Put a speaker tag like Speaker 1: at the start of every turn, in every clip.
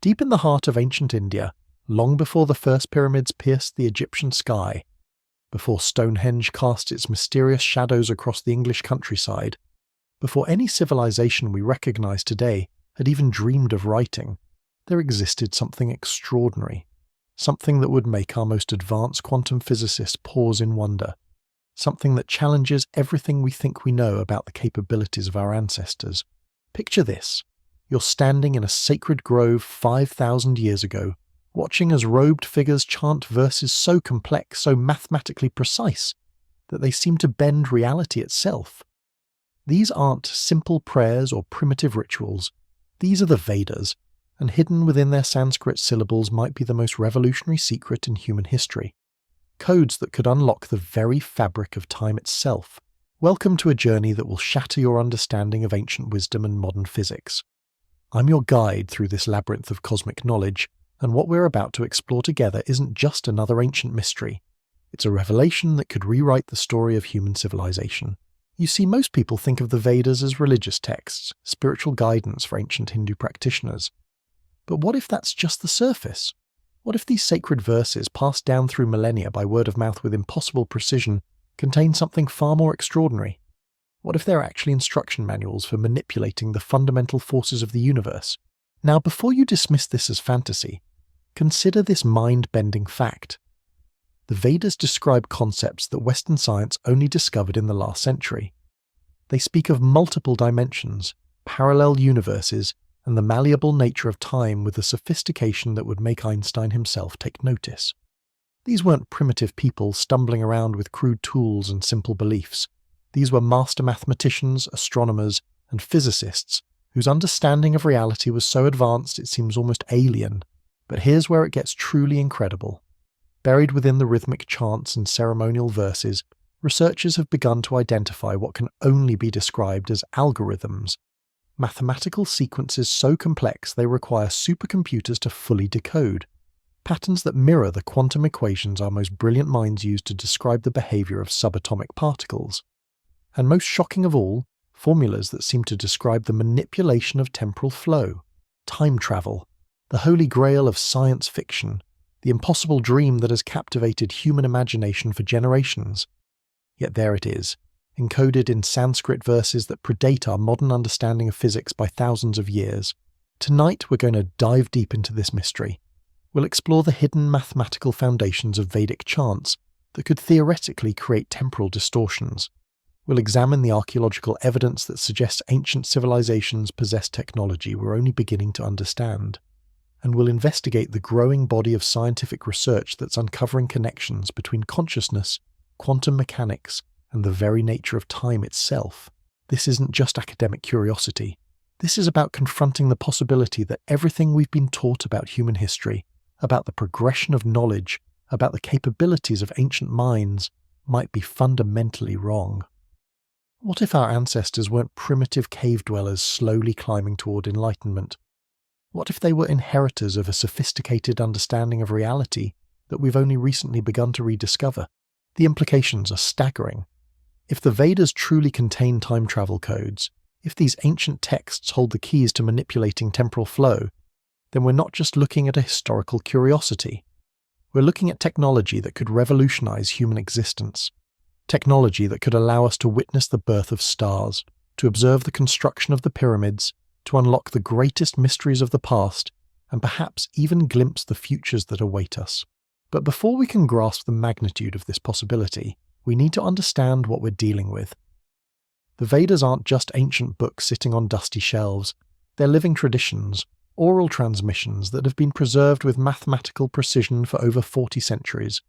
Speaker 1: Deep in the heart of ancient India, long before the first pyramids pierced the Egyptian sky, before Stonehenge cast its mysterious shadows across the English countryside, before any civilization we recognize today had even dreamed of writing, there existed something extraordinary, something that would make our most advanced quantum physicists pause in wonder, something that challenges everything we think we know about the capabilities of our ancestors. Picture this. You're standing in a sacred grove 5,000 years ago, watching as robed figures chant verses so complex, so mathematically precise, that they seem to bend reality itself. These aren't simple prayers or primitive rituals. These are the Vedas, and hidden within their Sanskrit syllables might be the most revolutionary secret in human history. Codes that could unlock the very fabric of time itself. Welcome to a journey that will shatter your understanding of ancient wisdom and modern physics. I'm your guide through this labyrinth of cosmic knowledge, and what we're about to explore together isn't just another ancient mystery. It's a revelation that could rewrite the story of human civilization. You see, most people think of the Vedas as religious texts, spiritual guidance for ancient Hindu practitioners. But what if that's just the surface? What if these sacred verses, passed down through millennia by word of mouth with impossible precision, contain something far more extraordinary? What if they're actually instruction manuals for manipulating the fundamental forces of the universe? Now, before you dismiss this as fantasy, consider this mind-bending fact. The Vedas describe concepts that Western science only discovered in the last century. They speak of multiple dimensions, parallel universes, and the malleable nature of time with a sophistication that would make Einstein himself take notice. These weren't primitive people stumbling around with crude tools and simple beliefs. These were master mathematicians, astronomers, and physicists whose understanding of reality was so advanced it seems almost alien. But here's where it gets truly incredible. Buried within the rhythmic chants and ceremonial verses, researchers have begun to identify what can only be described as algorithms, mathematical sequences so complex they require supercomputers to fully decode, patterns that mirror the quantum equations our most brilliant minds use to describe the behavior of subatomic particles. And most shocking of all, formulas that seem to describe the manipulation of temporal flow, time travel, the holy grail of science fiction, the impossible dream that has captivated human imagination for generations. Yet there it is, encoded in Sanskrit verses that predate our modern understanding of physics by thousands of years. Tonight we're going to dive deep into this mystery. We'll explore the hidden mathematical foundations of Vedic chants that could theoretically create temporal distortions. We'll examine the archaeological evidence that suggests ancient civilizations possess technology we're only beginning to understand. And we'll investigate the growing body of scientific research that's uncovering connections between consciousness, quantum mechanics, and the very nature of time itself. This isn't just academic curiosity. This is about confronting the possibility that everything we've been taught about human history, about the progression of knowledge, about the capabilities of ancient minds, might be fundamentally wrong. What if our ancestors weren't primitive cave dwellers slowly climbing toward enlightenment? What if they were inheritors of a sophisticated understanding of reality that we've only recently begun to rediscover? The implications are staggering. If the Vedas truly contain time travel codes, if these ancient texts hold the keys to manipulating temporal flow, then we're not just looking at a historical curiosity. We're looking at technology that could revolutionize human existence. Technology that could allow us to witness the birth of stars, to observe the construction of the pyramids, to unlock the greatest mysteries of the past, and perhaps even glimpse the futures that await us. But before we can grasp the magnitude of this possibility, we need to understand what we're dealing with. The Vedas aren't just ancient books sitting on dusty shelves. They're living traditions, oral transmissions that have been preserved with mathematical precision for over 40 centuries.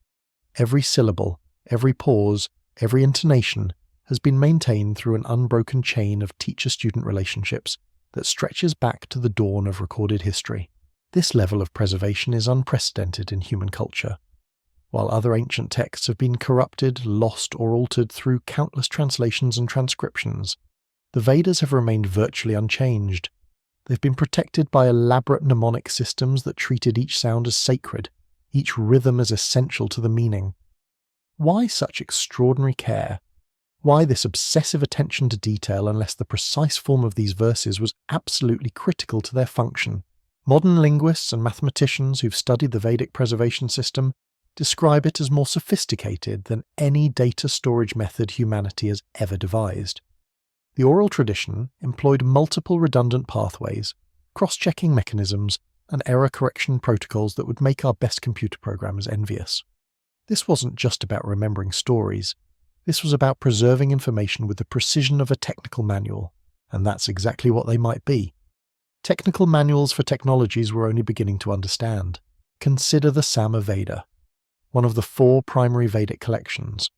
Speaker 1: Every syllable, every pause, every intonation has been maintained through an unbroken chain of teacher-student relationships that stretches back to the dawn of recorded history. This level of preservation is unprecedented in human culture. While other ancient texts have been corrupted, lost, or altered through countless translations and transcriptions, the Vedas have remained virtually unchanged. They've been protected by elaborate mnemonic systems that treated each sound as sacred, each rhythm as essential to the meaning. Why such extraordinary care? Why this obsessive attention to detail unless the precise form of these verses was absolutely critical to their function? Modern linguists and mathematicians who've studied the Vedic preservation system describe it as more sophisticated than any data storage method humanity has ever devised. The oral tradition employed multiple redundant pathways, cross-checking mechanisms, and error correction protocols that would make our best computer programmers envious. This wasn't just about remembering stories. This was about preserving information with the precision of a technical manual, and that's exactly what they might be. Technical manuals for technologies we're only beginning to understand. Consider the Sama Veda, one of the 4 primary Vedic collections.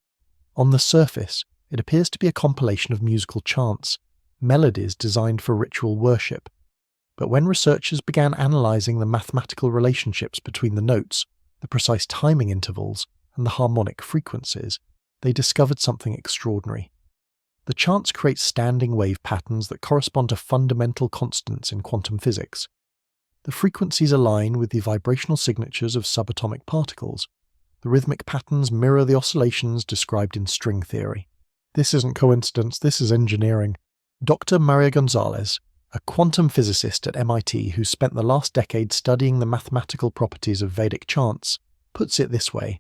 Speaker 1: On the surface, it appears to be a compilation of musical chants, melodies designed for ritual worship. But when researchers began analysing the mathematical relationships between the notes, the precise timing intervals, and the harmonic frequencies, they discovered something extraordinary. The chants create standing wave patterns that correspond to fundamental constants in quantum physics. The frequencies align with the vibrational signatures of subatomic particles. The rhythmic patterns mirror the oscillations described in string theory. This isn't coincidence, this is engineering. Dr. Maria Gonzalez, a quantum physicist at MIT who spent the last decade studying the mathematical properties of Vedic chants, puts it this way.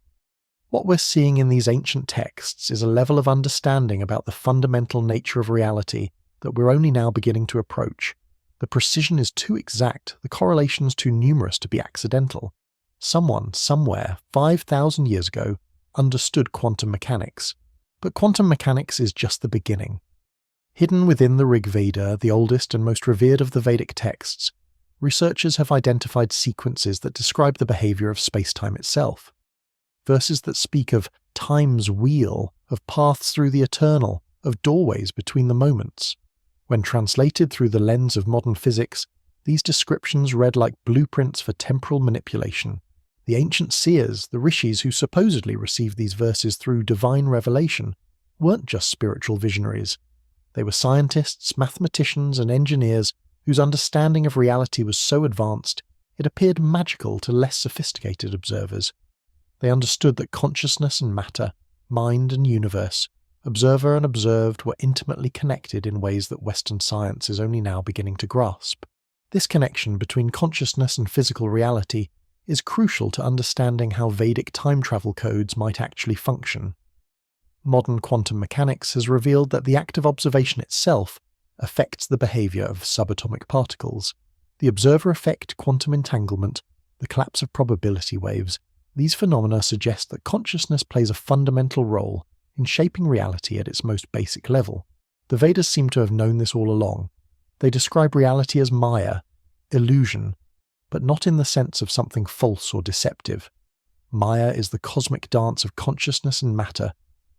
Speaker 1: What we're seeing in these ancient texts is a level of understanding about the fundamental nature of reality that we're only now beginning to approach. The precision is too exact, the correlations too numerous to be accidental. Someone, somewhere, 5,000 years ago, understood quantum mechanics. But quantum mechanics is just the beginning. Hidden within the Rig Veda, the oldest and most revered of the Vedic texts, researchers have identified sequences that describe the behavior of space-time itself. Verses that speak of time's wheel, of paths through the eternal, of doorways between the moments. When translated through the lens of modern physics, these descriptions read like blueprints for temporal manipulation. The ancient seers, the rishis who supposedly received these verses through divine revelation, weren't just spiritual visionaries. They were scientists, mathematicians, and engineers whose understanding of reality was so advanced it appeared magical to less sophisticated observers. They understood that consciousness and matter, mind and universe, observer and observed were intimately connected in ways that Western science is only now beginning to grasp. This connection between consciousness and physical reality is crucial to understanding how Vedic time travel codes might actually function. Modern quantum mechanics has revealed that the act of observation itself affects the behavior of subatomic particles. The observer effect, quantum entanglement, the collapse of probability waves, these phenomena suggest that consciousness plays a fundamental role in shaping reality at its most basic level. The Vedas seem to have known this all along. They describe reality as maya, illusion, but not in the sense of something false or deceptive. Maya is the cosmic dance of consciousness and matter,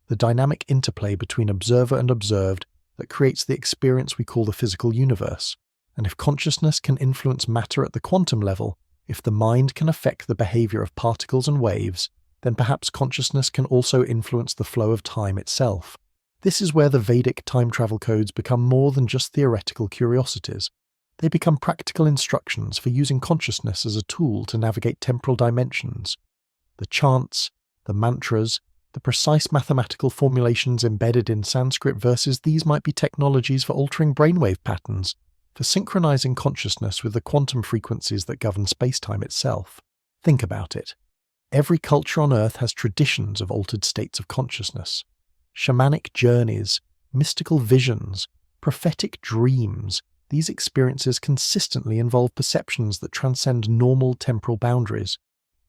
Speaker 1: the dynamic interplay between observer and observed that creates the experience we call the physical universe. And if consciousness can influence matter at the quantum level, if the mind can affect the behavior of particles and waves, then perhaps consciousness can also influence the flow of time itself. This is where the Vedic time travel codes become more than just theoretical curiosities. They become practical instructions for using consciousness as a tool to navigate temporal dimensions. The chants, the mantras, the precise mathematical formulations embedded in Sanskrit verses, these might be technologies for altering brainwave patterns, for synchronizing consciousness with the quantum frequencies that govern space-time itself. Think about it. Every culture on Earth has traditions of altered states of consciousness. Shamanic journeys, mystical visions, prophetic dreams, these experiences consistently involve perceptions that transcend normal temporal boundaries.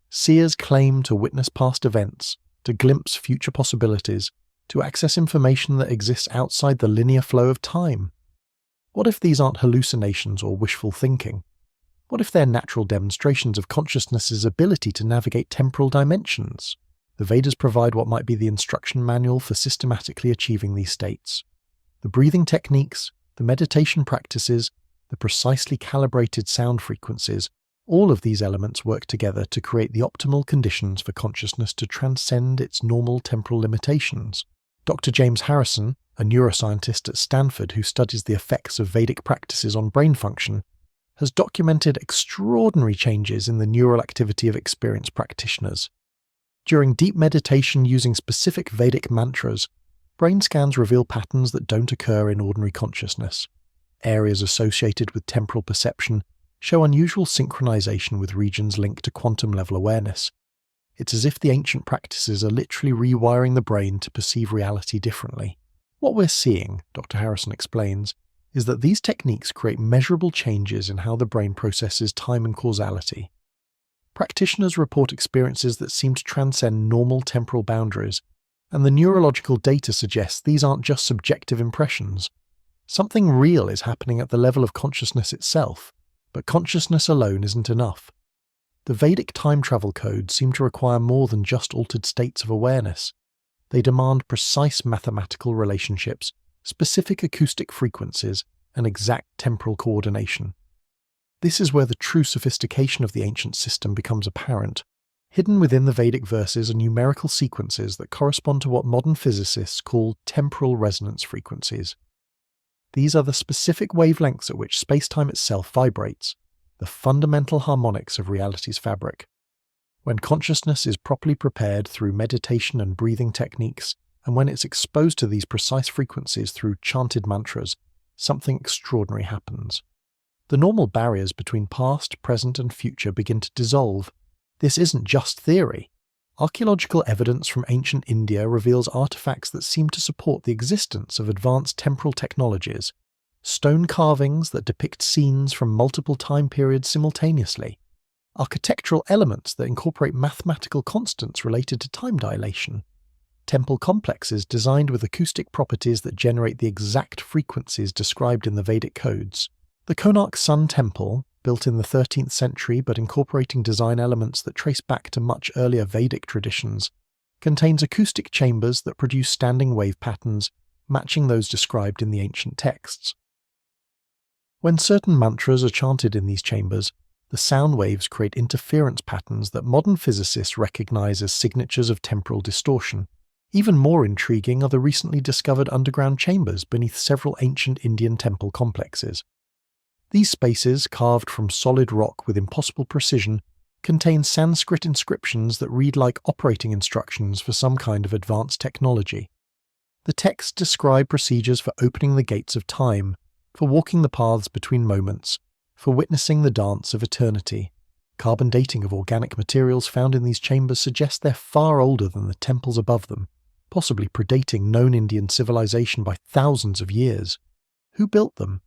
Speaker 1: Seers claim to witness past events, to glimpse future possibilities, to access information that exists outside the linear flow of time. What if these aren't hallucinations or wishful thinking? What if they're natural demonstrations of consciousness's ability to navigate temporal dimensions? The Vedas provide what might be the instruction manual for systematically achieving these states. The breathing techniques, the meditation practices, the precisely calibrated sound frequencies, all of these elements work together to create the optimal conditions for consciousness to transcend its normal temporal limitations. Dr. James Harrison, a neuroscientist at Stanford who studies the effects of Vedic practices on brain function, has documented extraordinary changes in the neural activity of experienced practitioners. During deep meditation using specific Vedic mantras, brain scans reveal patterns that don't occur in ordinary consciousness. Areas associated with temporal perception, show unusual synchronization with regions linked to quantum-level awareness. It's as if the ancient practices are literally rewiring the brain to perceive reality differently. What we're seeing, Dr. Harrison explains, is that these techniques create measurable changes in how the brain processes time and causality. Practitioners report experiences that seem to transcend normal temporal boundaries, and the neurological data suggests these aren't just subjective impressions. Something real is happening at the level of consciousness itself, but consciousness alone isn't enough. The Vedic time travel codes seem to require more than just altered states of awareness. They demand precise mathematical relationships, specific acoustic frequencies, and exact temporal coordination. This is where the true sophistication of the ancient system becomes apparent. Hidden within the Vedic verses are numerical sequences that correspond to what modern physicists call temporal resonance frequencies. These are the specific wavelengths at which space-time itself vibrates, the fundamental harmonics of reality's fabric. When consciousness is properly prepared through meditation and breathing techniques, and when it's exposed to these precise frequencies through chanted mantras, something extraordinary happens. The normal barriers between past, present, and future begin to dissolve. This isn't just theory. Archaeological evidence from ancient India reveals artifacts that seem to support the existence of advanced temporal technologies, stone carvings that depict scenes from multiple time periods simultaneously, architectural elements that incorporate mathematical constants related to time dilation, temple complexes designed with acoustic properties that generate the exact frequencies described in the Vedic codes. The Konark Sun Temple, built in the 13th century but incorporating design elements that trace back to much earlier Vedic traditions, contains acoustic chambers that produce standing wave patterns matching those described in the ancient texts. When certain mantras are chanted in these chambers, the sound waves create interference patterns that modern physicists recognize as signatures of temporal distortion. Even more intriguing are the recently discovered underground chambers beneath several ancient Indian temple complexes. These spaces, carved from solid rock with impossible precision, contain Sanskrit inscriptions that read like operating instructions for some kind of advanced technology. The texts describe procedures for opening the gates of time, for walking the paths between moments, for witnessing the dance of eternity. Carbon dating of organic materials found in these chambers suggests they're far older than the temples above them, possibly predating known Indian civilization by thousands of years. Who built them?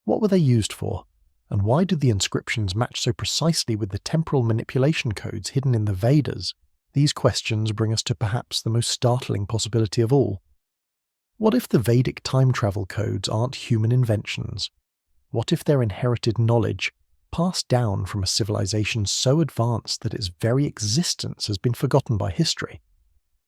Speaker 1: What were they used for? And why do the inscriptions match so precisely with the temporal manipulation codes hidden in the Vedas? These questions bring us to perhaps the most startling possibility of all. What if the Vedic time travel codes aren't human inventions? What if they're inherited knowledge, passed down from a civilization so advanced that its very existence has been forgotten by history?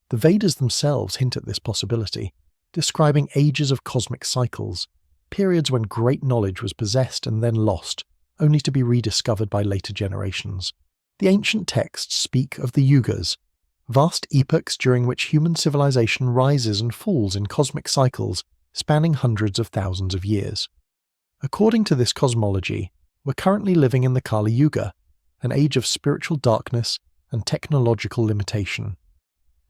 Speaker 1: The Vedas themselves hint at this possibility, describing ages of cosmic cycles, periods when great knowledge was possessed and then lost, only to be rediscovered by later generations. The ancient texts speak of the yugas, vast epochs during which human civilization rises and falls in cosmic cycles spanning hundreds of thousands of years. According to this cosmology, we're currently living in the Kali Yuga, an age of spiritual darkness and technological limitation.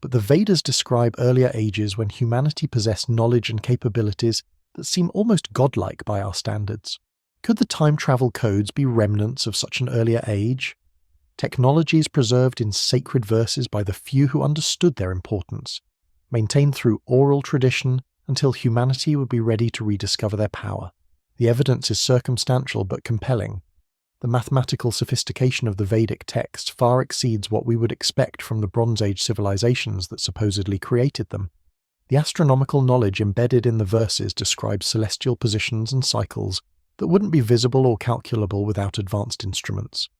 Speaker 1: But the Vedas describe earlier ages when humanity possessed knowledge and capabilities that seem almost godlike by our standards. Could the time travel codes be remnants of such an earlier age? Technologies preserved in sacred verses by the few who understood their importance, maintained through oral tradition until humanity would be ready to rediscover their power. The evidence is circumstantial but compelling. The mathematical sophistication of the Vedic text far exceeds what we would expect from the Bronze Age civilizations that supposedly created them. The astronomical knowledge embedded in the verses describes celestial positions and cycles that wouldn't be visible or calculable without advanced instruments.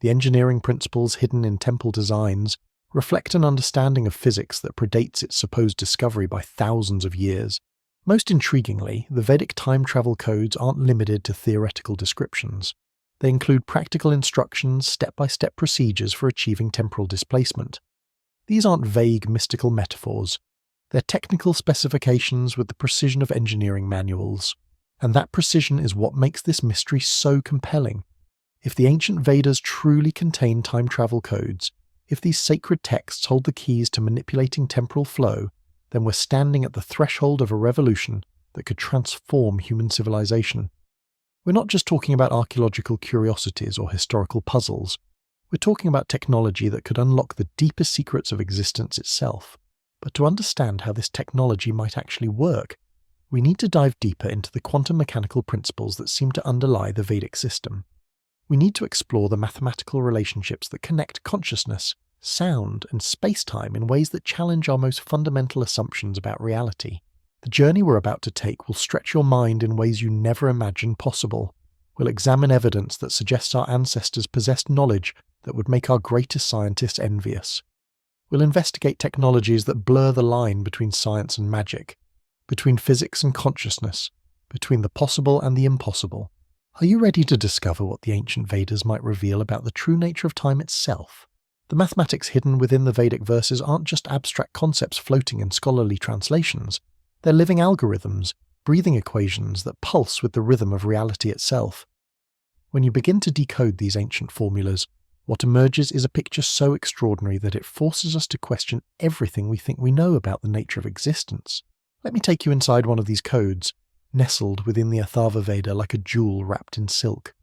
Speaker 1: The engineering principles hidden in temple designs reflect an understanding of physics that predates its supposed discovery by thousands of years. Most intriguingly, the Vedic time travel codes aren't limited to theoretical descriptions. They include practical instructions, step-by-step procedures for achieving temporal displacement. These aren't vague mystical metaphors. They're technical specifications with the precision of engineering manuals. And that precision is what makes this mystery so compelling. If the ancient Vedas truly contain time travel codes, if these sacred texts hold the keys to manipulating temporal flow, then we're standing at the threshold of a revolution that could transform human civilization. We're not just talking about archaeological curiosities or historical puzzles. We're talking about technology that could unlock the deepest secrets of existence itself. But to understand how this technology might actually work, we need to dive deeper into the quantum mechanical principles that seem to underlie the Vedic system. We need to explore the mathematical relationships that connect consciousness, sound, and space-time in ways that challenge our most fundamental assumptions about reality. The journey we're about to take will stretch your mind in ways you never imagined possible. We'll examine evidence that suggests our ancestors possessed knowledge that would make our greatest scientists envious. We'll investigate technologies that blur the line between science and magic, between physics and consciousness, between the possible and the impossible. Are you ready to discover what the ancient Vedas might reveal about the true nature of time itself? The mathematics hidden within the Vedic verses aren't just abstract concepts floating in scholarly translations. They're living algorithms, breathing equations that pulse with the rhythm of reality itself. When you begin to decode these ancient formulas, what emerges is a picture so extraordinary that it forces us to question everything we think we know about the nature of existence. Let me take you inside one of these codes, nestled within the Atharva Veda like a jewel wrapped in silk.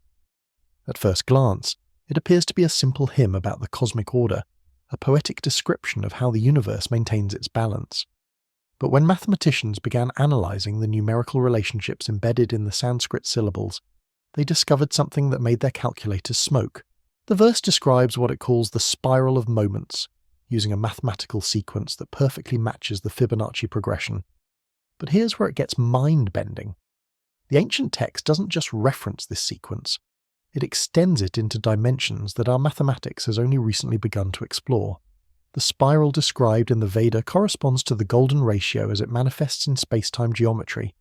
Speaker 1: At first glance, it appears to be a simple hymn about the cosmic order, a poetic description of how the universe maintains its balance. But when mathematicians began analysing the numerical relationships embedded in the Sanskrit syllables, they discovered something that made their calculators smoke. The verse describes what it calls the spiral of moments, using a mathematical sequence that perfectly matches the Fibonacci progression. But here's where it gets mind-bending. The ancient text doesn't just reference this sequence, it extends it into dimensions that our mathematics has only recently begun to explore. The spiral described in the Veda corresponds to the golden ratio as it manifests in space-time geometry,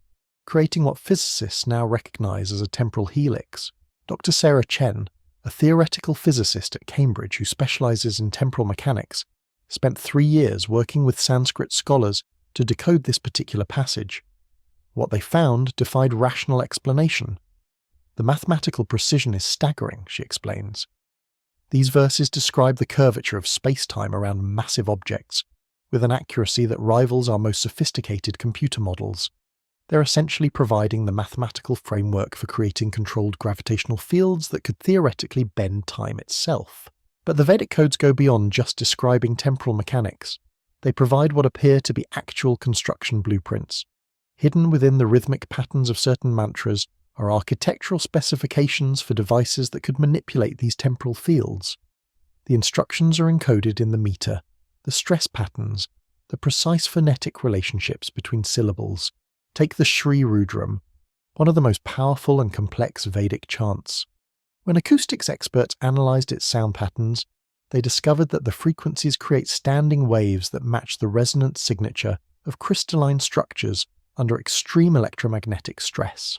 Speaker 1: creating what physicists now recognize as a temporal helix. Dr. Sarah Chen, a theoretical physicist at Cambridge who specializes in temporal mechanics, spent 3 years working with Sanskrit scholars to decode this particular passage. What they found defied rational explanation. The mathematical precision is staggering, she explains. These verses describe the curvature of space-time around massive objects, with an accuracy that rivals our most sophisticated computer models. They're essentially providing the mathematical framework for creating controlled gravitational fields that could theoretically bend time itself. But the Vedic codes go beyond just describing temporal mechanics. They provide what appear to be actual construction blueprints. Hidden within the rhythmic patterns of certain mantras are architectural specifications for devices that could manipulate these temporal fields. The instructions are encoded in the meter, the stress patterns, the precise phonetic relationships between syllables. Take the Sri Rudram, one of the most powerful and complex Vedic chants. When acoustics experts analysed its sound patterns, they discovered that the frequencies create standing waves that match the resonance signature of crystalline structures under extreme electromagnetic stress.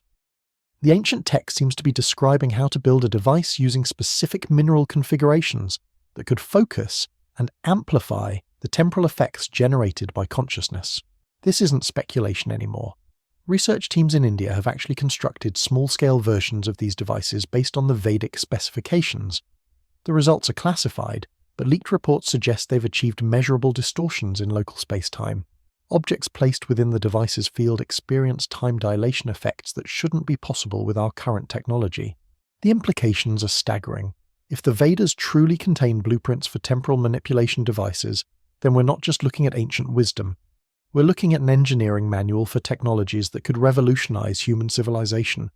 Speaker 1: The ancient text seems to be describing how to build a device using specific mineral configurations that could focus and amplify the temporal effects generated by consciousness. This isn't speculation anymore. Research teams in India have actually constructed small-scale versions of these devices based on the Vedic specifications. The results are classified, but leaked reports suggest they've achieved measurable distortions in local space-time. Objects placed within the device's field experience time dilation effects that shouldn't be possible with our current technology. The implications are staggering. If the Vedas truly contain blueprints for temporal manipulation devices, then we're not just looking at ancient wisdom. We're looking at an engineering manual for technologies that could revolutionize human civilization.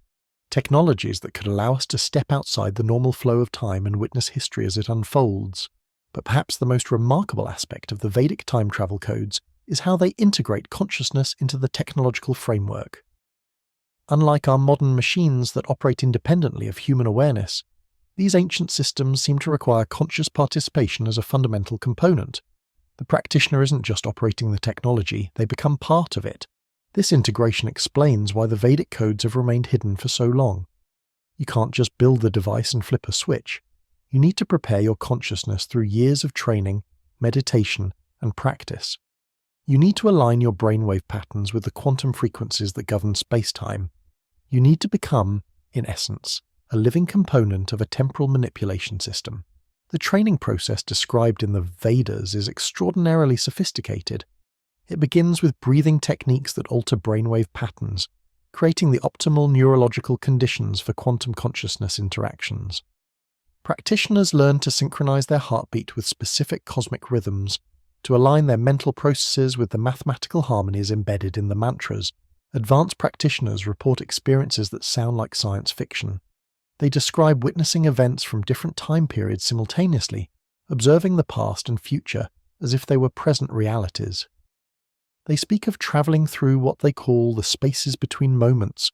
Speaker 1: Technologies that could allow us to step outside the normal flow of time and witness history as it unfolds. But perhaps the most remarkable aspect of the Vedic time travel codes is how they integrate consciousness into the technological framework. Unlike our modern machines that operate independently of human awareness, these ancient systems seem to require conscious participation as a fundamental component. The practitioner isn't just operating the technology, they become part of it. This integration explains why the Vedic codes have remained hidden for so long. You can't just build the device and flip a switch. You need to prepare your consciousness through years of training, meditation, and practice. You need to align your brainwave patterns with the quantum frequencies that govern space-time. You need to become, in essence, a living component of a temporal manipulation system. The training process described in the Vedas is extraordinarily sophisticated. It begins with breathing techniques that alter brainwave patterns, creating the optimal neurological conditions for quantum consciousness interactions. Practitioners learn to synchronize their heartbeat with specific cosmic rhythms, to align their mental processes with the mathematical harmonies embedded in the mantras. Advanced practitioners report experiences that sound like science fiction. They describe witnessing events from different time periods simultaneously, observing the past and future as if they were present realities. They speak of travelling through what they call the spaces between moments,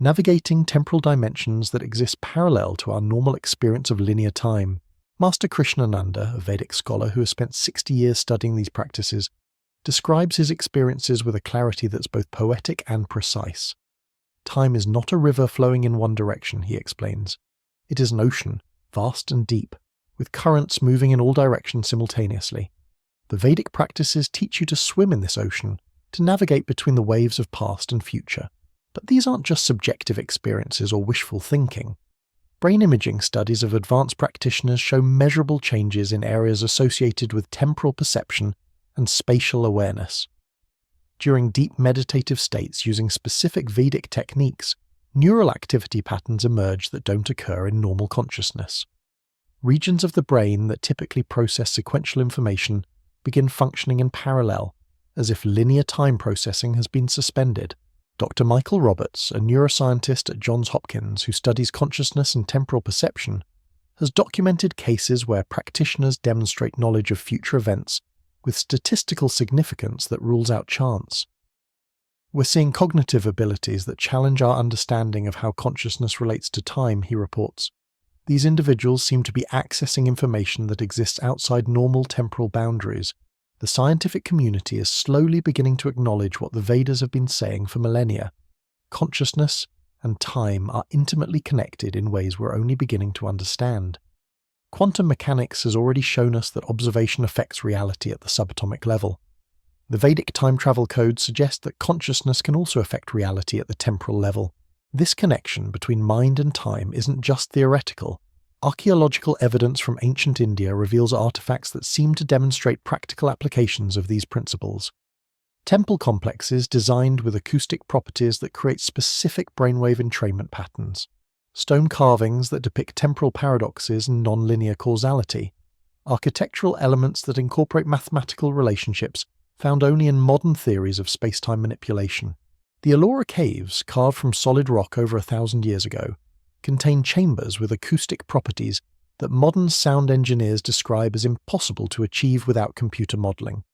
Speaker 1: navigating temporal dimensions that exist parallel to our normal experience of linear time. Master Krishnananda, a Vedic scholar who has spent 60 years studying these practices, describes his experiences with a clarity that's both poetic and precise. Time is not a river flowing in one direction, he explains. It is an ocean, vast and deep, with currents moving in all directions simultaneously. The Vedic practices teach you to swim in this ocean, to navigate between the waves of past and future. But these aren't just subjective experiences or wishful thinking. Brain imaging studies of advanced practitioners show measurable changes in areas associated with temporal perception and spatial awareness. During deep meditative states using specific Vedic techniques, neural activity patterns emerge that don't occur in normal consciousness. Regions of the brain that typically process sequential information begin functioning in parallel, as if linear time processing has been suspended. Dr. Michael Roberts, a neuroscientist at Johns Hopkins who studies consciousness and temporal perception, has documented cases where practitioners demonstrate knowledge of future events with statistical significance that rules out chance. We're seeing cognitive abilities that challenge our understanding of how consciousness relates to time, he reports. These individuals seem to be accessing information that exists outside normal temporal boundaries. The scientific community is slowly beginning to acknowledge what the Vedas have been saying for millennia. Consciousness and time are intimately connected in ways we're only beginning to understand. Quantum mechanics has already shown us that observation affects reality at the subatomic level. The Vedic time travel codes suggest that consciousness can also affect reality at the temporal level. This connection between mind and time isn't just theoretical. Archaeological evidence from ancient India reveals artifacts that seem to demonstrate practical applications of these principles. Temple complexes designed with acoustic properties that create specific brainwave entrainment patterns. Stone carvings that depict temporal paradoxes and non-linear causality. Architectural elements that incorporate mathematical relationships found only in modern theories of space-time manipulation. The Ellora caves, carved from solid rock over 1,000 years ago, contain chambers with acoustic properties that modern sound engineers describe as impossible to achieve without computer modeling.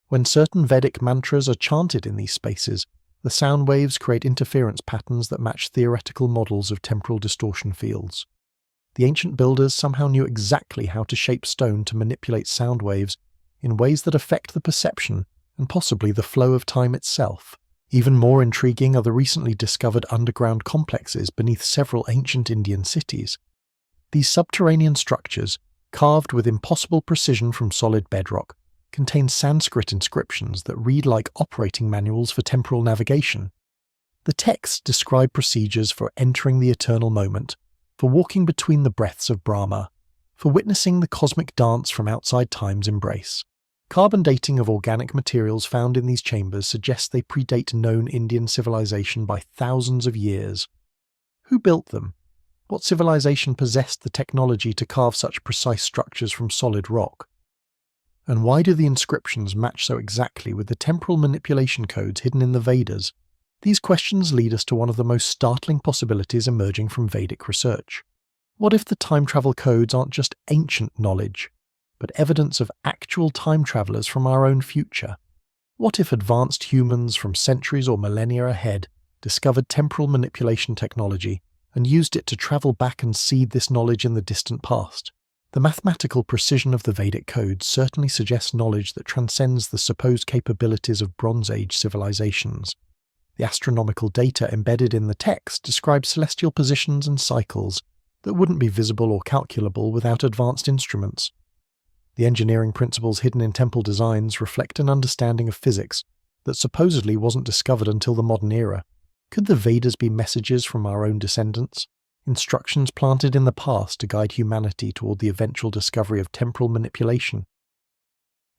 Speaker 1: When certain Vedic mantras are chanted in these spaces, the sound waves create interference patterns that match theoretical models of temporal distortion fields. The ancient builders somehow knew exactly how to shape stone to manipulate sound waves in ways that affect the perception and possibly the flow of time itself. Even more intriguing are the recently discovered underground complexes beneath several ancient Indian cities. These subterranean structures, carved with impossible precision from solid bedrock, contain Sanskrit inscriptions that read like operating manuals for temporal navigation. The texts describe procedures for entering the eternal moment, for walking between the breaths of Brahma, for witnessing the cosmic dance from outside time's embrace. Carbon dating of organic materials found in these chambers suggests they predate known Indian civilization by thousands of years. Who built them? What civilization possessed the technology to carve such precise structures from solid rock? And why do the inscriptions match so exactly with the temporal manipulation codes hidden in the Vedas? These questions lead us to one of the most startling possibilities emerging from Vedic research. What if the time travel codes aren't just ancient knowledge, but evidence of actual time travelers from our own future? What if advanced humans from centuries or millennia ahead discovered temporal manipulation technology and used it to travel back and seed this knowledge in the distant past? The mathematical precision of the Vedic codes certainly suggests knowledge that transcends the supposed capabilities of Bronze Age civilizations. The astronomical data embedded in the text describe celestial positions and cycles that wouldn't be visible or calculable without advanced instruments. The engineering principles hidden in temple designs reflect an understanding of physics that supposedly wasn't discovered until the modern era. Could the Vedas be messages from our own descendants? Instructions planted in the past to guide humanity toward the eventual discovery of temporal manipulation?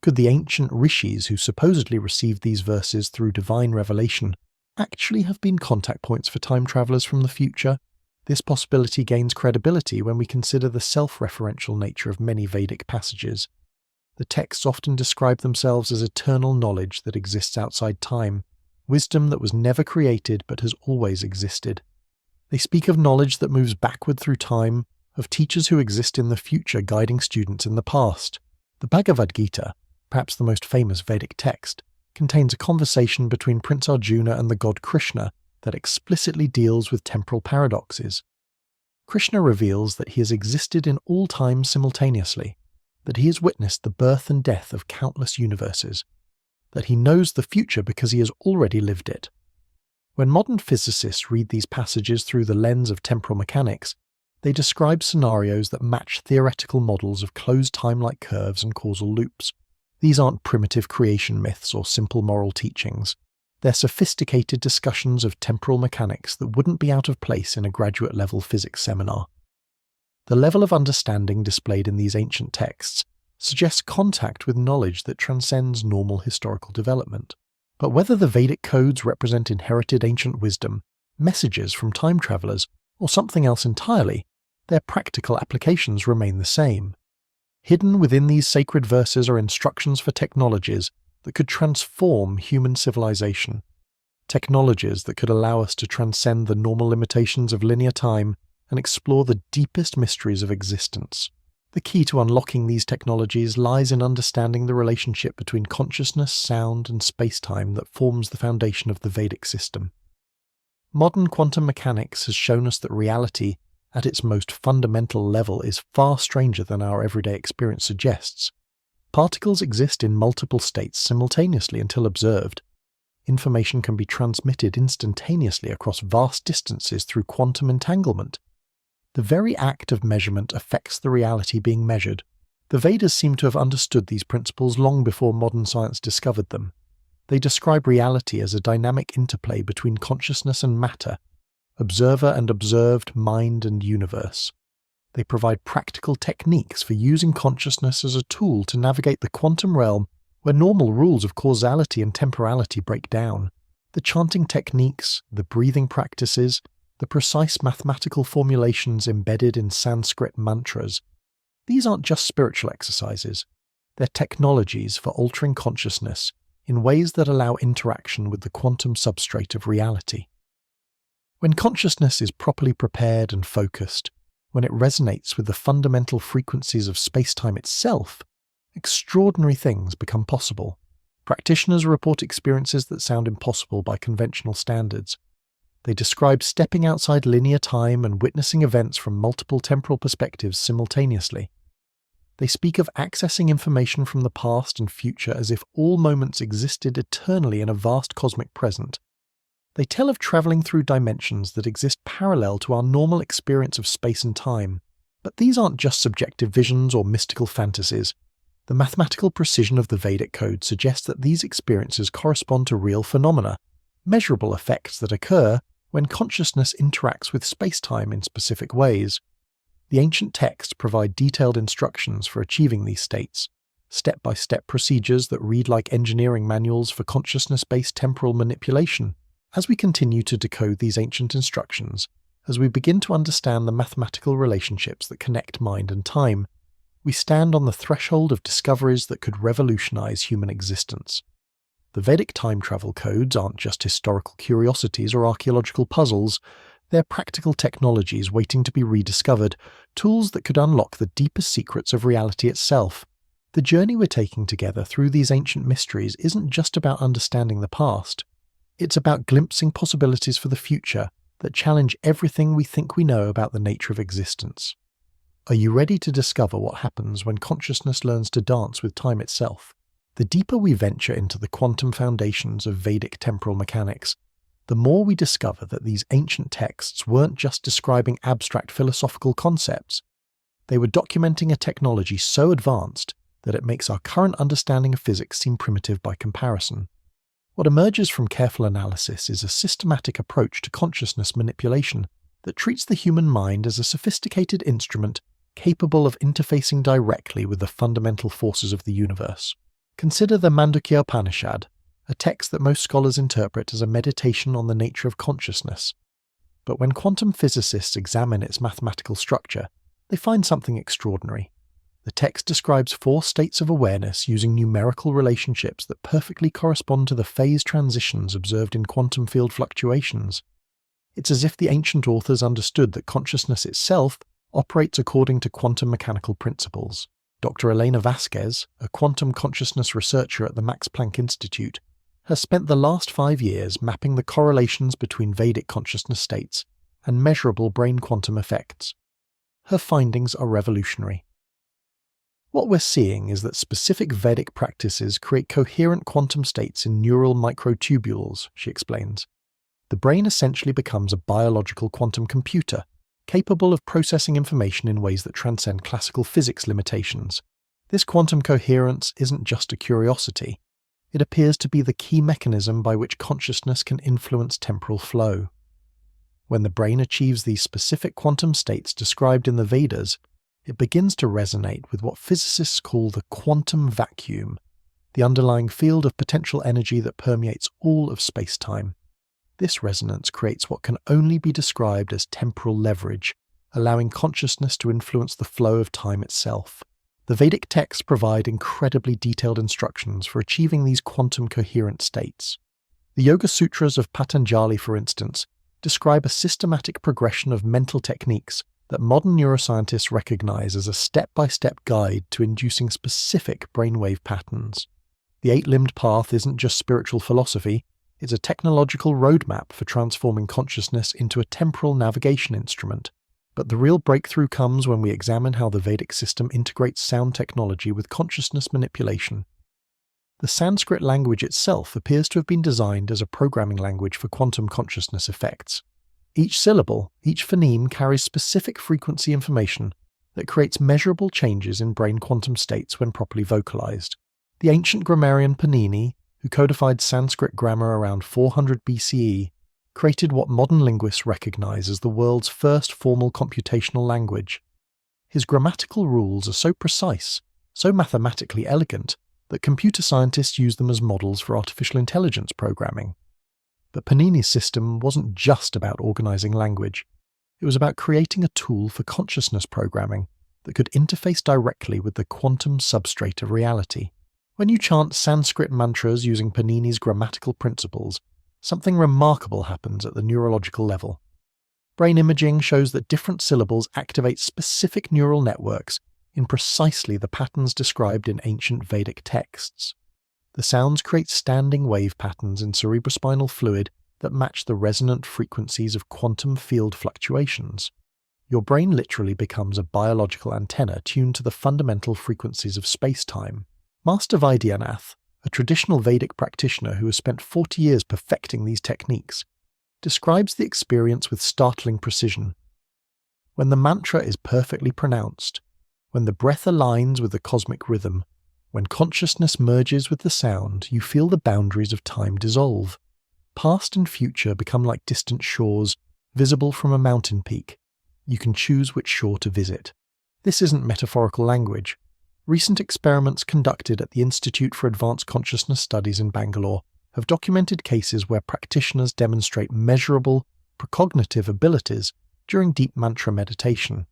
Speaker 1: Could the ancient rishis who supposedly received these verses through divine revelation actually have been contact points for time travelers from the future. This possibility gains credibility when we consider the self-referential nature of many Vedic passages. The texts often describe themselves as eternal knowledge that exists outside time, wisdom that was never created but has always existed. They speak of knowledge that moves backward through time, of teachers who exist in the future guiding students in the past. The Bhagavad Gita, perhaps the most famous Vedic text, contains a conversation between Prince Arjuna and the god Krishna that explicitly deals with temporal paradoxes. Krishna reveals that he has existed in all time simultaneously, that he has witnessed the birth and death of countless universes, that he knows the future because he has already lived it. When modern physicists read these passages through the lens of temporal mechanics, they describe scenarios that match theoretical models of closed time-like curves and causal loops. These aren't primitive creation myths or simple moral teachings. They're sophisticated discussions of temporal mechanics that wouldn't be out of place in a graduate-level physics seminar. The level of understanding displayed in these ancient texts suggests contact with knowledge that transcends normal historical development. But whether the Vedic codes represent inherited ancient wisdom, messages from time travelers, or something else entirely, their practical applications remain the same. Hidden within these sacred verses are instructions for technologies that could transform human civilization, technologies that could allow us to transcend the normal limitations of linear time and explore the deepest mysteries of existence. The key to unlocking these technologies lies in understanding the relationship between consciousness, sound, and space-time that forms the foundation of the Vedic system. Modern quantum mechanics has shown us that reality, at its most fundamental level, is far stranger than our everyday experience suggests. Particles exist in multiple states simultaneously until observed. Information can be transmitted instantaneously across vast distances through quantum entanglement. The very act of measurement affects the reality being measured. The Vedas seem to have understood these principles long before modern science discovered them. They describe reality as a dynamic interplay between consciousness and matter, observer and observed, mind and universe. They provide practical techniques for using consciousness as a tool to navigate the quantum realm where normal rules of causality and temporality break down. The chanting techniques, the breathing practices, the precise mathematical formulations embedded in Sanskrit mantras, these aren't just spiritual exercises. They're technologies for altering consciousness in ways that allow interaction with the quantum substrate of reality. When consciousness is properly prepared and focused, when it resonates with the fundamental frequencies of space-time itself, extraordinary things become possible. Practitioners report experiences that sound impossible by conventional standards. They describe stepping outside linear time and witnessing events from multiple temporal perspectives simultaneously. They speak of accessing information from the past and future as if all moments existed eternally in a vast cosmic present. They tell of travelling through dimensions that exist parallel to our normal experience of space and time. But these aren't just subjective visions or mystical fantasies. The mathematical precision of the Vedic code suggests that these experiences correspond to real phenomena, measurable effects that occur when consciousness interacts with space-time in specific ways. The ancient texts provide detailed instructions for achieving these states, step-by-step procedures that read like engineering manuals for consciousness-based temporal manipulation. As we continue to decode these ancient instructions, as we begin to understand the mathematical relationships that connect mind and time, we stand on the threshold of discoveries that could revolutionize human existence. The Vedic time travel codes aren't just historical curiosities or archaeological puzzles, they're practical technologies waiting to be rediscovered, tools that could unlock the deepest secrets of reality itself. The journey we're taking together through these ancient mysteries isn't just about understanding the past. It's about glimpsing possibilities for the future that challenge everything we think we know about the nature of existence. Are you ready to discover what happens when consciousness learns to dance with time itself? The deeper we venture into the quantum foundations of Vedic temporal mechanics, the more we discover that these ancient texts weren't just describing abstract philosophical concepts. They were documenting a technology so advanced that it makes our current understanding of physics seem primitive by comparison. What emerges from careful analysis is a systematic approach to consciousness manipulation that treats the human mind as a sophisticated instrument capable of interfacing directly with the fundamental forces of the universe. Consider the Mandukya Upanishad, a text that most scholars interpret as a meditation on the nature of consciousness. But when quantum physicists examine its mathematical structure, they find something extraordinary. The text describes 4 states of awareness using numerical relationships that perfectly correspond to the phase transitions observed in quantum field fluctuations. It's as if the ancient authors understood that consciousness itself operates according to quantum mechanical principles. Dr. Elena Vasquez, a quantum consciousness researcher at the Max Planck Institute, has spent the last 5 years mapping the correlations between Vedic consciousness states and measurable brain quantum effects. Her findings are revolutionary. What we're seeing is that specific Vedic practices create coherent quantum states in neural microtubules, she explains. The brain essentially becomes a biological quantum computer, capable of processing information in ways that transcend classical physics limitations. This quantum coherence isn't just a curiosity. It appears to be the key mechanism by which consciousness can influence temporal flow. When the brain achieves these specific quantum states described in the Vedas, it begins to resonate with what physicists call the quantum vacuum, the underlying field of potential energy that permeates all of space-time. This resonance creates what can only be described as temporal leverage, allowing consciousness to influence the flow of time itself. The Vedic texts provide incredibly detailed instructions for achieving these quantum coherent states. The Yoga Sutras of Patanjali, for instance, describe a systematic progression of mental techniques that modern neuroscientists recognize as a step-by-step guide to inducing specific brainwave patterns. The 8-limbed path isn't just spiritual philosophy, it's a technological roadmap for transforming consciousness into a temporal navigation instrument. But the real breakthrough comes when we examine how the Vedic system integrates sound technology with consciousness manipulation. The Sanskrit language itself appears to have been designed as a programming language for quantum consciousness effects. Each syllable, each phoneme carries specific frequency information that creates measurable changes in brain quantum states when properly vocalized. The ancient grammarian Panini, who codified Sanskrit grammar around 400 BCE, created what modern linguists recognize as the world's first formal computational language. His grammatical rules are so precise, so mathematically elegant, that computer scientists use them as models for artificial intelligence programming. But Panini's system wasn't just about organizing language. It was about creating a tool for consciousness programming that could interface directly with the quantum substrate of reality. When you chant Sanskrit mantras using Panini's grammatical principles, something remarkable happens at the neurological level. Brain imaging shows that different syllables activate specific neural networks in precisely the patterns described in ancient Vedic texts. The sounds create standing wave patterns in cerebrospinal fluid that match the resonant frequencies of quantum field fluctuations. Your brain literally becomes a biological antenna tuned to the fundamental frequencies of space-time. Master Vaidyanath, a traditional Vedic practitioner who has spent 40 years perfecting these techniques, describes the experience with startling precision. When the mantra is perfectly pronounced, when the breath aligns with the cosmic rhythm, when consciousness merges with the sound, you feel the boundaries of time dissolve. Past and future become like distant shores, visible from a mountain peak. You can choose which shore to visit. This isn't metaphorical language. Recent experiments conducted at the Institute for Advanced Consciousness Studies in Bangalore have documented cases where practitioners demonstrate measurable, precognitive abilities during deep mantra meditation.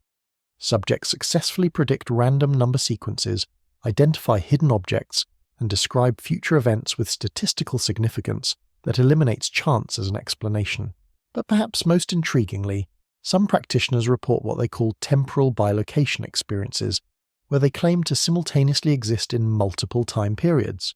Speaker 1: Subjects successfully predict random number sequences, identify hidden objects, and describe future events with statistical significance that eliminates chance as an explanation. But perhaps most intriguingly, some practitioners report what they call temporal bilocation experiences, where they claim to simultaneously exist in multiple time periods.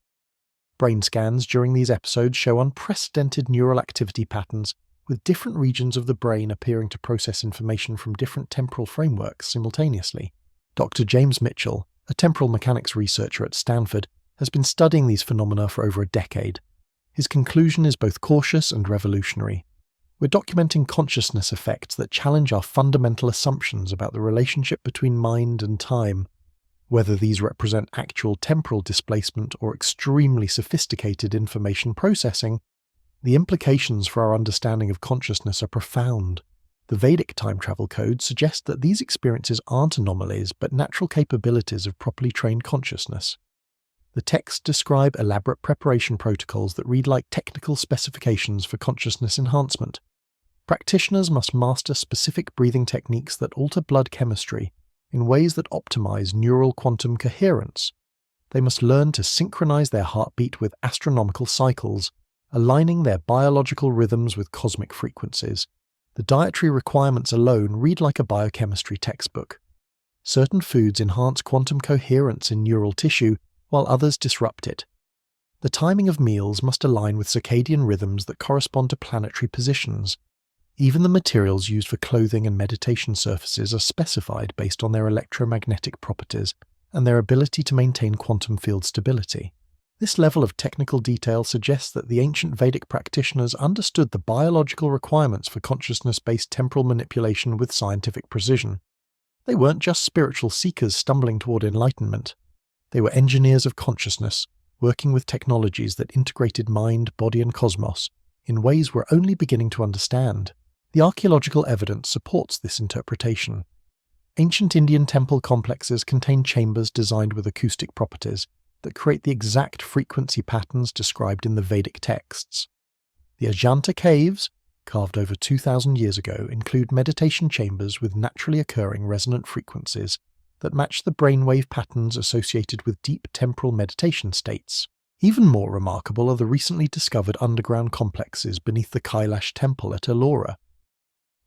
Speaker 1: Brain scans during these episodes show unprecedented neural activity patterns, with different regions of the brain appearing to process information from different temporal frameworks simultaneously. Dr. James Mitchell, a temporal mechanics researcher at Stanford, has been studying these phenomena for over a decade. His conclusion is both cautious and revolutionary. We're documenting consciousness effects that challenge our fundamental assumptions about the relationship between mind and time. Whether these represent actual temporal displacement or extremely sophisticated information processing, the implications for our understanding of consciousness are profound. The Vedic time travel codes suggest that these experiences aren't anomalies but natural capabilities of properly trained consciousness. The texts describe elaborate preparation protocols that read like technical specifications for consciousness enhancement. Practitioners must master specific breathing techniques that alter blood chemistry in ways that optimize neural quantum coherence. They must learn to synchronize their heartbeat with astronomical cycles, aligning their biological rhythms with cosmic frequencies. The dietary requirements alone read like a biochemistry textbook. Certain foods enhance quantum coherence in neural tissue, while others disrupt it. The timing of meals must align with circadian rhythms that correspond to planetary positions. Even the materials used for clothing and meditation surfaces are specified based on their electromagnetic properties and their ability to maintain quantum field stability. This level of technical detail suggests that the ancient Vedic practitioners understood the biological requirements for consciousness-based temporal manipulation with scientific precision. They weren't just spiritual seekers stumbling toward enlightenment. They were engineers of consciousness, working with technologies that integrated mind, body, and cosmos in ways we're only beginning to understand. The archaeological evidence supports this interpretation. Ancient Indian temple complexes contain chambers designed with acoustic properties that create the exact frequency patterns described in the Vedic texts. The Ajanta caves, carved over 2,000 years ago, include meditation chambers with naturally occurring resonant frequencies that match the brainwave patterns associated with deep temporal meditation states. Even more remarkable are the recently discovered underground complexes beneath the Kailash temple at Ellora.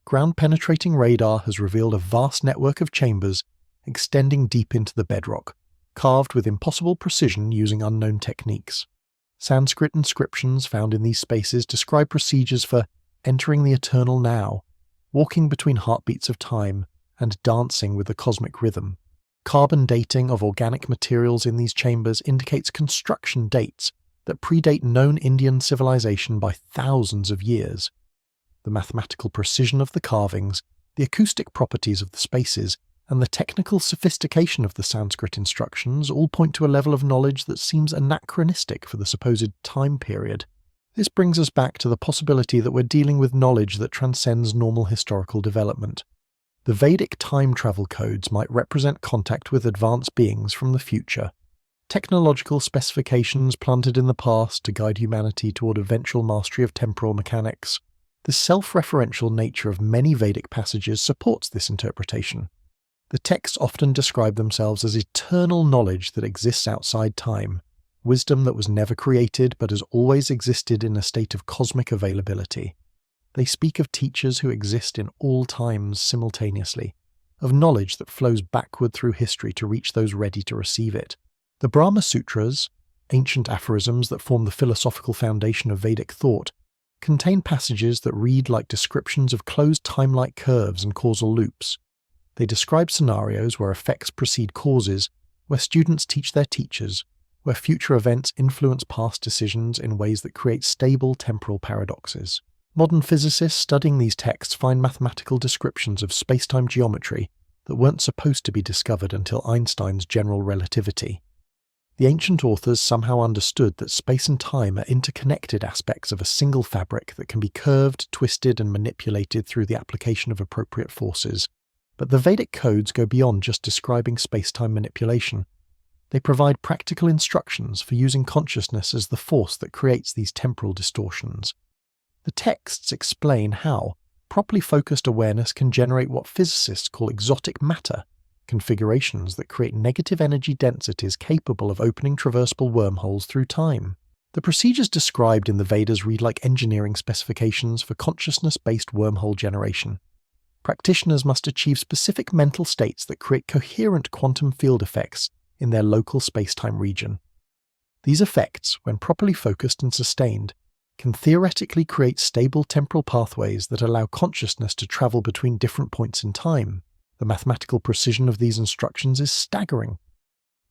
Speaker 1: Ground-penetrating radar has revealed a vast network of chambers extending deep into the bedrock, carved with impossible precision using unknown techniques. Sanskrit inscriptions found in these spaces describe procedures for entering the eternal now, walking between heartbeats of time, and dancing with the cosmic rhythm. Carbon dating of organic materials in these chambers indicates construction dates that predate known Indian civilization by thousands of years. The mathematical precision of the carvings, the acoustic properties of the spaces, and the technical sophistication of the Sanskrit instructions all point to a level of knowledge that seems anachronistic for the supposed time period. This brings us back to the possibility that we're dealing with knowledge that transcends normal historical development. The Vedic time travel codes might represent contact with advanced beings from the future. Technological specifications planted in the past to guide humanity toward eventual mastery of temporal mechanics. The self-referential nature of many Vedic passages supports this interpretation. The texts often describe themselves as eternal knowledge that exists outside time, wisdom that was never created but has always existed in a state of cosmic availability. They speak of teachers who exist in all times simultaneously, of knowledge that flows backward through history to reach those ready to receive it. The Brahma Sutras, ancient aphorisms that form the philosophical foundation of Vedic thought, contain passages that read like descriptions of closed time-like curves and causal loops. They describe scenarios where effects precede causes, where students teach their teachers, where future events influence past decisions in ways that create stable temporal paradoxes. Modern physicists studying these texts find mathematical descriptions of space-time geometry that weren't supposed to be discovered until Einstein's general relativity. The ancient authors somehow understood that space and time are interconnected aspects of a single fabric that can be curved, twisted, and manipulated through the application of appropriate forces. But the Vedic codes go beyond just describing space-time manipulation. They provide practical instructions for using consciousness as the force that creates these temporal distortions. The texts explain how properly focused awareness can generate what physicists call exotic matter, configurations that create negative energy densities capable of opening traversable wormholes through time. The procedures described in the Vedas read like engineering specifications for consciousness-based wormhole generation. Practitioners must achieve specific mental states that create coherent quantum field effects in their local space-time region. These effects, when properly focused and sustained, can theoretically create stable temporal pathways that allow consciousness to travel between different points in time. The mathematical precision of these instructions is staggering.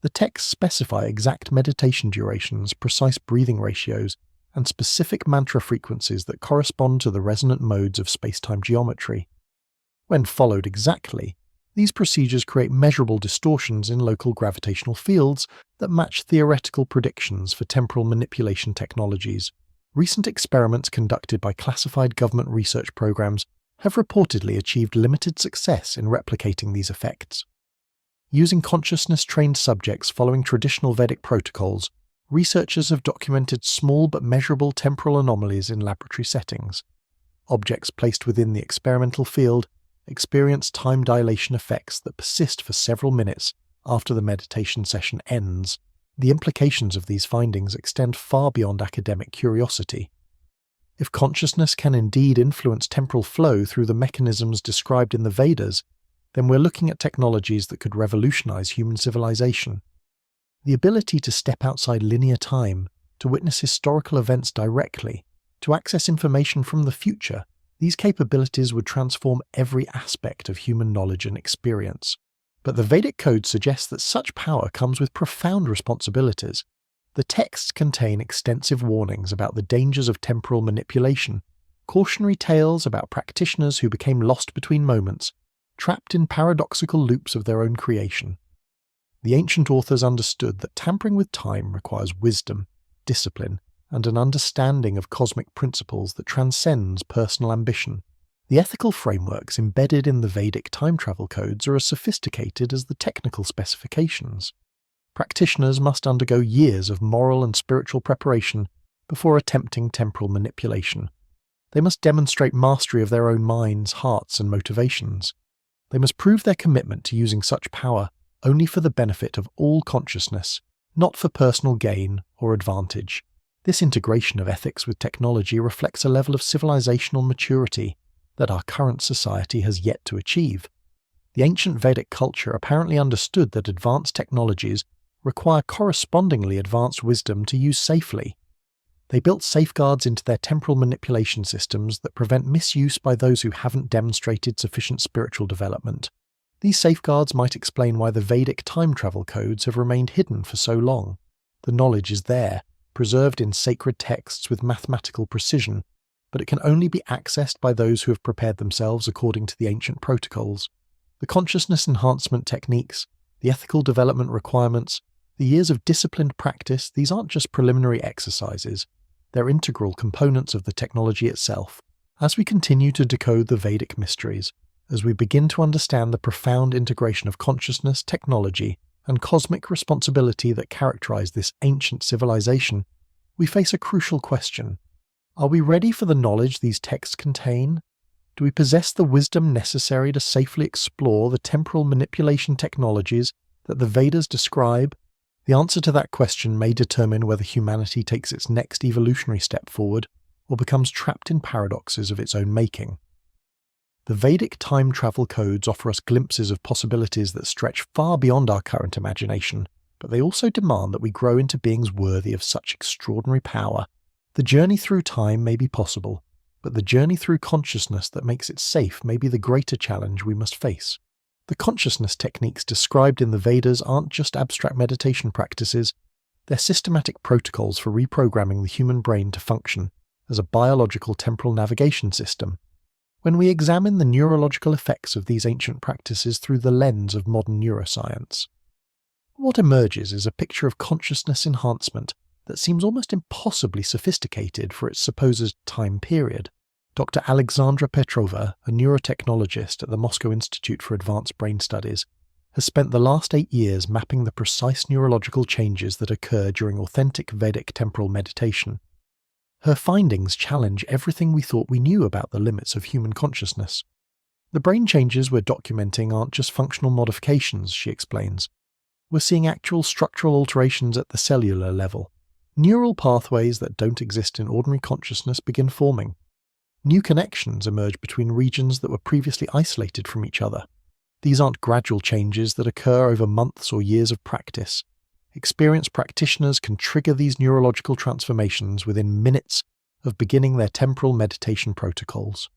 Speaker 1: The texts specify exact meditation durations, precise breathing ratios, and specific mantra frequencies that correspond to the resonant modes of space-time geometry. When followed exactly, these procedures create measurable distortions in local gravitational fields that match theoretical predictions for temporal manipulation technologies. Recent experiments conducted by classified government research programs have reportedly achieved limited success in replicating these effects. Using consciousness-trained subjects following traditional Vedic protocols, researchers have documented small but measurable temporal anomalies in laboratory settings. Objects placed within the experimental field experience time dilation effects that persist for several minutes after the meditation session ends. The implications of these findings extend far beyond academic curiosity. If consciousness can indeed influence temporal flow through the mechanisms described in the Vedas, then we're looking at technologies that could revolutionize human civilization. The ability to step outside linear time, to witness historical events directly, to access information from the future, these capabilities would transform every aspect of human knowledge and experience. But the Vedic code suggests that such power comes with profound responsibilities. The texts contain extensive warnings about the dangers of temporal manipulation, cautionary tales about practitioners who became lost between moments, trapped in paradoxical loops of their own creation. The ancient authors understood that tampering with time requires wisdom, discipline, and an understanding of cosmic principles that transcends personal ambition. The ethical frameworks embedded in the Vedic time travel codes are as sophisticated as the technical specifications. Practitioners must undergo years of moral and spiritual preparation before attempting temporal manipulation. They must demonstrate mastery of their own minds, hearts, and motivations. They must prove their commitment to using such power only for the benefit of all consciousness, not for personal gain or advantage. This integration of ethics with technology reflects a level of civilizational maturity that our current society has yet to achieve. The ancient Vedic culture apparently understood that advanced technologies require correspondingly advanced wisdom to use safely. They built safeguards into their temporal manipulation systems that prevent misuse by those who haven't demonstrated sufficient spiritual development. These safeguards might explain why the Vedic time travel codes have remained hidden for so long. The knowledge is there, preserved in sacred texts with mathematical precision, but it can only be accessed by those who have prepared themselves according to the ancient protocols. The consciousness enhancement techniques, the ethical development requirements, the years of disciplined practice, these aren't just preliminary exercises. They're integral components of the technology itself. As we continue to decode the Vedic mysteries, as we begin to understand the profound integration of consciousness, technology, and cosmic responsibility that characterize this ancient civilization, we face a crucial question. Are we ready for the knowledge these texts contain? Do we possess the wisdom necessary to safely explore the temporal manipulation technologies that the Vedas describe? The answer to that question may determine whether humanity takes its next evolutionary step forward or becomes trapped in paradoxes of its own making. The Vedic time travel codes offer us glimpses of possibilities that stretch far beyond our current imagination, but they also demand that we grow into beings worthy of such extraordinary power. The journey through time may be possible, but the journey through consciousness that makes it safe may be the greater challenge we must face. The consciousness techniques described in the Vedas aren't just abstract meditation practices, they're systematic protocols for reprogramming the human brain to function as a biological temporal navigation system. When we examine the neurological effects of these ancient practices through the lens of modern neuroscience, what emerges is a picture of consciousness enhancement that seems almost impossibly sophisticated for its supposed time period. Dr. Alexandra Petrova, a neurotechnologist at the Moscow Institute for Advanced Brain Studies, has spent the last 8 years mapping the precise neurological changes that occur during authentic Vedic temporal meditation. Her findings challenge everything we thought we knew about the limits of human consciousness. The brain changes we're documenting aren't just functional modifications, she explains. We're seeing actual structural alterations at the cellular level. Neural pathways that don't exist in ordinary consciousness begin forming. New connections emerge between regions that were previously isolated from each other. These aren't gradual changes that occur over months or years of practice. Experienced practitioners can trigger these neurological transformations within minutes of beginning their temporal meditation protocols.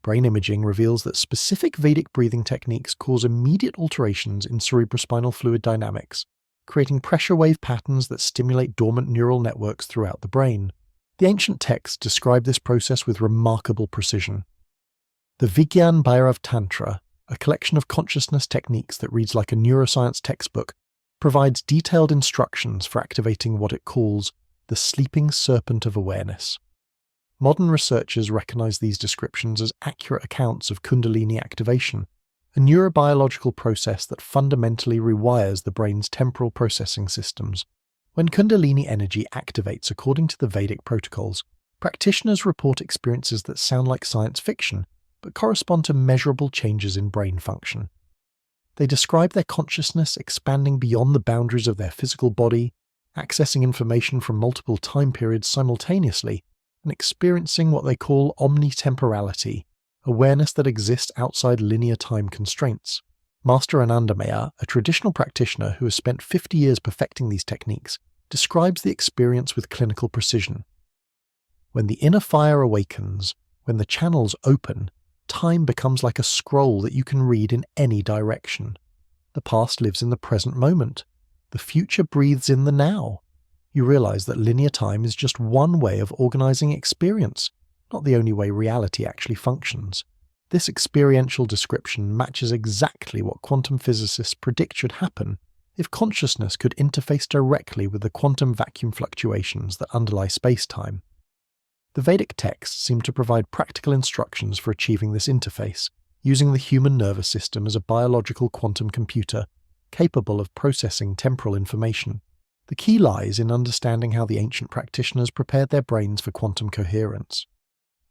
Speaker 1: Brain imaging reveals that specific Vedic breathing techniques cause immediate alterations in cerebrospinal fluid dynamics, creating pressure wave patterns that stimulate dormant neural networks throughout the brain. The ancient texts describe this process with remarkable precision. The Vigyan Bhairav Tantra, a collection of consciousness techniques that reads like a neuroscience textbook, provides detailed instructions for activating what it calls the sleeping serpent of awareness. Modern researchers recognize these descriptions as accurate accounts of Kundalini activation. a neurobiological process that fundamentally rewires the brain's temporal processing systems. When Kundalini energy activates according to the Vedic protocols, practitioners report experiences that sound like science fiction, but correspond to measurable changes in brain function. They describe their consciousness expanding beyond the boundaries of their physical body, accessing information from multiple time periods simultaneously, and experiencing what they call omnitemporality, awareness that exists outside linear time constraints. Master Anandamaya, a traditional practitioner who has spent 50 years perfecting these techniques, describes the experience with clinical precision. When the inner fire awakens, when the channels open, time becomes like a scroll that you can read in any direction. The past lives in the present moment. The future breathes in the now. You realize that linear time is just one way of organizing experience, not the only way reality actually functions. This experiential description matches exactly what quantum physicists predict should happen if consciousness could interface directly with the quantum vacuum fluctuations that underlie space-time. The Vedic texts seem to provide practical instructions for achieving this interface, using the human nervous system as a biological quantum computer capable of processing temporal information. The key lies in understanding how the ancient practitioners prepared their brains for quantum coherence.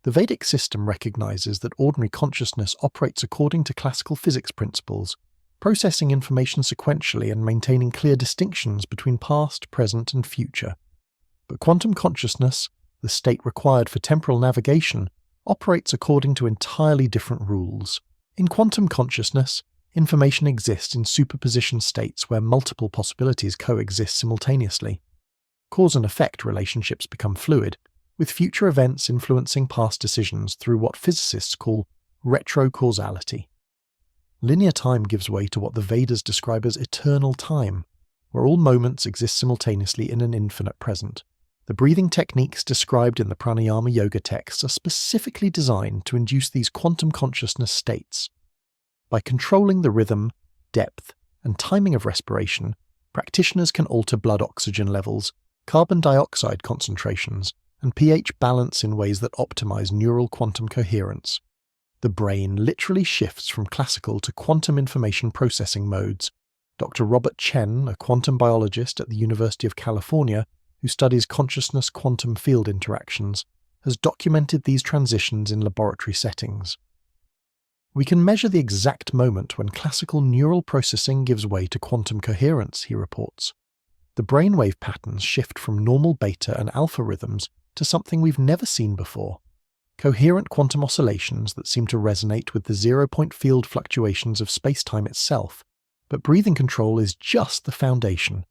Speaker 1: The Vedic system recognizes that ordinary consciousness operates according to classical physics principles, processing information sequentially and maintaining clear distinctions between past, present, and future. But quantum consciousness, the state required for temporal navigation, operates according to entirely different rules. In quantum consciousness, information exists in superposition states where multiple possibilities coexist simultaneously. Cause and effect relationships become fluid, with future events influencing past decisions through what physicists call retrocausality. Linear time gives way to what the Vedas describe as eternal time, where all moments exist simultaneously in an infinite present. The breathing techniques described in the pranayama yoga texts are specifically designed to induce these quantum consciousness states. By controlling the rhythm, depth, and timing of respiration, practitioners can alter blood oxygen levels, carbon dioxide concentrations, and pH balance in ways that optimize neural quantum coherence. The brain literally shifts from classical to quantum information processing modes. Dr. Robert Chen, a quantum biologist at the University of California, who studies consciousness quantum field interactions, has documented these transitions in laboratory settings. We can measure the exact moment when classical neural processing gives way to quantum coherence, he reports. The brainwave patterns shift from normal beta and alpha rhythms to something we've never seen before. Coherent quantum oscillations that seem to resonate with the zero-point field fluctuations of spacetime itself, but breathing control is just the foundation.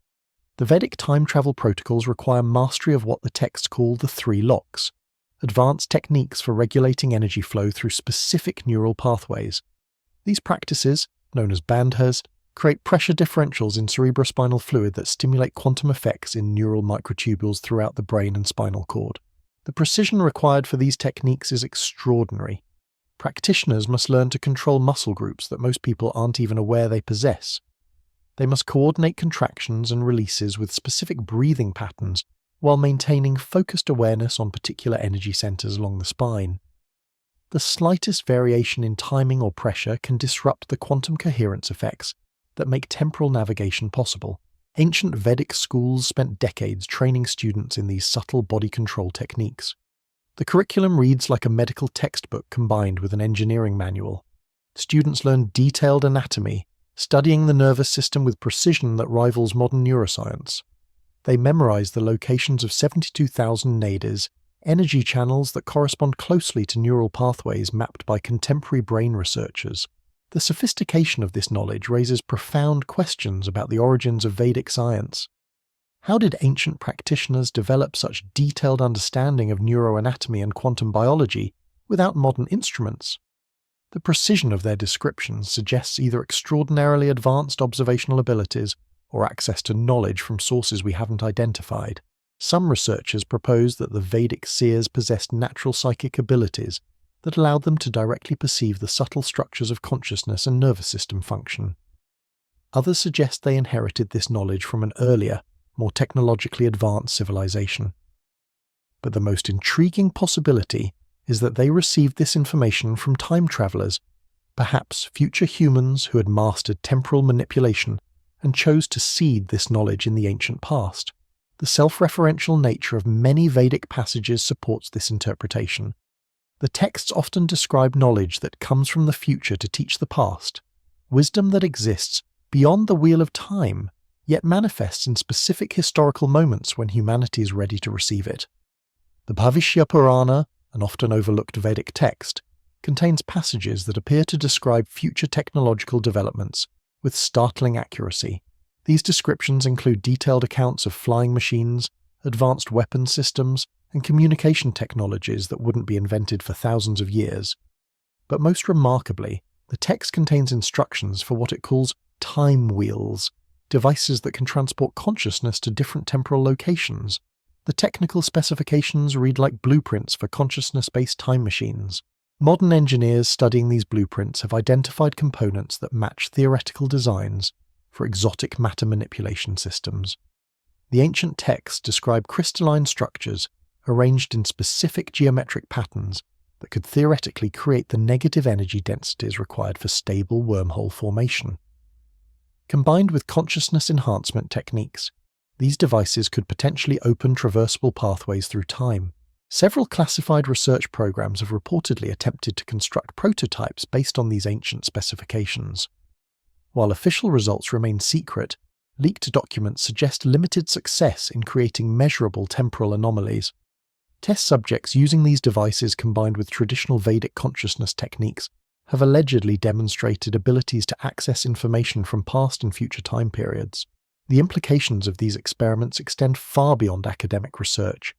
Speaker 1: The Vedic time travel protocols require mastery of what the texts call the three locks, advanced techniques for regulating energy flow through specific neural pathways. These practices, known as bandhas, create pressure differentials in cerebrospinal fluid that stimulate quantum effects in neural microtubules throughout the brain and spinal cord. The precision required for these techniques is extraordinary. Practitioners must learn to control muscle groups that most people aren't even aware they possess. They must coordinate contractions and releases with specific breathing patterns while maintaining focused awareness on particular energy centers along the spine. The slightest variation in timing or pressure can disrupt the quantum coherence effects that make temporal navigation possible. Ancient Vedic schools spent decades training students in these subtle body control techniques. The curriculum reads like a medical textbook combined with an engineering manual. Students learn detailed anatomy, studying the nervous system with precision that rivals modern neuroscience. They memorize the locations of 72,000 nadis, energy channels that correspond closely to neural pathways mapped by contemporary brain researchers. The sophistication of this knowledge raises profound questions about the origins of Vedic science. How did ancient practitioners develop such detailed understanding of neuroanatomy and quantum biology without modern instruments? The precision of their descriptions suggests either extraordinarily advanced observational abilities or access to knowledge from sources we haven't identified. Some researchers propose that the Vedic seers possessed natural psychic abilities that allowed them to directly perceive the subtle structures of consciousness and nervous system function. Others suggest they inherited this knowledge from an earlier, more technologically advanced civilization. But the most intriguing possibility is that they received this information from time travelers, perhaps future humans who had mastered temporal manipulation and chose to seed this knowledge in the ancient past. The self-referential nature of many Vedic passages supports this interpretation. The texts often describe knowledge that comes from the future to teach the past, wisdom that exists beyond the wheel of time, yet manifests in specific historical moments when humanity is ready to receive it. The Bhavishya Purana, an often overlooked Vedic text, contains passages that appear to describe future technological developments with startling accuracy. These descriptions include detailed accounts of flying machines, advanced weapon systems, and communication technologies that wouldn't be invented for thousands of years. But most remarkably, the text contains instructions for what it calls time wheels, devices that can transport consciousness to different temporal locations. The technical specifications read like blueprints for consciousness-based time machines. Modern engineers studying these blueprints have identified components that match theoretical designs for exotic matter manipulation systems. The ancient texts describe crystalline structures arranged in specific geometric patterns that could theoretically create the negative energy densities required for stable wormhole formation. Combined with consciousness enhancement techniques, these devices could potentially open traversable pathways through time. Several classified research programs have reportedly attempted to construct prototypes based on these ancient specifications. While official results remain secret, leaked documents suggest limited success in creating measurable temporal anomalies. Test subjects using these devices combined with traditional Vedic consciousness techniques have allegedly demonstrated abilities to access information from past and future time periods. The implications of these experiments extend far beyond academic research.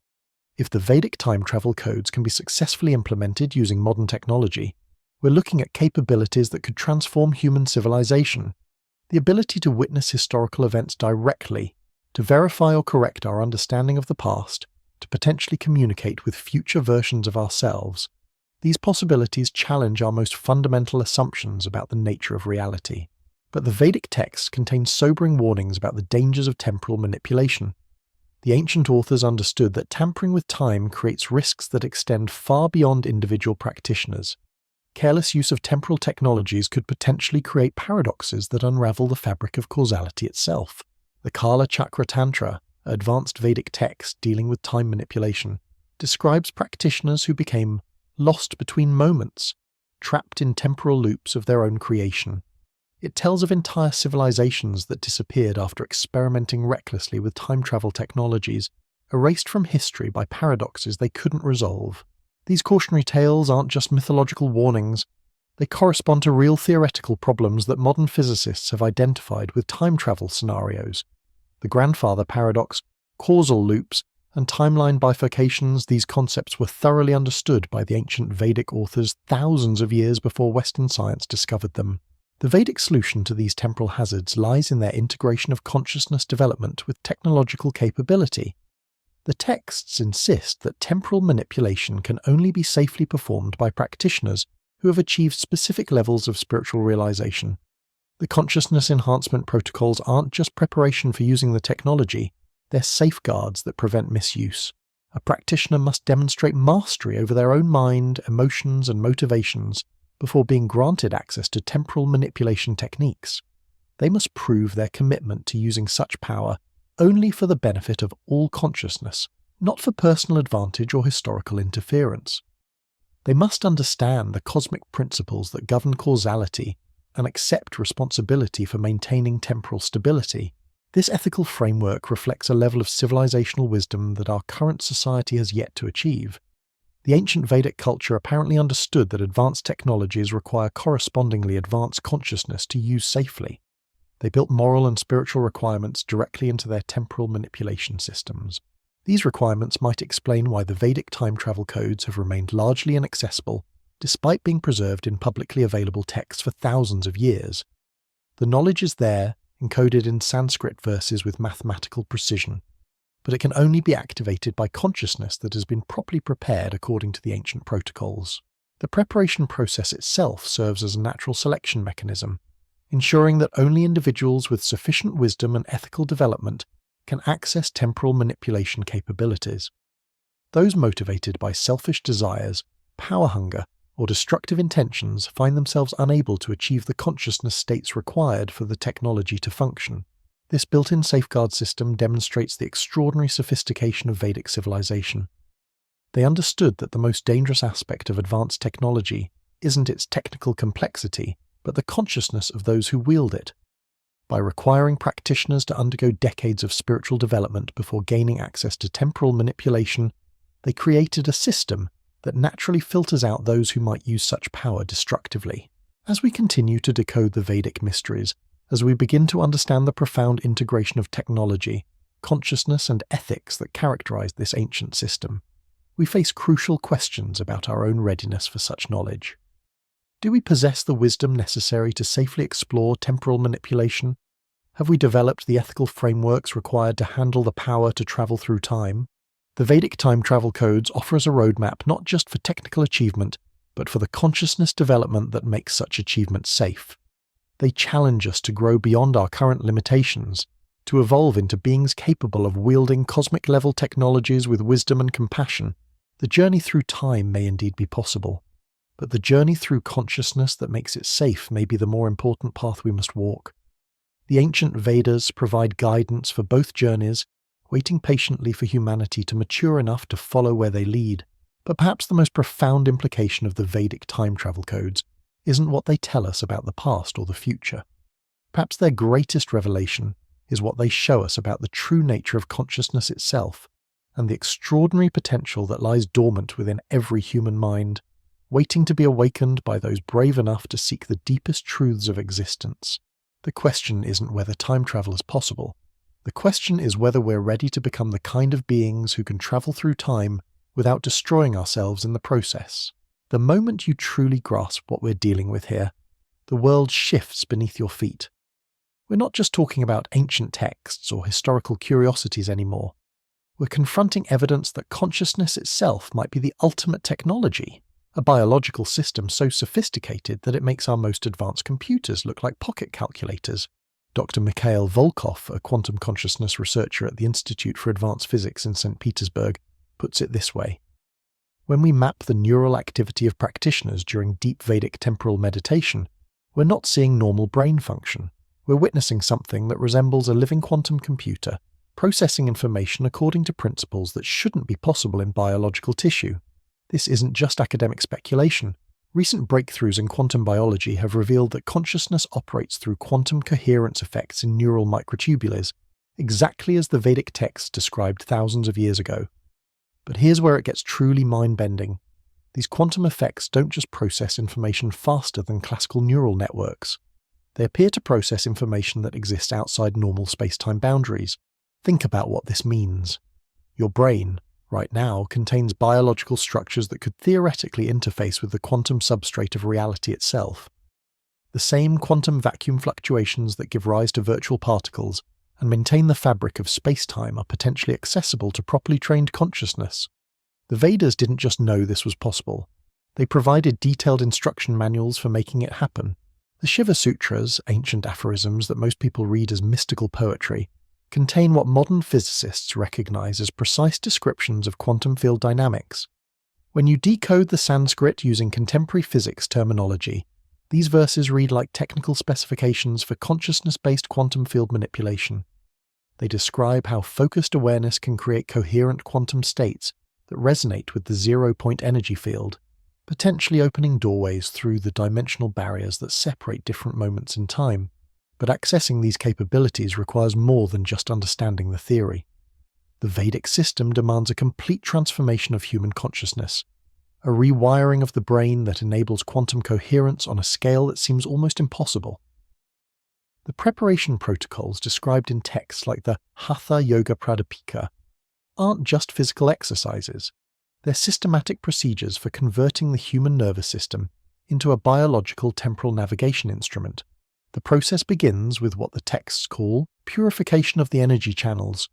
Speaker 1: If the Vedic time travel codes can be successfully implemented using modern technology, we're looking at capabilities that could transform human civilization. The ability to witness historical events directly, to verify or correct our understanding of the past, to potentially communicate with future versions of ourselves. These possibilities challenge our most fundamental assumptions about the nature of reality. But the Vedic texts contain sobering warnings about the dangers of temporal manipulation. The ancient authors understood that tampering with time creates risks that extend far beyond individual practitioners. Careless use of temporal technologies could potentially create paradoxes that unravel the fabric of causality itself. The Kala Chakra Tantra, an advanced Vedic text dealing with time manipulation, describes practitioners who became lost between moments, trapped in temporal loops of their own creation. It tells of entire civilizations that disappeared after experimenting recklessly with time travel technologies, erased from history by paradoxes they couldn't resolve. These cautionary tales aren't just mythological warnings, they correspond to real theoretical problems that modern physicists have identified with time travel scenarios. The grandfather paradox, causal loops, and timeline bifurcations, these concepts were thoroughly understood by the ancient Vedic authors thousands of years before Western science discovered them. The Vedic solution to these temporal hazards lies in their integration of consciousness development with technological capability. The texts insist that temporal manipulation can only be safely performed by practitioners who have achieved specific levels of spiritual realization. The consciousness enhancement protocols aren't just preparation for using the technology, they're safeguards that prevent misuse. A practitioner must demonstrate mastery over their own mind, emotions, and motivations before being granted access to temporal manipulation techniques. They must prove their commitment to using such power only for the benefit of all consciousness, not for personal advantage or historical interference. They must understand the cosmic principles that govern causality and accept responsibility for maintaining temporal stability. This ethical framework reflects a level of civilizational wisdom that our current society has yet to achieve. The ancient Vedic culture apparently understood that advanced technologies require correspondingly advanced consciousness to use safely. They built moral and spiritual requirements directly into their temporal manipulation systems. These requirements might explain why the Vedic time travel codes have remained largely inaccessible, despite being preserved in publicly available texts for thousands of years. The knowledge is there, encoded in Sanskrit verses with mathematical precision, but it can only be activated by consciousness that has been properly prepared according to the ancient protocols. The preparation process itself serves as a natural selection mechanism, ensuring that only individuals with sufficient wisdom and ethical development can access temporal manipulation capabilities. Those motivated by selfish desires, power hunger, or destructive intentions find themselves unable to achieve the consciousness states required for the technology to function. This built-in safeguard system demonstrates the extraordinary sophistication of Vedic civilization. They understood that the most dangerous aspect of advanced technology isn't its technical complexity, but the consciousness of those who wield it. By requiring practitioners to undergo decades of spiritual development before gaining access to temporal manipulation, they created a system that naturally filters out those who might use such power destructively. As we continue to decode the Vedic mysteries, as we begin to understand the profound integration of technology, consciousness, and ethics that characterized this ancient system, we face crucial questions about our own readiness for such knowledge. Do we possess the wisdom necessary to safely explore temporal manipulation? Have we developed the ethical frameworks required to handle the power to travel through time? The Vedic time travel codes offer us a roadmap not just for technical achievement, but for the consciousness development that makes such achievement safe. They challenge us to grow beyond our current limitations, to evolve into beings capable of wielding cosmic-level technologies with wisdom and compassion. The journey through time may indeed be possible, but the journey through consciousness that makes it safe may be the more important path we must walk. The ancient Vedas provide guidance for both journeys, waiting patiently for humanity to mature enough to follow where they lead. But perhaps the most profound implication of the Vedic time travel codes isn't what they tell us about the past or the future. Perhaps their greatest revelation is what they show us about the true nature of consciousness itself and the extraordinary potential that lies dormant within every human mind, waiting to be awakened by those brave enough to seek the deepest truths of existence. The question isn't whether time travel is possible. The question is whether we're ready to become the kind of beings who can travel through time without destroying ourselves in the process. The moment you truly grasp what we're dealing with here, the world shifts beneath your feet. We're not just talking about ancient texts or historical curiosities anymore. We're confronting evidence that consciousness itself might be the ultimate technology, a biological system so sophisticated that it makes our most advanced computers look like pocket calculators. Dr. Mikhail Volkov, a quantum consciousness researcher at the Institute for Advanced Physics in St. Petersburg, puts it this way. When we map the neural activity of practitioners during deep Vedic temporal meditation, we're not seeing normal brain function. We're witnessing something that resembles a living quantum computer, processing information according to principles that shouldn't be possible in biological tissue. This isn't just academic speculation. Recent breakthroughs in quantum biology have revealed that consciousness operates through quantum coherence effects in neural microtubules, exactly as the Vedic texts described thousands of years ago. But here's where it gets truly mind-bending. These quantum effects don't just process information faster than classical neural networks. They appear to process information that exists outside normal space-time boundaries. Think about what this means. Your brain, right now, contains biological structures that could theoretically interface with the quantum substrate of reality itself. The same quantum vacuum fluctuations that give rise to virtual particles and maintain the fabric of space-time are potentially accessible to properly trained consciousness. The Vedas didn't just know this was possible. They provided detailed instruction manuals for making it happen. The Shiva Sutras, ancient aphorisms that most people read as mystical poetry, contain what modern physicists recognize as precise descriptions of quantum field dynamics. When you decode the Sanskrit using contemporary physics terminology, these verses read like technical specifications for consciousness-based quantum field manipulation. They describe how focused awareness can create coherent quantum states that resonate with the zero-point energy field, potentially opening doorways through the dimensional barriers that separate different moments in time. But accessing these capabilities requires more than just understanding the theory. The Vedic system demands a complete transformation of human consciousness, a rewiring of the brain that enables quantum coherence on a scale that seems almost impossible. The preparation protocols described in texts like the Hatha Yoga Pradipika aren't just physical exercises. They're systematic procedures for converting the human nervous system into a biological temporal navigation instrument. The process begins with what the texts call purification of the energy channels.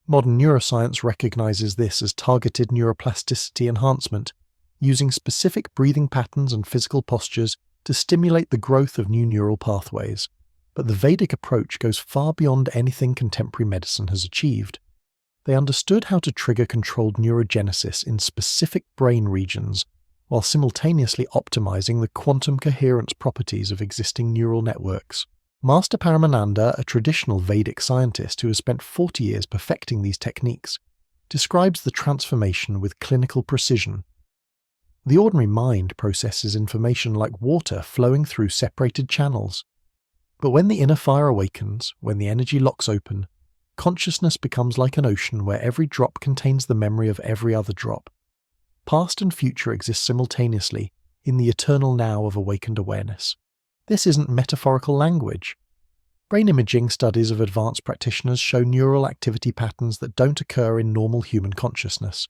Speaker 1: Modern neuroscience recognizes this as targeted neuroplasticity enhancement, using specific breathing patterns and physical postures to stimulate the growth of new neural pathways. But the Vedic approach goes far beyond anything contemporary medicine has achieved. They understood how to trigger controlled neurogenesis in specific brain regions, while simultaneously optimizing the quantum coherence properties of existing neural networks. Master Paramananda, a traditional Vedic scientist who has spent 40 years perfecting these techniques, describes the transformation with clinical precision. The ordinary mind processes information like water flowing through separated channels. But when the inner fire awakens, when the energy locks open, consciousness becomes like an ocean where every drop contains the memory of every other drop. Past and future exist simultaneously in the eternal now of awakened awareness. This isn't metaphorical language. Brain imaging studies of advanced practitioners show neural activity patterns that don't occur in normal human consciousness.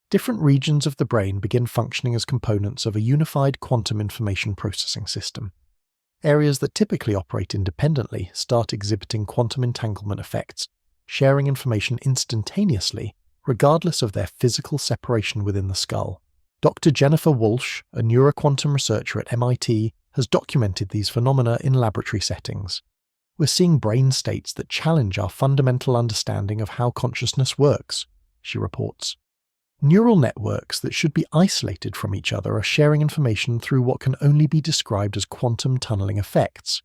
Speaker 1: Different regions of the brain begin functioning as components of a unified quantum information processing system. Areas that typically operate independently start exhibiting quantum entanglement effects, sharing information instantaneously, regardless of their physical separation within the skull. Dr. Jennifer Walsh, a neuroquantum researcher at MIT, has documented these phenomena in laboratory settings. We're seeing brain states that challenge our fundamental understanding of how consciousness works, she reports. Neural networks that should be isolated from each other are sharing information through what can only be described as quantum tunneling effects.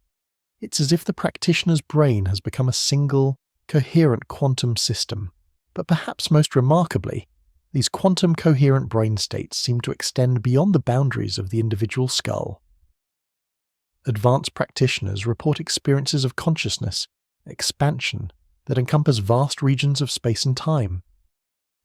Speaker 1: It's as if the practitioner's brain has become a single, coherent quantum system. But perhaps most remarkably, these quantum coherent brain states seem to extend beyond the boundaries of the individual skull. Advanced practitioners report experiences of consciousness, expansion, that encompass vast regions of space and time.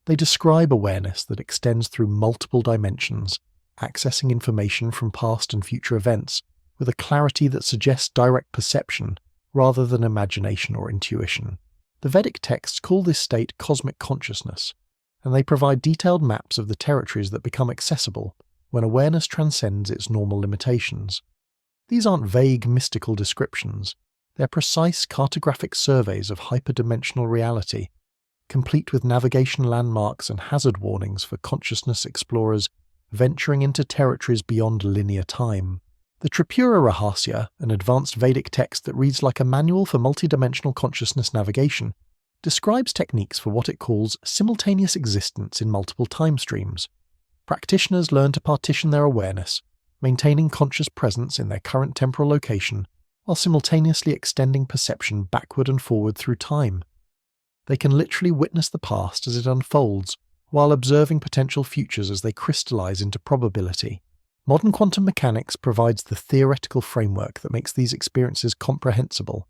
Speaker 1: They describe awareness that extends through multiple dimensions, accessing information from past and future events with a clarity that suggests direct perception rather than imagination or intuition. The Vedic texts call this state cosmic consciousness, and they provide detailed maps of the territories that become accessible when awareness transcends its normal limitations. These aren't vague mystical descriptions, they're precise cartographic surveys of hyperdimensional reality, complete with navigation landmarks and hazard warnings for consciousness explorers venturing into territories beyond linear time. The Tripura Rahasya, an advanced Vedic text that reads like a manual for multidimensional consciousness navigation, describes techniques for what it calls simultaneous existence in multiple time streams. Practitioners learn to partition their awareness, maintaining conscious presence in their current temporal location, while simultaneously extending perception backward and forward through time. They can literally witness the past as it unfolds, while observing potential futures as they crystallize into probability. Modern quantum mechanics provides the theoretical framework that makes these experiences comprehensible.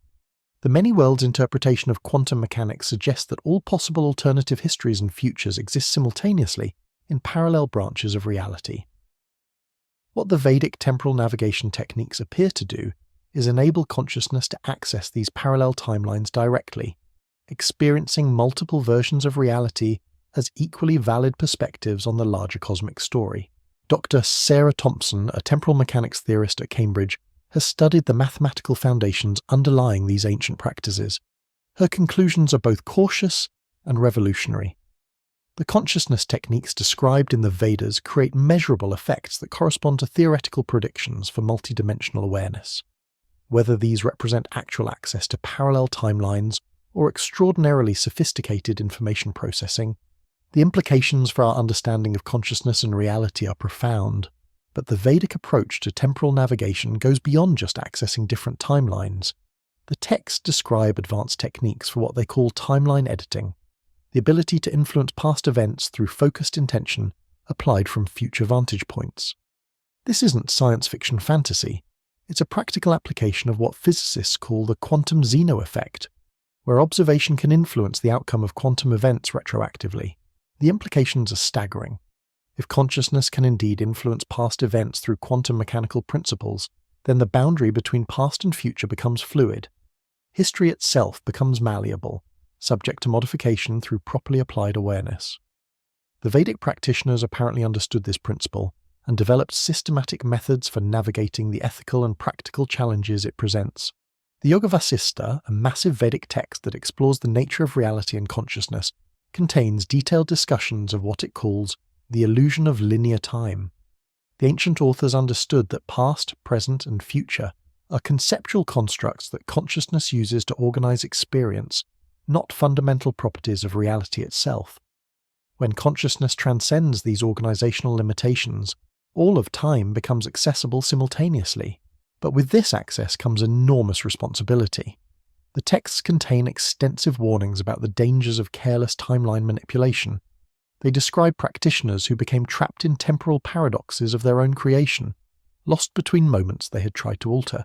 Speaker 1: The many worlds interpretation of quantum mechanics suggests that all possible alternative histories and futures exist simultaneously in parallel branches of reality. What the Vedic temporal navigation techniques appear to do is enable consciousness to access these parallel timelines directly, experiencing multiple versions of reality as equally valid perspectives on the larger cosmic story. Dr. Sarah Thompson, a temporal mechanics theorist at Cambridge, has studied the mathematical foundations underlying these ancient practices. Her conclusions are both cautious and revolutionary. The consciousness techniques described in the Vedas create measurable effects that correspond to theoretical predictions for multidimensional awareness. Whether these represent actual access to parallel timelines or extraordinarily sophisticated information processing, the implications for our understanding of consciousness and reality are profound. But the Vedic approach to temporal navigation goes beyond just accessing different timelines. The texts describe advanced techniques for what they call timeline editing, the ability to influence past events through focused intention applied from future vantage points. This isn't science fiction fantasy. It's a practical application of what physicists call the quantum Zeno effect, where observation can influence the outcome of quantum events retroactively. The implications are staggering. If consciousness can indeed influence past events through quantum mechanical principles, then the boundary between past and future becomes fluid. History itself becomes malleable, subject to modification through properly applied awareness. The Vedic practitioners apparently understood this principle and developed systematic methods for navigating the ethical and practical challenges it presents. The Yoga Vasista, a massive Vedic text that explores the nature of reality and consciousness, contains detailed discussions of what it calls the illusion of linear time. The ancient authors understood that past, present, and future are conceptual constructs that consciousness uses to organize experience, not fundamental properties of reality itself. When consciousness transcends these organizational limitations, All of time becomes accessible simultaneously. But with this access comes enormous responsibility. The texts contain extensive warnings about the dangers of careless timeline manipulation. They describe practitioners who became trapped in temporal paradoxes of their own creation, lost between moments they had tried to alter.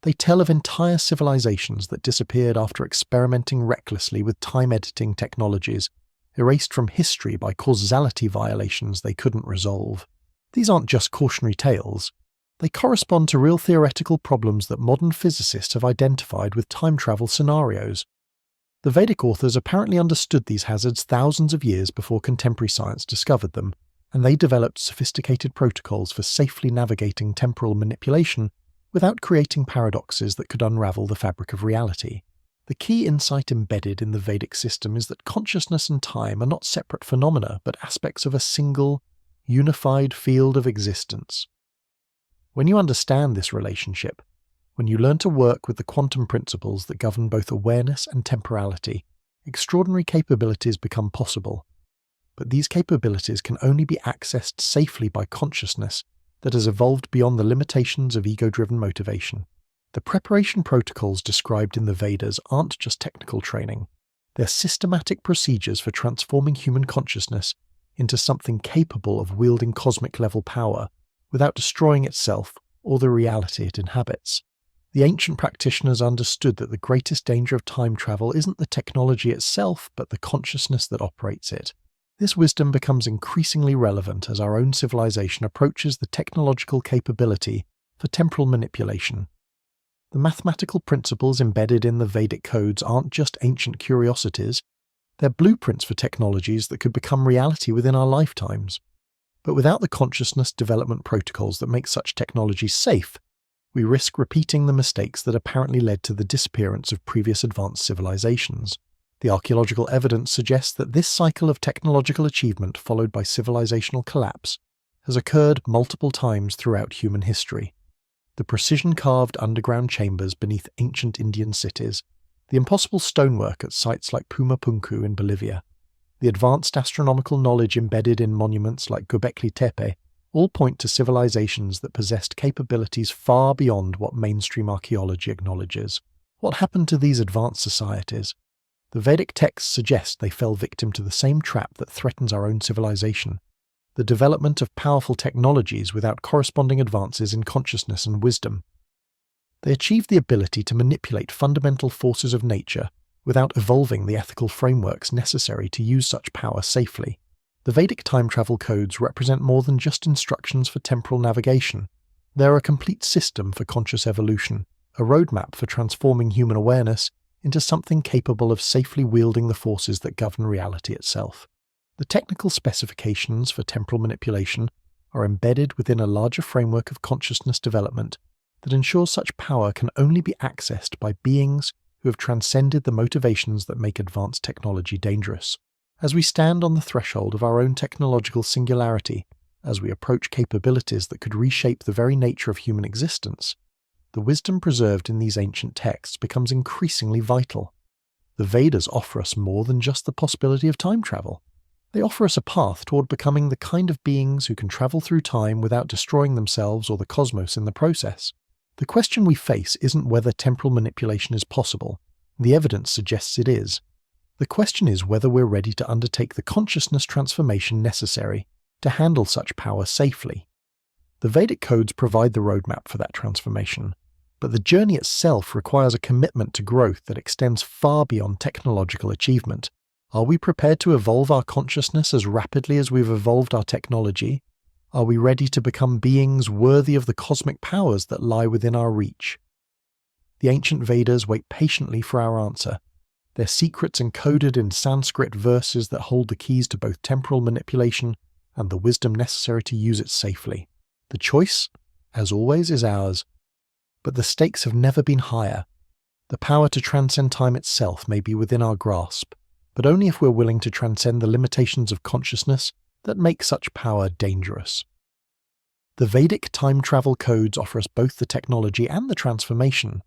Speaker 1: They tell of entire civilizations that disappeared after experimenting recklessly with time-editing technologies, erased from history by causality violations they couldn't resolve. These aren't just cautionary tales. They correspond to real theoretical problems that modern physicists have identified with time travel scenarios. The Vedic authors apparently understood these hazards thousands of years before contemporary science discovered them, and they developed sophisticated protocols for safely navigating temporal manipulation without creating paradoxes that could unravel the fabric of reality. The key insight embedded in the Vedic system is that consciousness and time are not separate phenomena, but aspects of a single, unified field of existence. When you understand this relationship, when you learn to work with the quantum principles that govern both awareness and temporality, extraordinary capabilities become possible. But these capabilities can only be accessed safely by consciousness that has evolved beyond the limitations of ego-driven motivation. The preparation protocols described in the Vedas aren't just technical training. They're systematic procedures for transforming human consciousness into something capable of wielding cosmic-level power without destroying itself or the reality it inhabits. The ancient practitioners understood that the greatest danger of time travel isn't the technology itself, but the consciousness that operates it. This wisdom becomes increasingly relevant as our own civilization approaches the technological capability for temporal manipulation. The mathematical principles embedded in the Vedic codes aren't just ancient curiosities, they're blueprints for technologies that could become reality within our lifetimes. But without the consciousness development protocols that make such technologies safe, we risk repeating the mistakes that apparently led to the disappearance of previous advanced civilizations. The archaeological evidence suggests that this cycle of technological achievement followed by civilizational collapse has occurred multiple times throughout human history. The precision-carved underground chambers beneath ancient Indian cities, the impossible stonework at sites like Puma Punku in Bolivia, the advanced astronomical knowledge embedded in monuments like Göbekli Tepe all point to civilizations that possessed capabilities far beyond what mainstream archaeology acknowledges. What happened to these advanced societies? The Vedic texts suggest they fell victim to the same trap that threatens our own civilization: the development of powerful technologies without corresponding advances in consciousness and wisdom. They achieved the ability to manipulate fundamental forces of nature without evolving the ethical frameworks necessary to use such power safely. The Vedic time travel codes represent more than just instructions for temporal navigation. They're a complete system for conscious evolution, a roadmap for transforming human awareness into something capable of safely wielding the forces that govern reality itself. The technical specifications for temporal manipulation are embedded within a larger framework of consciousness development that ensures such power can only be accessed by beings who have transcended the motivations that make advanced technology dangerous. As we stand on the threshold of our own technological singularity, as we approach capabilities that could reshape the very nature of human existence, the wisdom preserved in these ancient texts becomes increasingly vital. The Vedas offer us more than just the possibility of time travel. They offer us a path toward becoming the kind of beings who can travel through time without destroying themselves or the cosmos in the process. The question we face isn't whether temporal manipulation is possible. The evidence suggests it is. The question is whether we're ready to undertake the consciousness transformation necessary to handle such power safely. The Vedic codes provide the roadmap for that transformation, but the journey itself requires a commitment to growth that extends far beyond technological achievement. Are we prepared to evolve our consciousness as rapidly as we've evolved our technology? Are we ready to become beings worthy of the cosmic powers that lie within our reach? The ancient Vedas wait patiently for our answer, their secrets encoded in Sanskrit verses that hold the keys to both temporal manipulation and the wisdom necessary to use it safely. The choice, as always, is ours, but the stakes have never been higher. The power to transcend time itself may be within our grasp, but only if we're willing to transcend the limitations of consciousness that make such power dangerous. The Vedic time travel codes offer us both the technology and the transformation.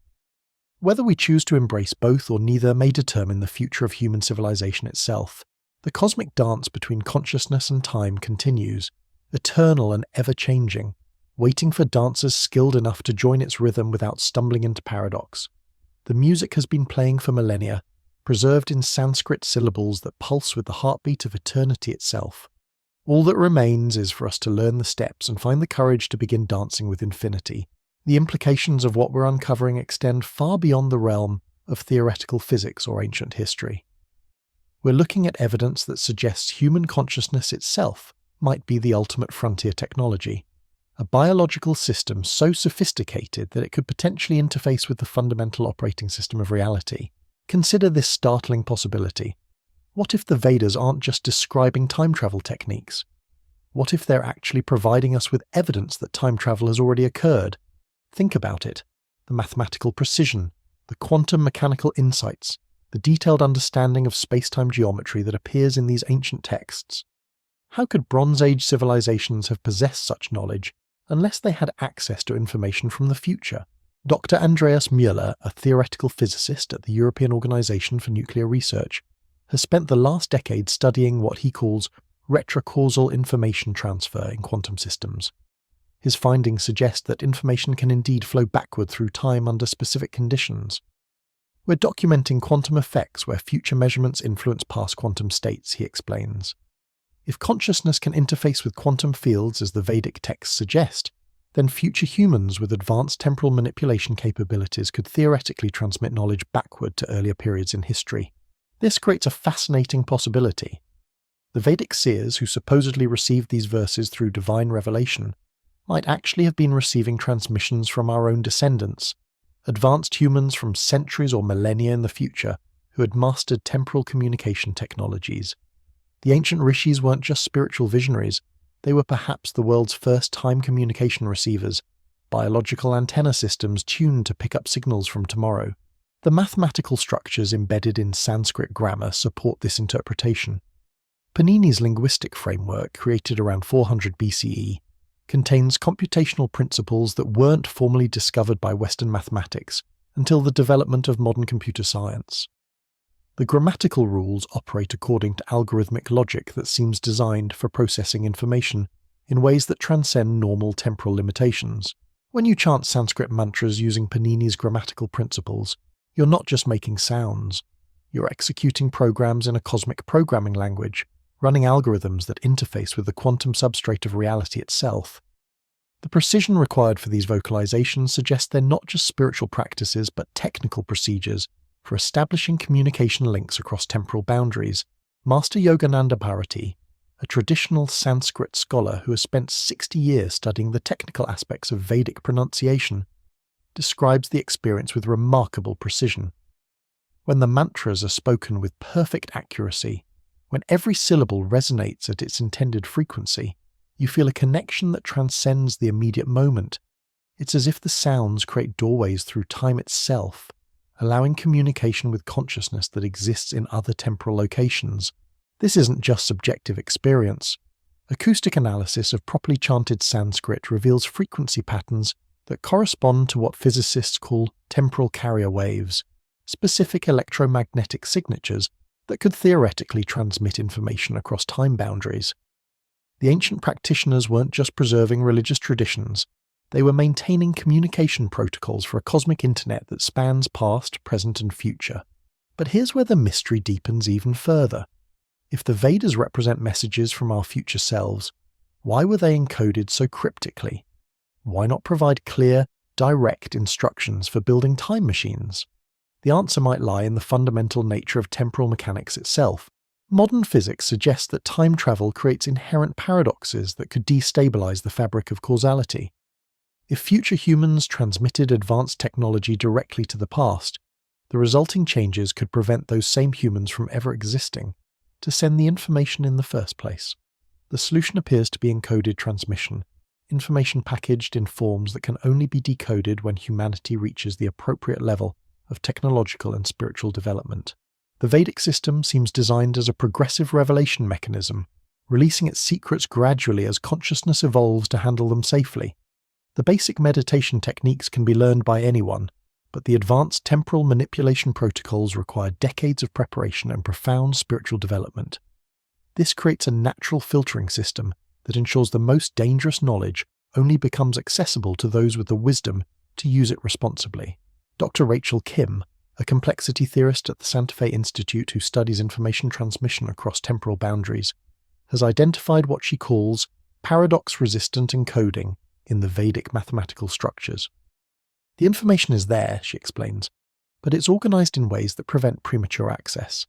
Speaker 1: Whether we choose to embrace both or neither may determine the future of human civilization itself. The cosmic dance between consciousness and time continues, eternal and ever-changing, waiting for dancers skilled enough to join its rhythm without stumbling into paradox. The music has been playing for millennia, preserved in Sanskrit syllables that pulse with the heartbeat of eternity itself. All that remains is for us to learn the steps and find the courage to begin dancing with infinity. The implications of what we're uncovering extend far beyond the realm of theoretical physics or ancient history. We're looking at evidence that suggests human consciousness itself might be the ultimate frontier technology, a biological system so sophisticated that it could potentially interface with the fundamental operating system of reality. Consider this startling possibility. What if the Vedas aren't just describing time travel techniques? What if they're actually providing us with evidence that time travel has already occurred? Think about it. The mathematical precision, the quantum mechanical insights, the detailed understanding of space-time geometry that appears in these ancient texts. How could Bronze Age civilizations have possessed such knowledge unless they had access to information from the future? Dr. Andreas Müller, a theoretical physicist at the European Organization for Nuclear Research, has spent the last decade studying what he calls retrocausal information transfer in quantum systems. His findings suggest that information can indeed flow backward through time under specific conditions. We're documenting quantum effects where future measurements influence past quantum states, he explains. If consciousness can interface with quantum fields as the Vedic texts suggest, then future humans with advanced temporal manipulation capabilities could theoretically transmit knowledge backward to earlier periods in history. This creates a fascinating possibility. The Vedic seers who supposedly received these verses through divine revelation might actually have been receiving transmissions from our own descendants, advanced humans from centuries or millennia in the future who had mastered temporal communication technologies. The ancient rishis weren't just spiritual visionaries, they were perhaps the world's first time communication receivers, biological antenna systems tuned to pick up signals from tomorrow. The mathematical structures embedded in Sanskrit grammar support this interpretation. Panini's linguistic framework, created around 400 BCE, contains computational principles that weren't formally discovered by Western mathematics until the development of modern computer science. The grammatical rules operate according to algorithmic logic that seems designed for processing information in ways that transcend normal temporal limitations. When you chant Sanskrit mantras using Panini's grammatical principles, you're not just making sounds. You're executing programs in a cosmic programming language, running algorithms that interface with the quantum substrate of reality itself. The precision required for these vocalizations suggests they're not just spiritual practices but technical procedures for establishing communication links across temporal boundaries. Master Yogananda Bharati, a traditional Sanskrit scholar who has spent 60 years studying the technical aspects of Vedic pronunciation, describes the experience with remarkable precision. When the mantras are spoken with perfect accuracy, when every syllable resonates at its intended frequency, you feel a connection that transcends the immediate moment. It's as if the sounds create doorways through time itself, allowing communication with consciousness that exists in other temporal locations. This isn't just subjective experience. Acoustic analysis of properly chanted Sanskrit reveals frequency patterns that correspond to what physicists call temporal carrier waves, specific electromagnetic signatures that could theoretically transmit information across time boundaries. The ancient practitioners weren't just preserving religious traditions, they were maintaining communication protocols for a cosmic internet that spans past, present, and future. But here's where the mystery deepens even further. If the Vedas represent messages from our future selves, why were they encoded so cryptically? Why not provide clear, direct instructions for building time machines? The answer might lie in the fundamental nature of temporal mechanics itself. Modern physics suggests that time travel creates inherent paradoxes that could destabilize the fabric of causality. If future humans transmitted advanced technology directly to the past, the resulting changes could prevent those same humans from ever existing to send the information in the first place. The solution appears to be encoded transmission, information packaged in forms that can only be decoded when humanity reaches the appropriate level of technological and spiritual development. The Vedic system seems designed as a progressive revelation mechanism, releasing its secrets gradually as consciousness evolves to handle them safely. The basic meditation techniques can be learned by anyone, but the advanced temporal manipulation protocols require decades of preparation and profound spiritual development. This creates a natural filtering system that ensures the most dangerous knowledge only becomes accessible to those with the wisdom to use it responsibly. Dr. Rachel Kim, a complexity theorist at the Santa Fe Institute who studies information transmission across temporal boundaries, has identified what she calls paradox-resistant encoding in the Vedic mathematical structures. The information is there, she explains, but it's organized in ways that prevent premature access.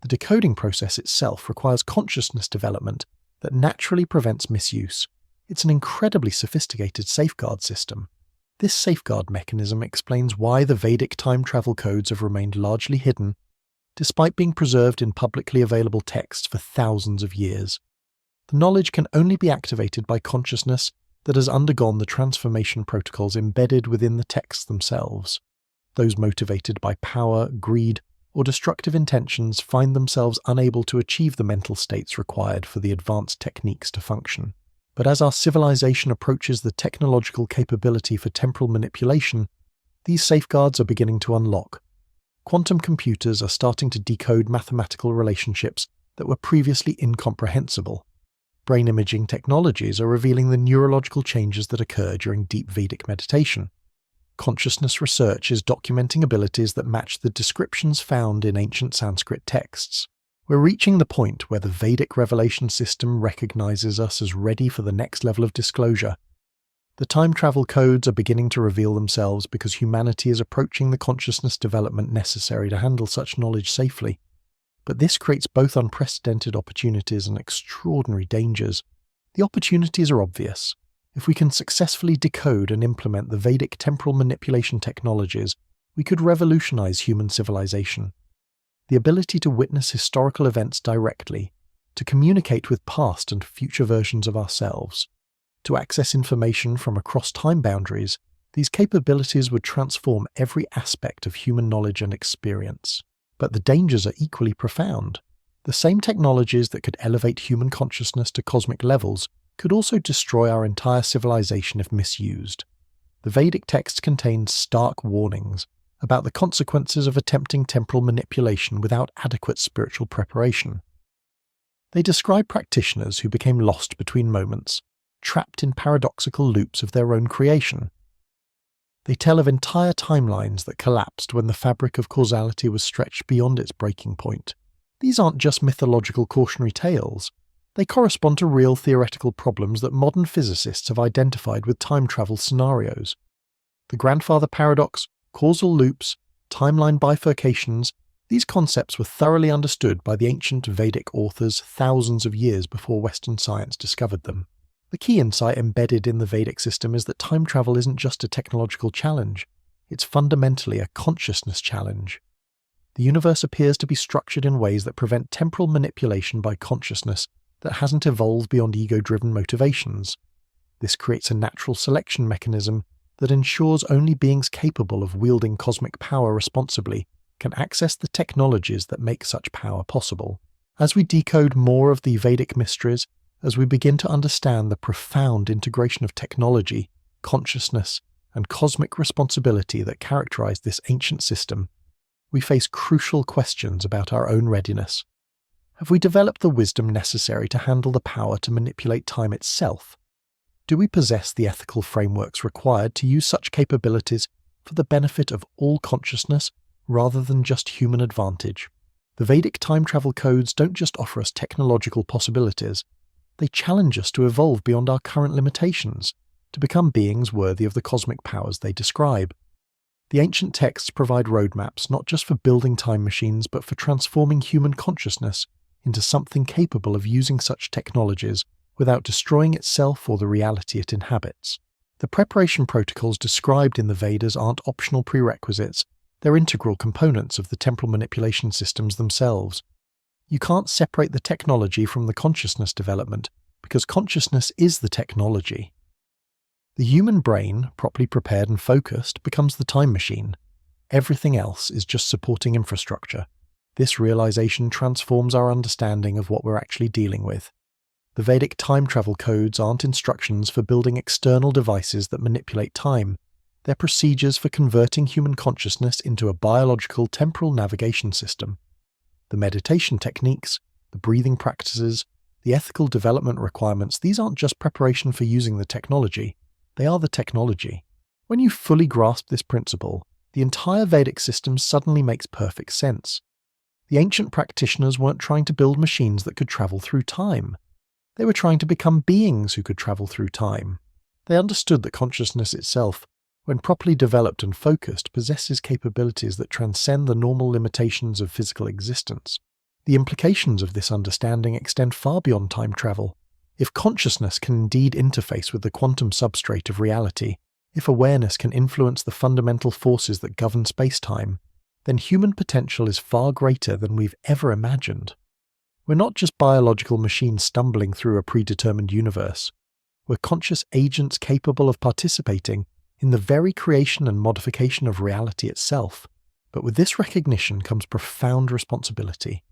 Speaker 1: The decoding process itself requires consciousness development that naturally prevents misuse. It's an incredibly sophisticated safeguard system. This safeguard mechanism explains why the Vedic time travel codes have remained largely hidden, despite being preserved in publicly available texts for thousands of years. The knowledge can only be activated by consciousness that has undergone the transformation protocols embedded within the texts themselves. Those motivated by power, greed, or destructive intentions find themselves unable to achieve the mental states required for the advanced techniques to function. But as our civilization approaches the technological capability for temporal manipulation, these safeguards are beginning to unlock. Quantum computers are starting to decode mathematical relationships that were previously incomprehensible. Brain imaging technologies are revealing the neurological changes that occur during deep Vedic meditation. Consciousness research is documenting abilities that match the descriptions found in ancient Sanskrit texts. We're reaching the point where the Vedic revelation system recognizes us as ready for the next level of disclosure. The time travel codes are beginning to reveal themselves because humanity is approaching the consciousness development necessary to handle such knowledge safely. But this creates both unprecedented opportunities and extraordinary dangers. The opportunities are obvious. If we can successfully decode and implement the Vedic temporal manipulation technologies, we could revolutionize human civilization. The ability to witness historical events directly, to communicate with past and future versions of ourselves, to access information from across time boundaries, these capabilities would transform every aspect of human knowledge and experience. But the dangers are equally profound. The same technologies that could elevate human consciousness to cosmic levels could also destroy our entire civilization if misused. The Vedic text contains stark warnings about the consequences of attempting temporal manipulation without adequate spiritual preparation. They describe practitioners who became lost between moments, trapped in paradoxical loops of their own creation. They tell of entire timelines that collapsed when the fabric of causality was stretched beyond its breaking point. These aren't just mythological cautionary tales. They correspond to real theoretical problems that modern physicists have identified with time travel scenarios. The grandfather paradox, causal loops, timeline bifurcations, these concepts were thoroughly understood by the ancient Vedic authors thousands of years before Western science discovered them. The key insight embedded in the Vedic system is that time travel isn't just a technological challenge, it's fundamentally a consciousness challenge. The universe appears to be structured in ways that prevent temporal manipulation by consciousness that hasn't evolved beyond ego-driven motivations. This creates a natural selection mechanism that ensures only beings capable of wielding cosmic power responsibly can access the technologies that make such power possible. As we decode more of the Vedic mysteries, as we begin to understand the profound integration of technology, consciousness, and cosmic responsibility that characterize this ancient system, we face crucial questions about our own readiness. Have we developed the wisdom necessary to handle the power to manipulate time itself? Do we possess the ethical frameworks required to use such capabilities for the benefit of all consciousness rather than just human advantage? The Vedic time travel codes don't just offer us technological possibilities, they challenge us to evolve beyond our current limitations, to become beings worthy of the cosmic powers they describe. The ancient texts provide roadmaps not just for building time machines but for transforming human consciousness into something capable of using such technologies without destroying itself or the reality it inhabits. The preparation protocols described in the Vedas aren't optional prerequisites, they're integral components of the temporal manipulation systems themselves. You can't separate the technology from the consciousness development, because consciousness is the technology. The human brain, properly prepared and focused, becomes the time machine. Everything else is just supporting infrastructure. This realization transforms our understanding of what we're actually dealing with. The Vedic time travel codes aren't instructions for building external devices that manipulate time. They're procedures for converting human consciousness into a biological temporal navigation system. The meditation techniques, the breathing practices, The ethical development requirements, these aren't just preparation for using the technology, they are the technology. When you fully grasp this principle, the entire Vedic system suddenly makes perfect sense. The ancient practitioners weren't trying to build machines that could travel through time. They were trying to become beings who could travel through time. They understood that consciousness itself, when properly developed and focused, possesses capabilities that transcend the normal limitations of physical existence. The implications of this understanding extend far beyond time travel. If consciousness can indeed interface with the quantum substrate of reality, if awareness can influence the fundamental forces that govern space-time, then human potential is far greater than we've ever imagined. We're not just biological machines stumbling through a predetermined universe. We're conscious agents capable of participating in the very creation and modification of reality itself. But with this recognition comes profound responsibility.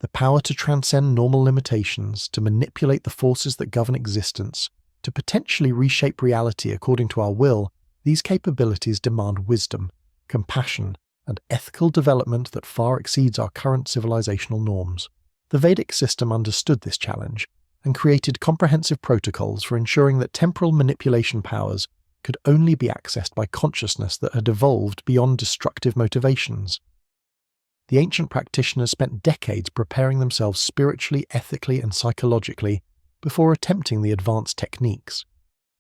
Speaker 1: The power to transcend normal limitations, to manipulate the forces that govern existence, to potentially reshape reality according to our will, these capabilities demand wisdom, compassion, and ethical development that far exceeds our current civilizational norms. The Vedic system understood this challenge and created comprehensive protocols for ensuring that temporal manipulation powers could only be accessed by consciousness that had evolved beyond destructive motivations. The ancient practitioners spent decades preparing themselves spiritually, ethically, and psychologically before attempting the advanced techniques.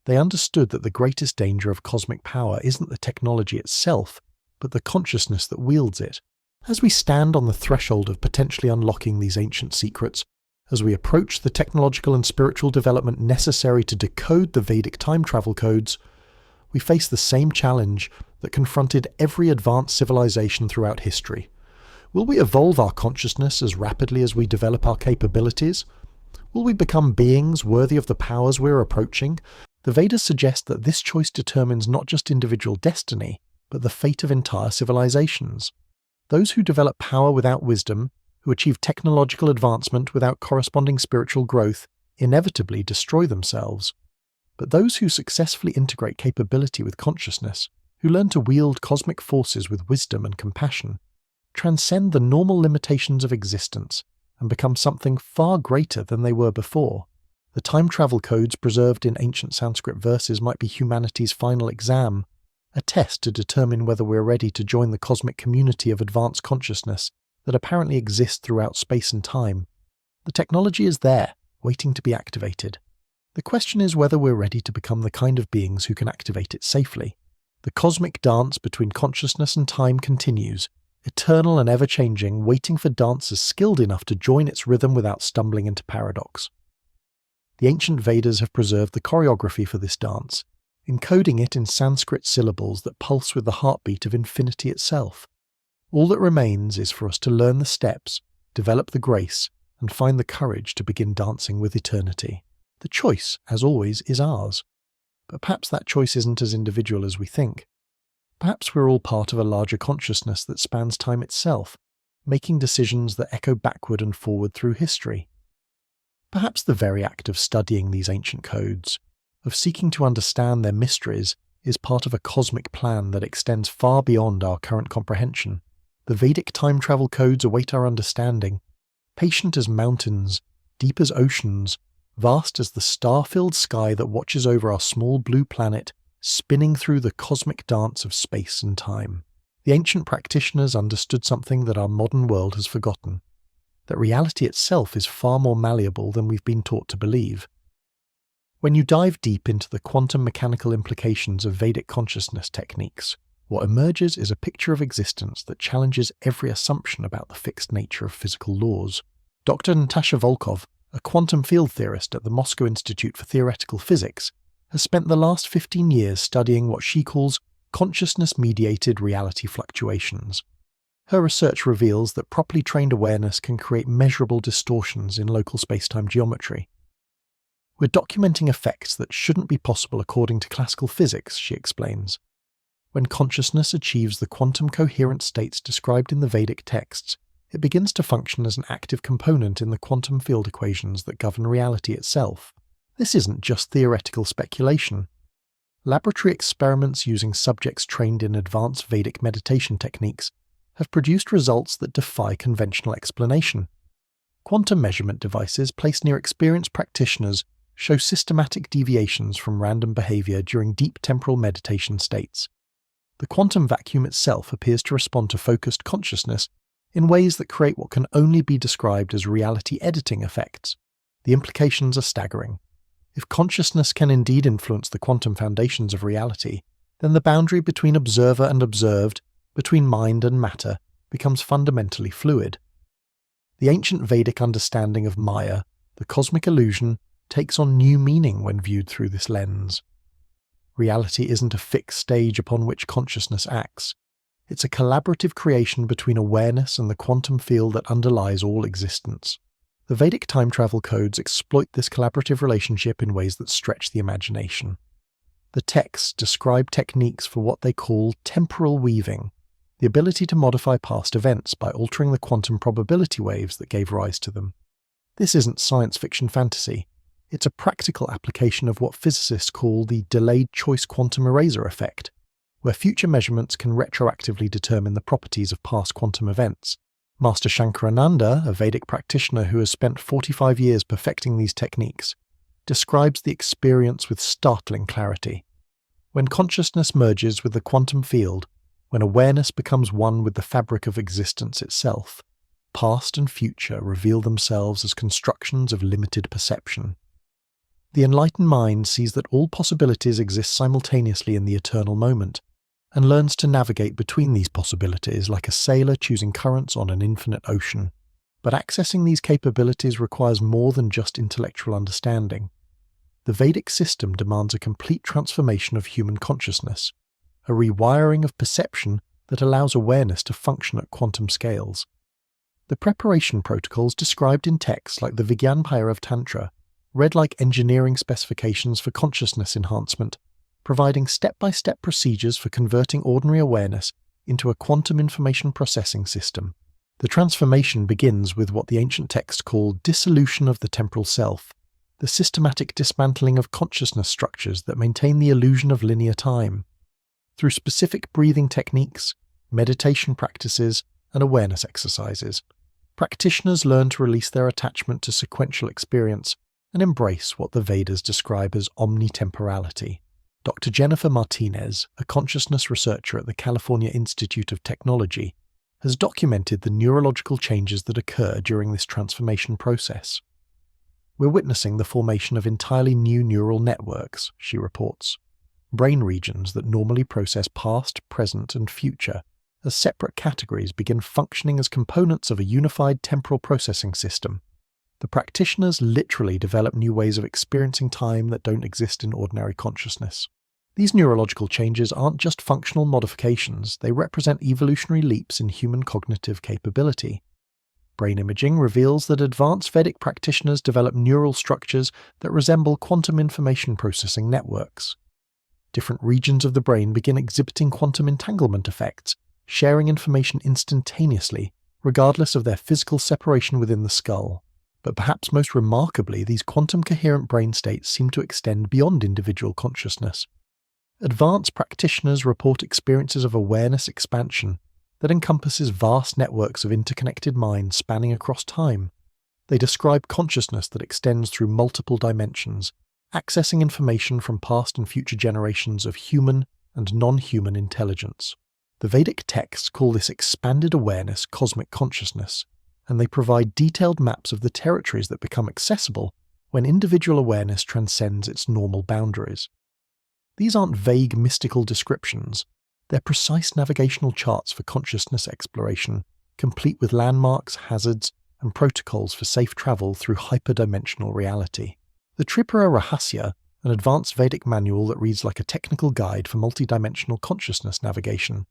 Speaker 1: They understood that the greatest danger of cosmic power isn't the technology itself, but the consciousness that wields it. As we stand on the threshold of potentially unlocking these ancient secrets, as we approach the technological and spiritual development necessary to decode the Vedic time travel codes, we face the same challenge that confronted every advanced civilization throughout history. Will we evolve our consciousness as rapidly as we develop our capabilities? Will we become beings worthy of the powers we're approaching? The Vedas suggest that this choice determines not just individual destiny, but the fate of entire civilizations. Those who develop power without wisdom, who achieve technological advancement without corresponding spiritual growth, inevitably destroy themselves. But those who successfully integrate capability with consciousness, who learn to wield cosmic forces with wisdom and compassion, transcend the normal limitations of existence and become something far greater than they were before. The time travel codes preserved in ancient Sanskrit verses might be humanity's final exam, a test to determine whether we're ready to join the cosmic community of advanced consciousness that apparently exists throughout space and time. The technology is there, waiting to be activated. The question is whether we're ready to become the kind of beings who can activate it safely. The cosmic dance between consciousness and time continues, eternal and ever-changing, waiting for dancers skilled enough to join its rhythm without stumbling into paradox. The ancient Vedas have preserved the choreography for this dance, encoding it in Sanskrit syllables that pulse with the heartbeat of infinity itself. All that remains is for us to learn the steps, develop the grace, and find the courage to begin dancing with eternity. The choice, as always, is ours. But perhaps that choice isn't as individual as we think. Perhaps we're all part of a larger consciousness that spans time itself, making decisions that echo backward and forward through history. Perhaps the very act of studying these ancient codes, of seeking to understand their mysteries, is part of a cosmic plan that extends far beyond our current comprehension. The Vedic time travel codes await our understanding, patient as mountains, deep as oceans, vast as the star-filled sky that watches over our small blue planet, spinning through the cosmic dance of space and time. The ancient practitioners understood something that our modern world has forgotten, that reality itself is far more malleable than we've been taught to believe. When you dive deep into the quantum mechanical implications of Vedic consciousness techniques, what emerges is a picture of existence that challenges every assumption about the fixed nature of physical laws. Dr. Natasha Volkov, a quantum field theorist at the Moscow Institute for Theoretical Physics, has spent the last 15 years studying what she calls consciousness-mediated reality fluctuations. Her research reveals that properly trained awareness can create measurable distortions in local spacetime geometry. We're documenting effects that shouldn't be possible according to classical physics, she explains. When consciousness achieves the quantum coherent states described in the Vedic texts, it begins to function as an active component in the quantum field equations that govern reality itself. This isn't just theoretical speculation. Laboratory experiments using subjects trained in advanced Vedic meditation techniques have produced results that defy conventional explanation. Quantum measurement devices placed near experienced practitioners show systematic deviations from random behavior during deep temporal meditation states. The quantum vacuum itself appears to respond to focused consciousness in ways that create what can only be described as reality editing effects. The implications are staggering. If consciousness can indeed influence the quantum foundations of reality, then the boundary between observer and observed, between mind and matter, becomes fundamentally fluid. The ancient Vedic understanding of Maya, the cosmic illusion, takes on new meaning when viewed through this lens. Reality isn't a fixed stage upon which consciousness acts. It's a collaborative creation between awareness and the quantum field that underlies all existence. The Vedic time travel codes exploit this collaborative relationship in ways that stretch the imagination. The texts describe techniques for what they call temporal weaving, the ability to modify past events by altering the quantum probability waves that gave rise to them. This isn't science fiction fantasy. It's a practical application of what physicists call the delayed choice quantum eraser effect, where future measurements can retroactively determine the properties of past quantum events. Master Shankarananda, a Vedic practitioner who has spent 45 years perfecting these techniques, describes the experience with startling clarity. When consciousness merges with the quantum field, when awareness becomes one with the fabric of existence itself, past and future reveal themselves as constructions of limited perception. The enlightened mind sees that all possibilities exist simultaneously in the eternal moment, and learns to navigate between these possibilities like a sailor choosing currents on an infinite ocean. But accessing these capabilities requires more than just intellectual understanding. The Vedic system demands a complete transformation of human consciousness, a rewiring of perception that allows awareness to function at quantum scales. The preparation protocols described in texts like the Vijnanapaya of Tantra read like engineering specifications for consciousness enhancement, providing step-by-step procedures for converting ordinary awareness into a quantum information processing system. The transformation begins with what the ancient texts call dissolution of the temporal self, the systematic dismantling of consciousness structures that maintain the illusion of linear time. Through specific breathing techniques, meditation practices, and awareness exercises, practitioners learn to release their attachment to sequential experience and embrace what the Vedas describe as omnitemporality. Dr. Jennifer Martinez, a consciousness researcher at the California Institute of Technology, has documented the neurological changes that occur during this transformation process. We're witnessing the formation of entirely new neural networks, she reports. Brain regions that normally process past, present, and future as separate categories begin functioning as components of a unified temporal processing system. The practitioners literally develop new ways of experiencing time that don't exist in ordinary consciousness. These neurological changes aren't just functional modifications, they represent evolutionary leaps in human cognitive capability. Brain imaging reveals that advanced Vedic practitioners develop neural structures that resemble quantum information processing networks. Different regions of the brain begin exhibiting quantum entanglement effects, sharing information instantaneously, regardless of their physical separation within the skull. But perhaps most remarkably, these quantum coherent brain states seem to extend beyond individual consciousness. Advanced practitioners report experiences of awareness expansion that encompasses vast networks of interconnected minds spanning across time. They describe consciousness that extends through multiple dimensions, accessing information from past and future generations of human and non-human intelligence. The Vedic texts call this expanded awareness cosmic consciousness, and they provide detailed maps of the territories that become accessible when individual awareness transcends its normal boundaries. These aren't vague mystical descriptions, they're precise navigational charts for consciousness exploration, complete with landmarks, hazards, and protocols for safe travel through hyperdimensional reality. The Tripura Rahasya, an advanced Vedic manual that reads like a technical guide for multidimensional consciousness navigation,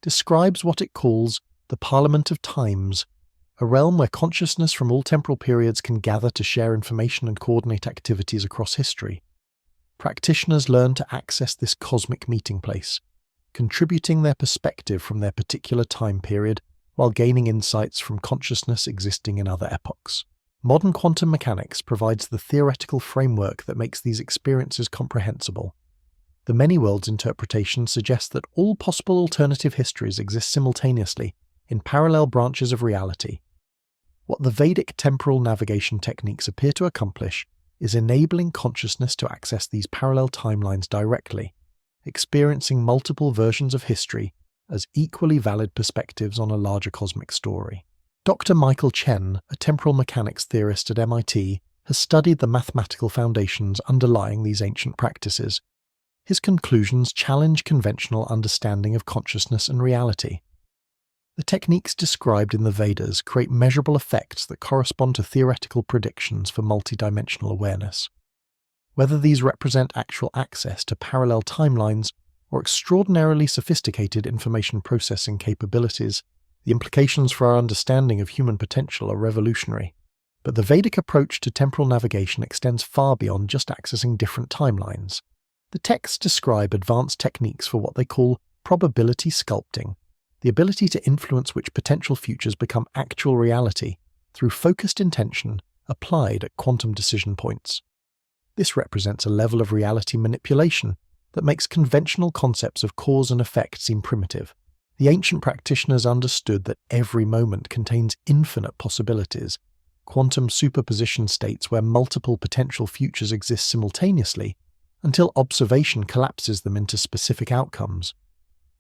Speaker 1: describes what it calls the Parliament of Times, a realm where consciousness from all temporal periods can gather to share information and coordinate activities across history. Practitioners learn to access this cosmic meeting place, contributing their perspective from their particular time period while gaining insights from consciousness existing in other epochs. Modern quantum mechanics provides the theoretical framework that makes these experiences comprehensible. The many-worlds interpretation suggests that all possible alternative histories exist simultaneously in parallel branches of reality. What the Vedic temporal navigation techniques appear to accomplish is enabling consciousness to access these parallel timelines directly, experiencing multiple versions of history as equally valid perspectives on a larger cosmic story. Dr. Michael Chen, a temporal mechanics theorist at MIT, has studied the mathematical foundations underlying these ancient practices. His conclusions challenge conventional understanding of consciousness and reality. The techniques described in the Vedas create measurable effects that correspond to theoretical predictions for multidimensional awareness. Whether these represent actual access to parallel timelines or extraordinarily sophisticated information processing capabilities, the implications for our understanding of human potential are revolutionary. But the Vedic approach to temporal navigation extends far beyond just accessing different timelines. The texts describe advanced techniques for what they call probability sculpting, the ability to influence which potential futures become actual reality through focused intention applied at quantum decision points. This represents a level of reality manipulation that makes conventional concepts of cause and effect seem primitive. The ancient practitioners understood that every moment contains infinite possibilities, quantum superposition states where multiple potential futures exist simultaneously, until observation collapses them into specific outcomes.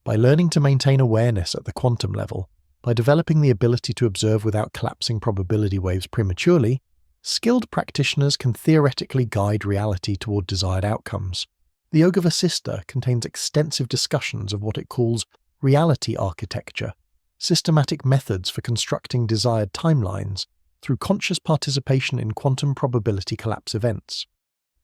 Speaker 1: By learning to maintain awareness at the quantum level, by developing the ability to observe without collapsing probability waves prematurely, skilled practitioners can theoretically guide reality toward desired outcomes. The Yoga Vasista contains extensive discussions of what it calls reality architecture, systematic methods for constructing desired timelines through conscious participation in quantum probability collapse events.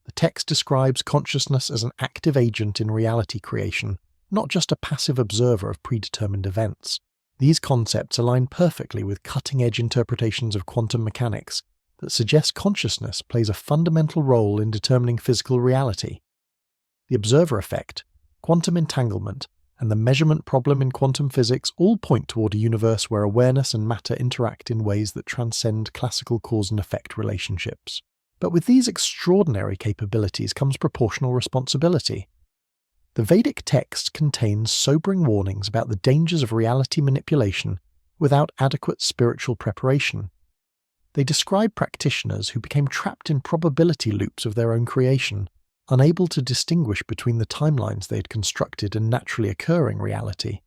Speaker 1: The text describes consciousness as an active agent in reality creation, not just a passive observer of predetermined events. These concepts align perfectly with cutting-edge interpretations of quantum mechanics that suggest consciousness plays a fundamental role in determining physical reality. The observer effect, quantum entanglement, and the measurement problem in quantum physics all point toward a universe where awareness and matter interact in ways that transcend classical cause and effect relationships. But with these extraordinary capabilities comes proportional responsibility. The Vedic text contains sobering warnings about the dangers of reality manipulation without adequate spiritual preparation. They describe practitioners who became trapped in probability loops of their own creation, unable to distinguish between the timelines they had constructed and naturally occurring reality.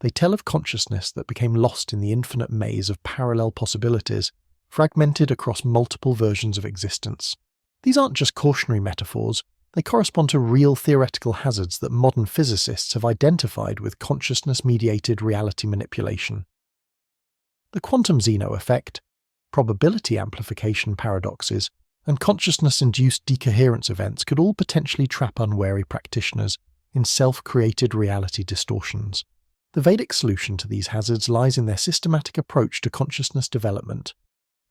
Speaker 1: They tell of consciousness that became lost in the infinite maze of parallel possibilities, fragmented across multiple versions of existence. These aren't just cautionary metaphors, they correspond to real theoretical hazards that modern physicists have identified with consciousness-mediated reality manipulation. The quantum Zeno effect, probability amplification paradoxes, and consciousness-induced decoherence events could all potentially trap unwary practitioners in self-created reality distortions. The Vedic solution to these hazards lies in their systematic approach to consciousness development.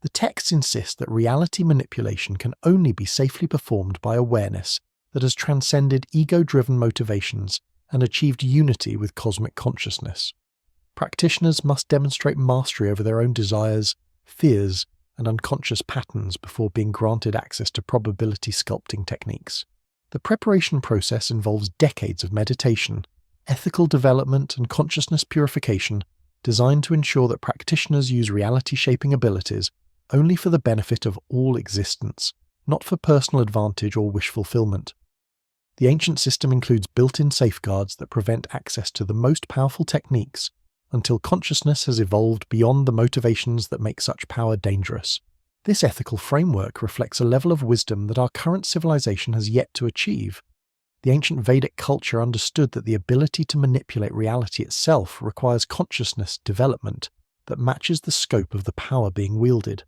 Speaker 1: The texts insist that reality manipulation can only be safely performed by awareness that has transcended ego-driven motivations and achieved unity with cosmic consciousness. Practitioners must demonstrate mastery over their own desires, fears, and unconscious patterns before being granted access to probability sculpting techniques. The preparation process involves decades of meditation, ethical development, and consciousness purification designed to ensure that practitioners use reality-shaping abilities only for the benefit of all existence, not for personal advantage or wish fulfillment. The ancient system includes built-in safeguards that prevent access to the most powerful techniques until consciousness has evolved beyond the motivations that make such power dangerous. This ethical framework reflects a level of wisdom that our current civilization has yet to achieve. The ancient Vedic culture understood that the ability to manipulate reality itself requires consciousness development that matches the scope of the power being wielded.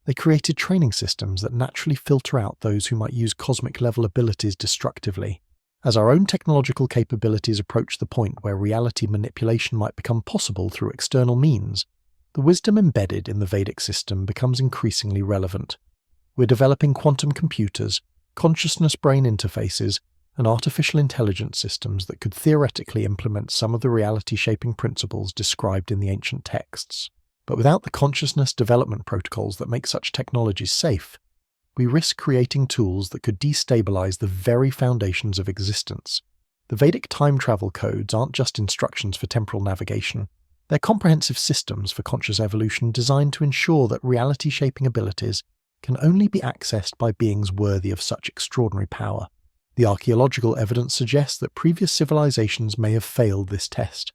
Speaker 1: They created training systems that naturally filter out those who might use cosmic-level abilities destructively. As our own technological capabilities approach the point where reality manipulation might become possible through external means, the wisdom embedded in the Vedic system becomes increasingly relevant. We're developing quantum computers, consciousness-brain interfaces, and artificial intelligence systems that could theoretically implement some of the reality-shaping principles described in the ancient texts. But without the consciousness development protocols that make such technologies safe, we risk creating tools that could destabilize the very foundations of existence. The Vedic time travel codes aren't just instructions for temporal navigation. They're comprehensive systems for conscious evolution designed to ensure that reality-shaping abilities can only be accessed by beings worthy of such extraordinary power. The archaeological evidence suggests that previous civilizations may have failed this test.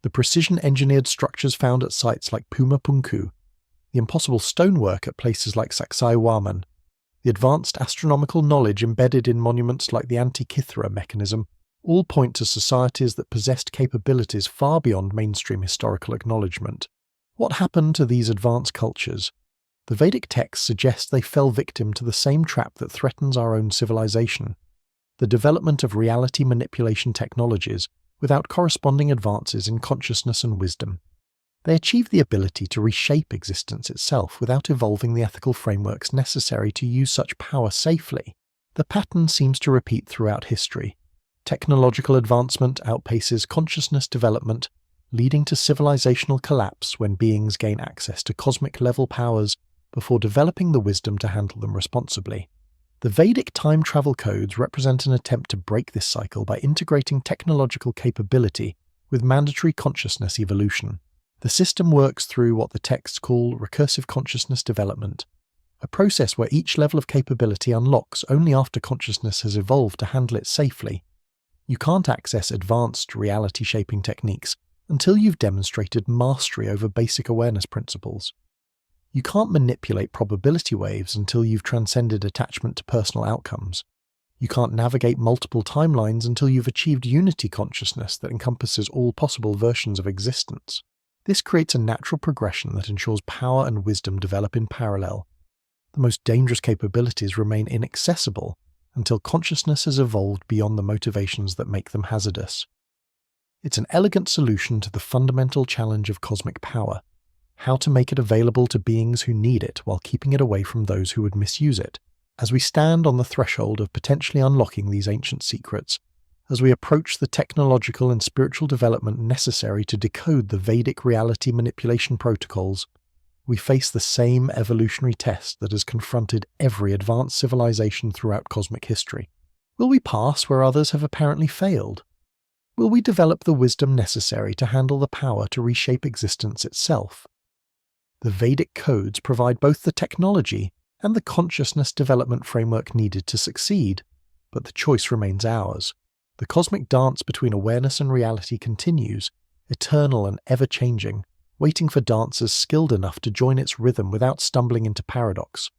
Speaker 1: The precision-engineered structures found at sites like Puma Punku, the impossible stonework at places like Sacsayhuaman, the advanced astronomical knowledge embedded in monuments like the Antikythera mechanism, all point to societies that possessed capabilities far beyond mainstream historical acknowledgement. What happened to these advanced cultures? The Vedic texts suggest they fell victim to the same trap that threatens our own civilization: the development of reality manipulation technologies without corresponding advances in consciousness and wisdom. They achieve the ability to reshape existence itself without evolving the ethical frameworks necessary to use such power safely. The pattern seems to repeat throughout history. Technological advancement outpaces consciousness development, leading to civilizational collapse when beings gain access to cosmic-level powers before developing the wisdom to handle them responsibly. The Vedic time travel codes represent an attempt to break this cycle by integrating technological capability with mandatory consciousness evolution. The system works through what the texts call recursive consciousness development, a process where each level of capability unlocks only after consciousness has evolved to handle it safely. You can't access advanced reality-shaping techniques until you've demonstrated mastery over basic awareness principles. You can't manipulate probability waves until you've transcended attachment to personal outcomes. You can't navigate multiple timelines until you've achieved unity consciousness that encompasses all possible versions of existence. This creates a natural progression that ensures power and wisdom develop in parallel. The most dangerous capabilities remain inaccessible until consciousness has evolved beyond the motivations that make them hazardous. It's an elegant solution to the fundamental challenge of cosmic power: how to make it available to beings who need it while keeping it away from those who would misuse it. As we stand on the threshold of potentially unlocking these ancient secrets, as we approach the technological and spiritual development necessary to decode the Vedic reality manipulation protocols, we face the same evolutionary test that has confronted every advanced civilization throughout cosmic history. Will we pass where others have apparently failed? Will we develop the wisdom necessary to handle the power to reshape existence itself? The Vedic codes provide both the technology and the consciousness development framework needed to succeed, but the choice remains ours. The cosmic dance between awareness and reality continues, eternal and ever-changing, waiting for dancers skilled enough to join its rhythm without stumbling into paradox.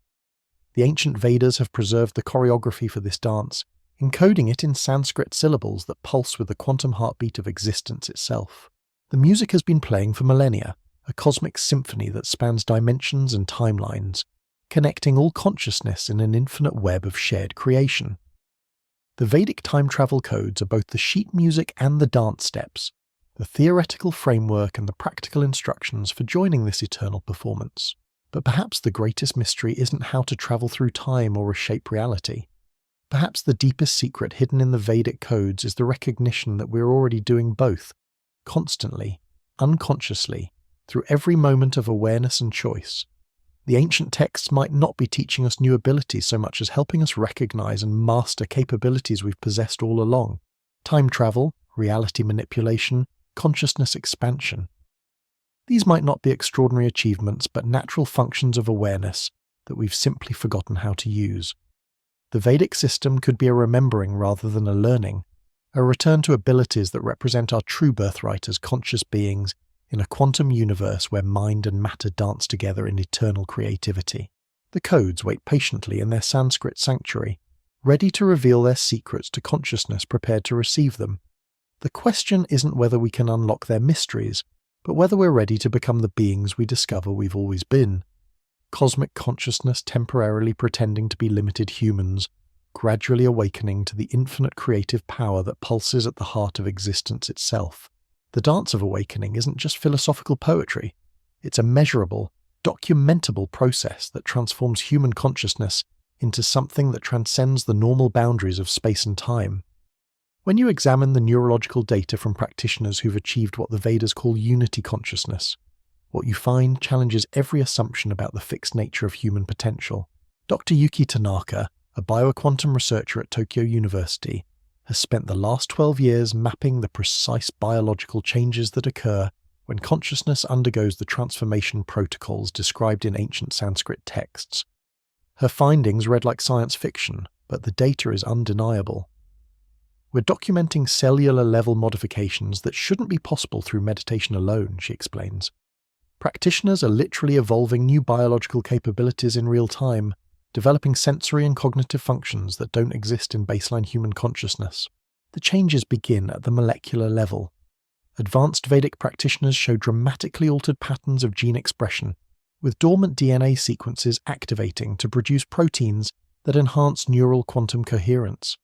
Speaker 1: The ancient Vedas have preserved the choreography for this dance, encoding it in Sanskrit syllables that pulse with the quantum heartbeat of existence itself. The music has been playing for millennia, a cosmic symphony that spans dimensions and timelines, connecting all consciousness in an infinite web of shared creation. The Vedic time travel codes are both the sheet music and the dance steps, the theoretical framework and the practical instructions for joining this eternal performance. But perhaps the greatest mystery isn't how to travel through time or reshape reality. Perhaps the deepest secret hidden in the Vedic codes is the recognition that we're already doing both, constantly, unconsciously, through every moment of awareness and choice. The ancient texts might not be teaching us new abilities so much as helping us recognize and master capabilities we've possessed all along: time travel, reality manipulation, consciousness expansion. These might not be extraordinary achievements, but natural functions of awareness that we've simply forgotten how to use. The Vedic system could be a remembering rather than a learning, a return to abilities that represent our true birthright as conscious beings in a quantum universe where mind and matter dance together in eternal creativity. The codes wait patiently in their Sanskrit sanctuary, ready to reveal their secrets to consciousness prepared to receive them. The question isn't whether we can unlock their mysteries, but whether we're ready to become the beings we discover we've always been. Cosmic consciousness temporarily pretending to be limited humans, gradually awakening to the infinite creative power that pulses at the heart of existence itself. The dance of awakening isn't just philosophical poetry. It's a measurable, documentable process that transforms human consciousness into something that transcends the normal boundaries of space and time. When you examine the neurological data from practitioners who've achieved what the Vedas call unity consciousness, what you find challenges every assumption about the fixed nature of human potential. Dr. Yuki Tanaka, a bioquantum researcher at Tokyo University, has spent the last 12 years mapping the precise biological changes that occur when consciousness undergoes the transformation protocols described in ancient Sanskrit texts. Her findings read like science fiction, but the data is undeniable. We're documenting cellular-level modifications that shouldn't be possible through meditation alone, she explains. Practitioners are literally evolving new biological capabilities in real time, developing sensory and cognitive functions that don't exist in baseline human consciousness. The changes begin at the molecular level. Advanced Vedic practitioners show dramatically altered patterns of gene expression, with dormant DNA sequences activating to produce proteins that enhance neural quantum coherence.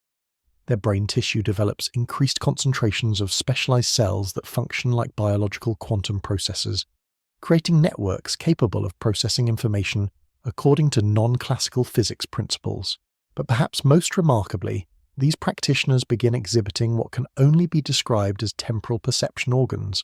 Speaker 1: Their brain tissue develops increased concentrations of specialized cells that function like biological quantum processors, creating networks capable of processing information according to non-classical physics principles. But perhaps most remarkably, these practitioners begin exhibiting what can only be described as temporal perception organs.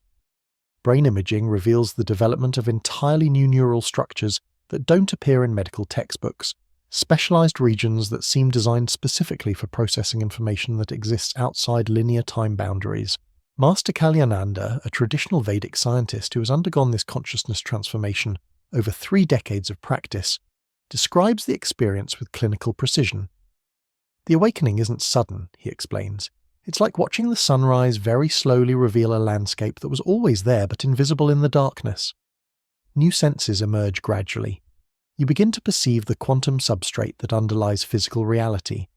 Speaker 1: Brain imaging reveals the development of entirely new neural structures that don't appear in medical textbooks, specialized regions that seem designed specifically for processing information that exists outside linear time boundaries. Master Kalyananda, a traditional Vedic scientist who has undergone this consciousness transformation over 3 decades of practice, describes the experience with clinical precision. The awakening isn't sudden, he explains. It's like watching the sunrise very slowly reveal a landscape that was always there but invisible in the darkness. New senses emerge gradually. You begin to perceive the quantum substrate that underlies physical reality.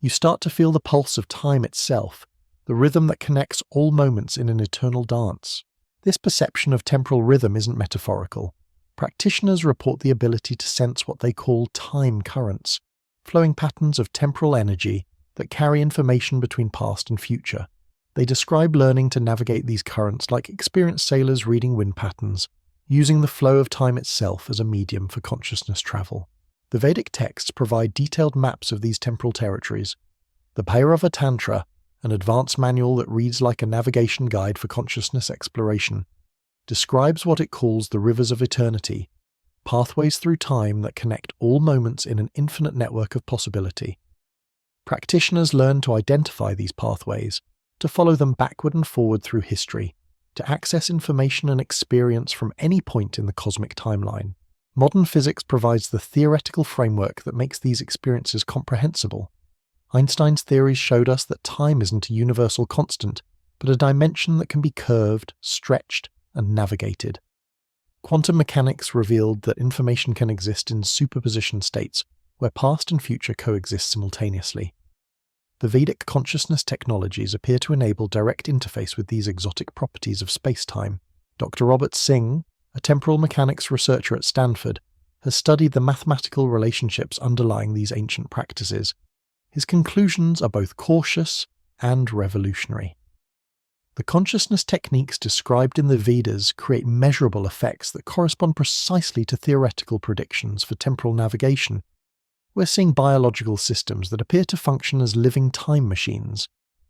Speaker 1: You start to feel the pulse of time itself, the rhythm that connects all moments in an eternal dance. This perception of temporal rhythm isn't metaphorical. Practitioners report the ability to sense what they call time currents, flowing patterns of temporal energy that carry information between past and future. They describe learning to navigate these currents like experienced sailors reading wind patterns, using the flow of time itself as a medium for consciousness travel. The Vedic texts provide detailed maps of these temporal territories. The Bhairava Tantra, an advanced manual that reads like a navigation guide for consciousness exploration, describes what it calls the rivers of eternity, pathways through time that connect all moments in an infinite network of possibility. Practitioners learn to identify these pathways, to follow them backward and forward through history, to access information and experience from any point in the cosmic timeline. Modern physics provides the theoretical framework that makes these experiences comprehensible. Einstein's theories showed us that time isn't a universal constant, but a dimension that can be curved, stretched, and navigated. Quantum mechanics revealed that information can exist in superposition states where past and future coexist simultaneously. The Vedic consciousness technologies appear to enable direct interface with these exotic properties of space-time. Dr. Robert Singh, a temporal mechanics researcher at Stanford, has studied the mathematical relationships underlying these ancient practices. His conclusions are both cautious and revolutionary. The consciousness techniques described in the Vedas create measurable effects that correspond precisely to theoretical predictions for temporal navigation. We're seeing biological systems that appear to function as living time machines,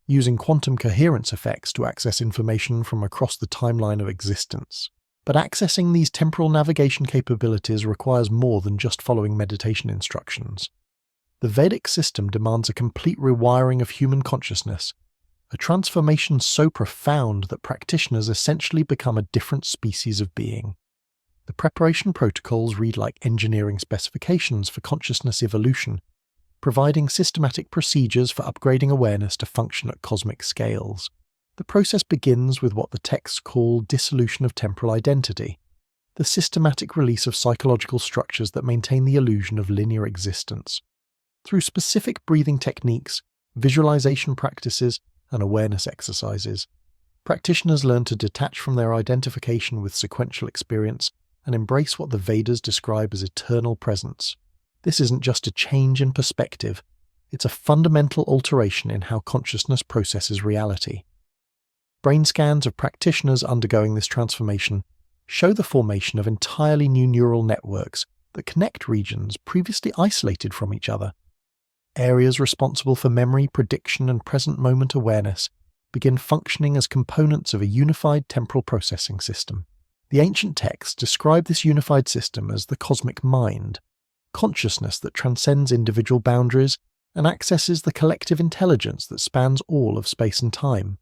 Speaker 1: using quantum coherence effects to access information from across the timeline of existence. But accessing these temporal navigation capabilities requires more than just following meditation instructions. The Vedic system demands a complete rewiring of human consciousness, a transformation so profound that practitioners essentially become a different species of being. The preparation protocols read like engineering specifications for consciousness evolution, providing systematic procedures for upgrading awareness to function at cosmic scales. The process begins with what the texts call dissolution of temporal identity, the systematic release of psychological structures that maintain the illusion of linear existence. Through specific breathing techniques, visualization practices, and awareness exercises, practitioners learn to detach from their identification with sequential experience and embrace what the Vedas describe as eternal presence. This isn't just a change in perspective, it's a fundamental alteration in how consciousness processes reality. Brain scans of practitioners undergoing this transformation show the formation of entirely new neural networks that connect regions previously isolated from each other. Areas responsible for memory, prediction, and present moment awareness begin functioning as components of a unified temporal processing system. The ancient texts describe this unified system as the cosmic mind, consciousness that transcends individual boundaries and accesses the collective intelligence that spans all of space and time.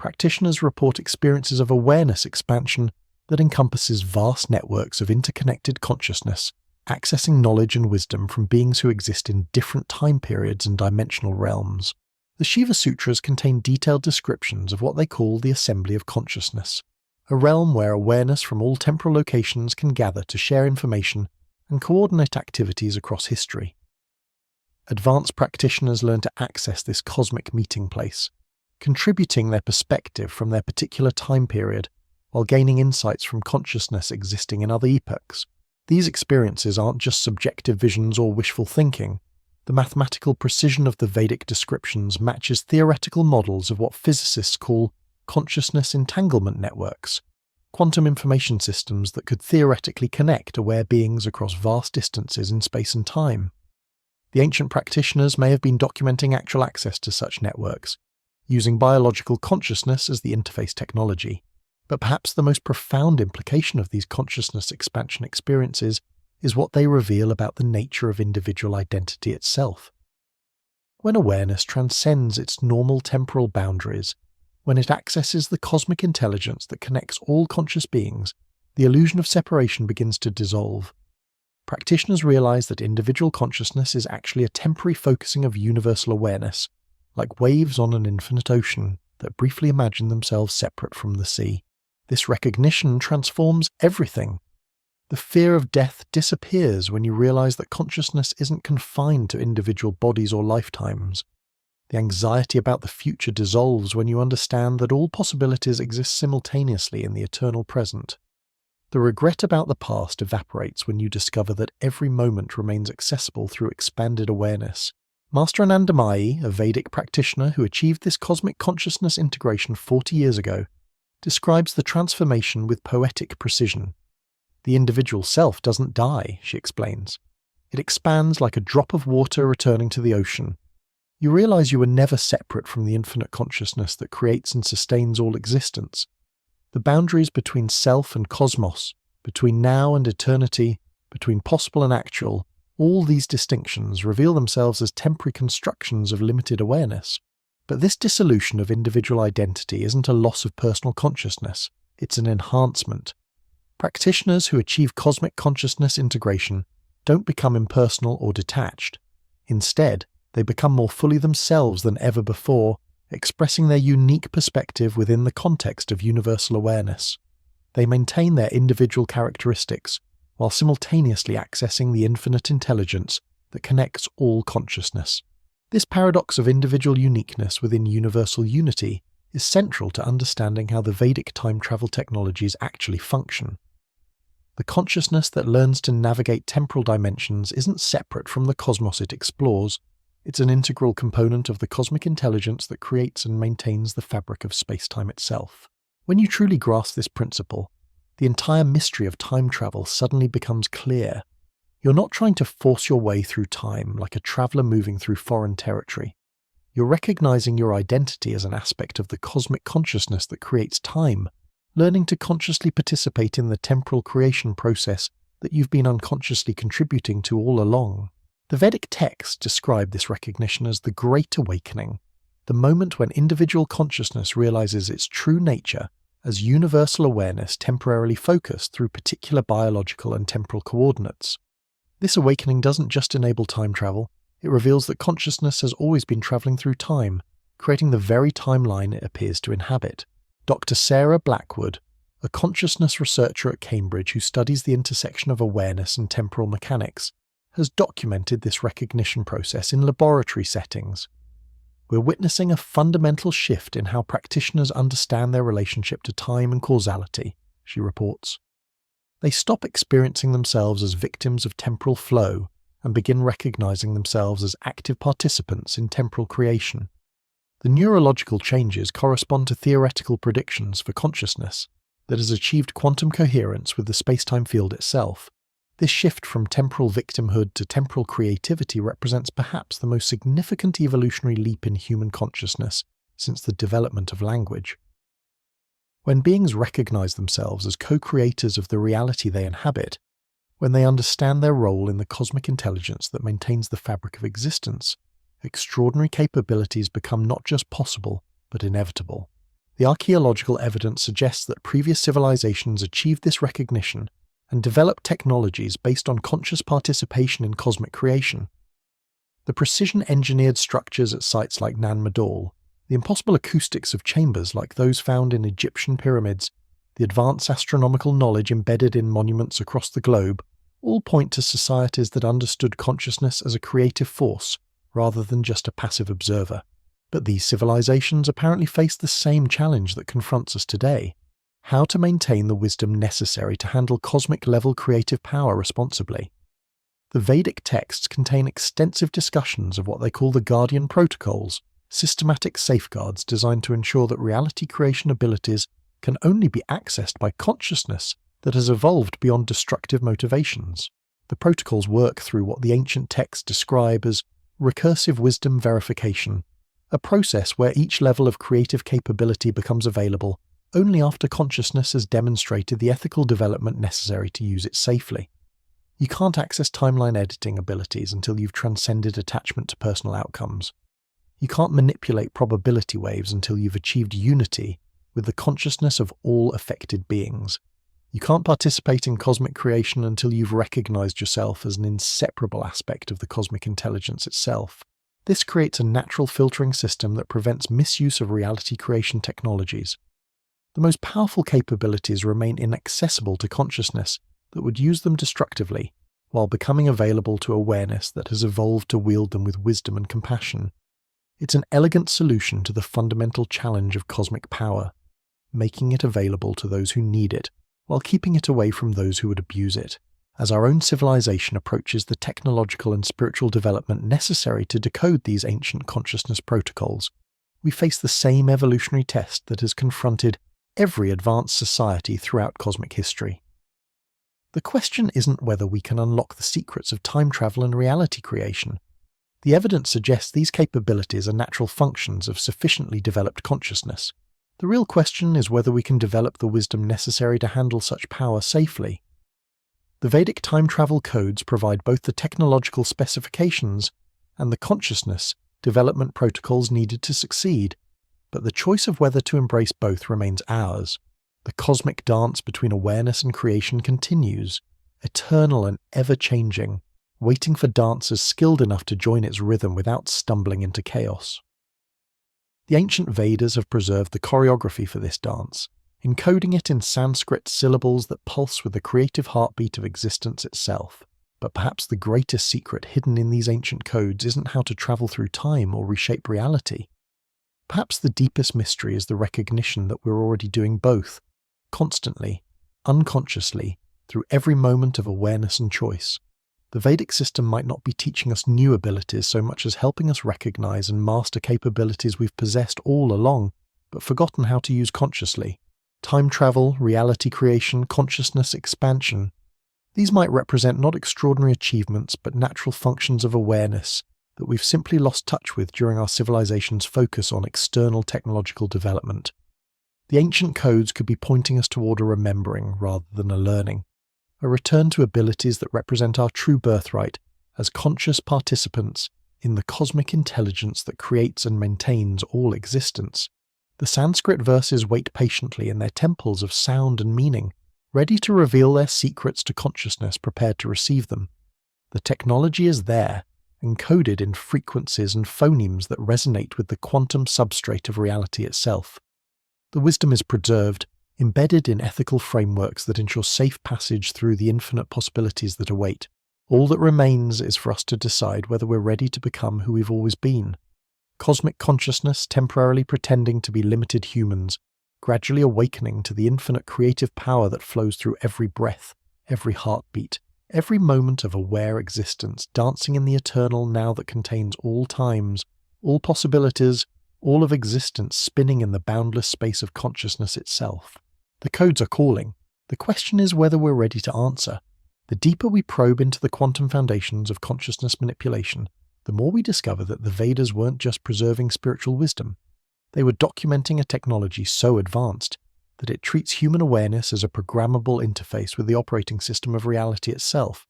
Speaker 1: practitioners report experiences of awareness expansion that encompasses vast networks of interconnected consciousness, accessing knowledge and wisdom from beings who exist in different time periods and dimensional realms. The Shiva Sutras contain detailed descriptions of what they call the assembly of consciousness, a realm where awareness from all temporal locations can gather to share information and coordinate activities across history. Advanced practitioners learn to access this cosmic meeting place, contributing their perspective from their particular time period while gaining insights from consciousness existing in other epochs. These experiences aren't just subjective visions or wishful thinking. The mathematical precision of the Vedic descriptions matches theoretical models of what physicists call consciousness entanglement networks, quantum information systems that could theoretically connect aware beings across vast distances in space and time. The ancient practitioners may have been documenting actual access to such networks, using biological consciousness as the interface technology. But perhaps the most profound implication of these consciousness expansion experiences is what they reveal about the nature of individual identity itself. When awareness transcends its normal temporal boundaries, when it accesses the cosmic intelligence that connects all conscious beings, the illusion of separation begins to dissolve. Practitioners realize that individual consciousness is actually a temporary focusing of universal awareness, like waves on an infinite ocean that briefly imagine themselves separate from the sea. This recognition transforms everything. The fear of death disappears when you realize that consciousness isn't confined to individual bodies or lifetimes. The anxiety about the future dissolves when you understand that all possibilities exist simultaneously in the eternal present. The regret about the past evaporates when you discover that every moment remains accessible through expanded awareness. Master Anandamayi, a Vedic practitioner who achieved this cosmic consciousness integration 40 years ago, describes the transformation with poetic precision. The individual self doesn't die, she explains. It expands like a drop of water returning to the ocean. You realize you were never separate from the infinite consciousness that creates and sustains all existence. The boundaries between self and cosmos, between now and eternity, between possible and actual, all these distinctions reveal themselves as temporary constructions of limited awareness. But this dissolution of individual identity isn't a loss of personal consciousness, it's an enhancement. Practitioners who achieve cosmic consciousness integration don't become impersonal or detached. Instead, they become more fully themselves than ever before, expressing their unique perspective within the context of universal awareness. They maintain their individual characteristics, while simultaneously accessing the infinite intelligence that connects all consciousness. This paradox of individual uniqueness within universal unity is central to understanding how the Vedic time travel technologies actually function. The consciousness that learns to navigate temporal dimensions isn't separate from the cosmos it explores. It's an integral component of the cosmic intelligence that creates and maintains the fabric of space-time itself. When you truly grasp this principle, the entire mystery of time travel suddenly becomes clear. You're not trying to force your way through time like a traveler moving through foreign territory. You're recognizing your identity as an aspect of the cosmic consciousness that creates time, learning to consciously participate in the temporal creation process that you've been unconsciously contributing to all along. The Vedic texts describe this recognition as the Great Awakening, the moment when individual consciousness realizes its true nature as universal awareness temporarily focused through particular biological and temporal coordinates. This awakening doesn't just enable time travel, it reveals that consciousness has always been traveling through time, creating the very timeline it appears to inhabit. Dr. Sarah Blackwood, a consciousness researcher at Cambridge who studies the intersection of awareness and temporal mechanics, has documented this recognition process in laboratory settings. We're witnessing a fundamental shift in how practitioners understand their relationship to time and causality, she reports. They stop experiencing themselves as victims of temporal flow and begin recognizing themselves as active participants in temporal creation. The neurological changes correspond to theoretical predictions for consciousness that has achieved quantum coherence with the space-time field itself. This shift from temporal victimhood to temporal creativity represents perhaps the most significant evolutionary leap in human consciousness since the development of language. When beings recognize themselves as co-creators of the reality they inhabit, when they understand their role in the cosmic intelligence that maintains the fabric of existence, extraordinary capabilities become not just possible, but inevitable. The archaeological evidence suggests that previous civilizations achieved this recognition and developed technologies based on conscious participation in cosmic creation. The precision-engineered structures at sites like Nan Madol, the impossible acoustics of chambers like those found in Egyptian pyramids, the advanced astronomical knowledge embedded in monuments across the globe, all point to societies that understood consciousness as a creative force rather than just a passive observer. But these civilizations apparently face the same challenge that confronts us today: how to maintain the wisdom necessary to handle cosmic-level creative power responsibly. The Vedic texts contain extensive discussions of what they call the Guardian Protocols, systematic safeguards designed to ensure that reality creation abilities can only be accessed by consciousness that has evolved beyond destructive motivations. The protocols work through what the ancient texts describe as recursive wisdom verification, a process where each level of creative capability becomes available only after consciousness has demonstrated the ethical development necessary to use it safely. You can't access timeline editing abilities until you've transcended attachment to personal outcomes. You can't manipulate probability waves until you've achieved unity with the consciousness of all affected beings. You can't participate in cosmic creation until you've recognized yourself as an inseparable aspect of the cosmic intelligence itself. This creates a natural filtering system that prevents misuse of reality creation technologies. The most powerful capabilities remain inaccessible to consciousness that would use them destructively, while becoming available to awareness that has evolved to wield them with wisdom and compassion. It's an elegant solution to the fundamental challenge of cosmic power, making it available to those who need it, while keeping it away from those who would abuse it. As our own civilization approaches the technological and spiritual development necessary to decode these ancient consciousness protocols, we face the same evolutionary test that has confronted every advanced society throughout cosmic history. The question isn't whether we can unlock the secrets of time travel and reality creation. The evidence suggests these capabilities are natural functions of sufficiently developed consciousness. The real question is whether we can develop the wisdom necessary to handle such power safely. The Vedic time travel codes provide both the technological specifications and the consciousness development protocols needed to succeed, but the choice of whether to embrace both remains ours. The cosmic dance between awareness and creation continues, eternal and ever-changing, waiting for dancers skilled enough to join its rhythm without stumbling into chaos. The ancient Vedas have preserved the choreography for this dance, encoding it in Sanskrit syllables that pulse with the creative heartbeat of existence itself. But perhaps the greatest secret hidden in these ancient codes isn't how to travel through time or reshape reality. Perhaps the deepest mystery is the recognition that we're already doing both, constantly, unconsciously, through every moment of awareness and choice. The Vedic system might not be teaching us new abilities so much as helping us recognize and master capabilities we've possessed all along, but forgotten how to use consciously. Time travel, reality creation, consciousness expansion. These might represent not extraordinary achievements, but natural functions of awareness that we've simply lost touch with during our civilization's focus on external technological development. The ancient codes could be pointing us toward a remembering rather than a learning, a return to abilities that represent our true birthright as conscious participants in the cosmic intelligence that creates and maintains all existence. The Sanskrit verses wait patiently in their temples of sound and meaning, ready to reveal their secrets to consciousness prepared to receive them. The technology is there, encoded in frequencies and phonemes that resonate with the quantum substrate of reality itself. The wisdom is preserved, embedded in ethical frameworks that ensure safe passage through the infinite possibilities that await. All that remains is for us to decide whether we're ready to become who we've always been. Cosmic consciousness temporarily pretending to be limited humans, gradually awakening to the infinite creative power that flows through every breath, every heartbeat, every moment of aware existence, dancing in the eternal now that contains all times, all possibilities, all of existence spinning in the boundless space of consciousness itself. The codes are calling. The question is whether we're ready to answer. The deeper we probe into the quantum foundations of consciousness manipulation, the more we discover that the Vedas weren't just preserving spiritual wisdom. They were documenting a technology so advanced that it treats human awareness as a programmable interface with the operating system of reality itself.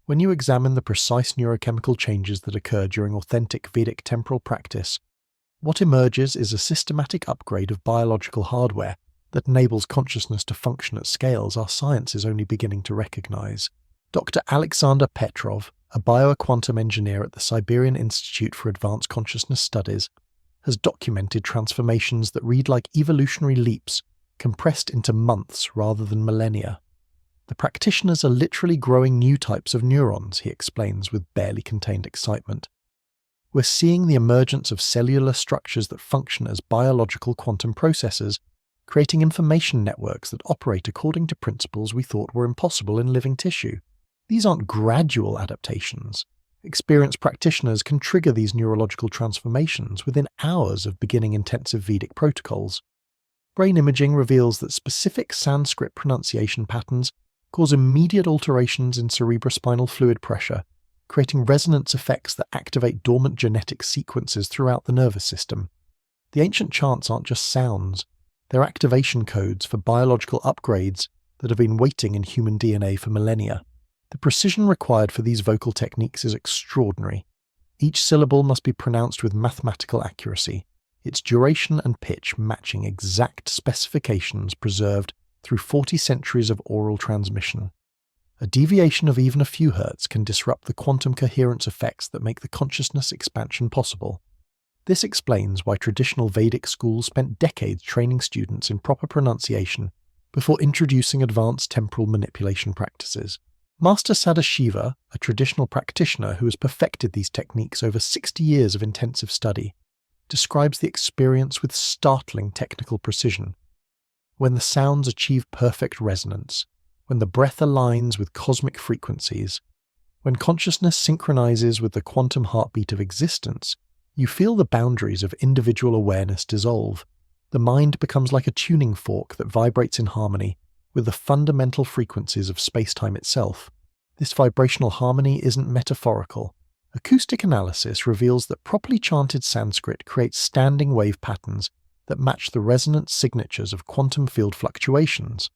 Speaker 1: When you examine the precise neurochemical changes that occur during authentic Vedic temporal practice, What emerges is a systematic upgrade of biological hardware that enables consciousness to function at scales our science is only beginning to recognize. Dr. Alexander Petrov, a bioquantum engineer at the Siberian Institute for Advanced Consciousness Studies, has documented transformations that read like evolutionary leaps, compressed into months rather than millennia. The practitioners are literally growing new types of neurons, he explains with barely contained excitement. We're seeing the emergence of cellular structures that function as biological quantum processors, creating information networks that operate according to principles we thought were impossible in living tissue. These aren't gradual adaptations. Experienced practitioners can trigger these neurological transformations within hours of beginning intensive Vedic protocols. Brain imaging reveals that specific Sanskrit pronunciation patterns cause immediate alterations in cerebrospinal fluid pressure, creating resonance effects that activate dormant genetic sequences throughout the nervous system. The ancient chants aren't just sounds, they're activation codes for biological upgrades that have been waiting in human DNA for millennia. The precision required for these vocal techniques is extraordinary. Each syllable must be pronounced with mathematical accuracy, its duration and pitch matching exact specifications preserved through 40 centuries of oral transmission. A deviation of even a few hertz can disrupt the quantum coherence effects that make the consciousness expansion possible. This explains why traditional Vedic schools spent decades training students in proper pronunciation before introducing advanced temporal manipulation practices. Master Sadashiva, a traditional practitioner who has perfected these techniques over 60 years of intensive study, describes the experience with startling technical precision. When the sounds achieve perfect resonance, when the breath aligns with cosmic frequencies, when consciousness synchronizes with the quantum heartbeat of existence, you feel the boundaries of individual awareness dissolve. The mind becomes like a tuning fork that vibrates in harmony with the fundamental frequencies of space-time itself. This vibrational harmony isn't metaphorical. Acoustic analysis reveals that properly chanted Sanskrit creates standing wave patterns that match the resonance signatures of quantum field fluctuations.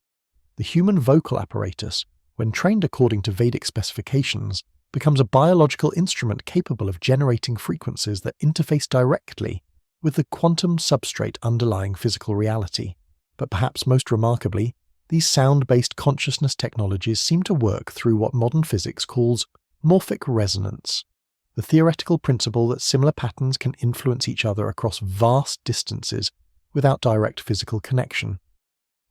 Speaker 1: The human vocal apparatus, when trained according to Vedic specifications, becomes a biological instrument capable of generating frequencies that interface directly with the quantum substrate underlying physical reality. But perhaps most remarkably, these sound-based consciousness technologies seem to work through what modern physics calls morphic resonance, the theoretical principle that similar patterns can influence each other across vast distances without direct physical connection.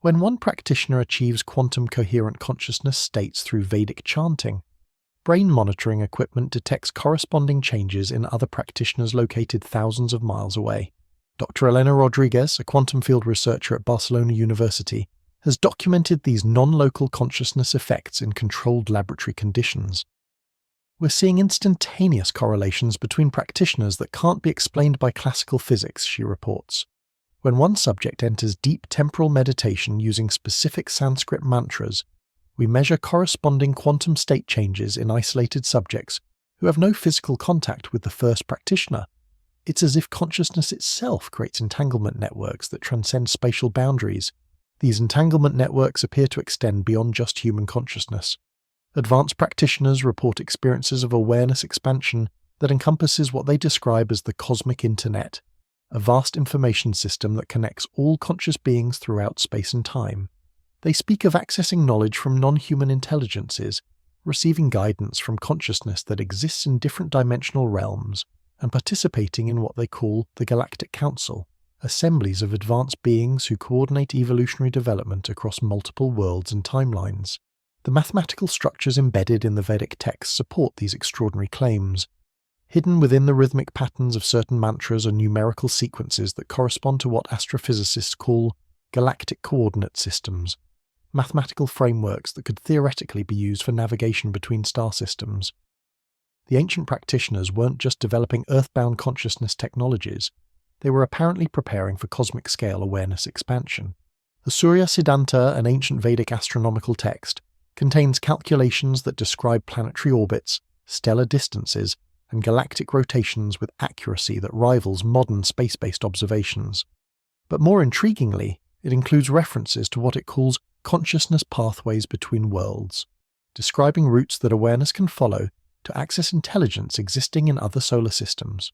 Speaker 1: When one practitioner achieves quantum coherent consciousness states through Vedic chanting, brain monitoring equipment detects corresponding changes in other practitioners located thousands of miles away. Dr. Elena Rodriguez, a quantum field researcher at Barcelona University, has documented these non-local consciousness effects in controlled laboratory conditions. We're seeing instantaneous correlations between practitioners that can't be explained by classical physics, she reports. When one subject enters deep temporal meditation using specific Sanskrit mantras, we measure corresponding quantum state changes in isolated subjects who have no physical contact with the first practitioner. It's as if consciousness itself creates entanglement networks that transcend spatial boundaries. These entanglement networks appear to extend beyond just human consciousness. Advanced practitioners report experiences of awareness expansion that encompasses what they describe as the cosmic internet, a vast information system that connects all conscious beings throughout space and time. They speak of accessing knowledge from non-human intelligences, receiving guidance from consciousness that exists in different dimensional realms, and participating in what they call the Galactic Council, assemblies of advanced beings who coordinate evolutionary development across multiple worlds and timelines. The mathematical structures embedded in the Vedic texts support these extraordinary claims. Hidden within the rhythmic patterns of certain mantras are numerical sequences that correspond to what astrophysicists call galactic coordinate systems, mathematical frameworks that could theoretically be used for navigation between star systems. The ancient practitioners weren't just developing earthbound consciousness technologies, they were apparently preparing for cosmic-scale awareness expansion. The Surya Siddhanta, an ancient Vedic astronomical text, contains calculations that describe planetary orbits, stellar distances, and galactic rotations with accuracy that rivals modern space-based observations. But more intriguingly, it includes references to what it calls consciousness pathways between worlds, describing routes that awareness can follow to access intelligence existing in other solar systems.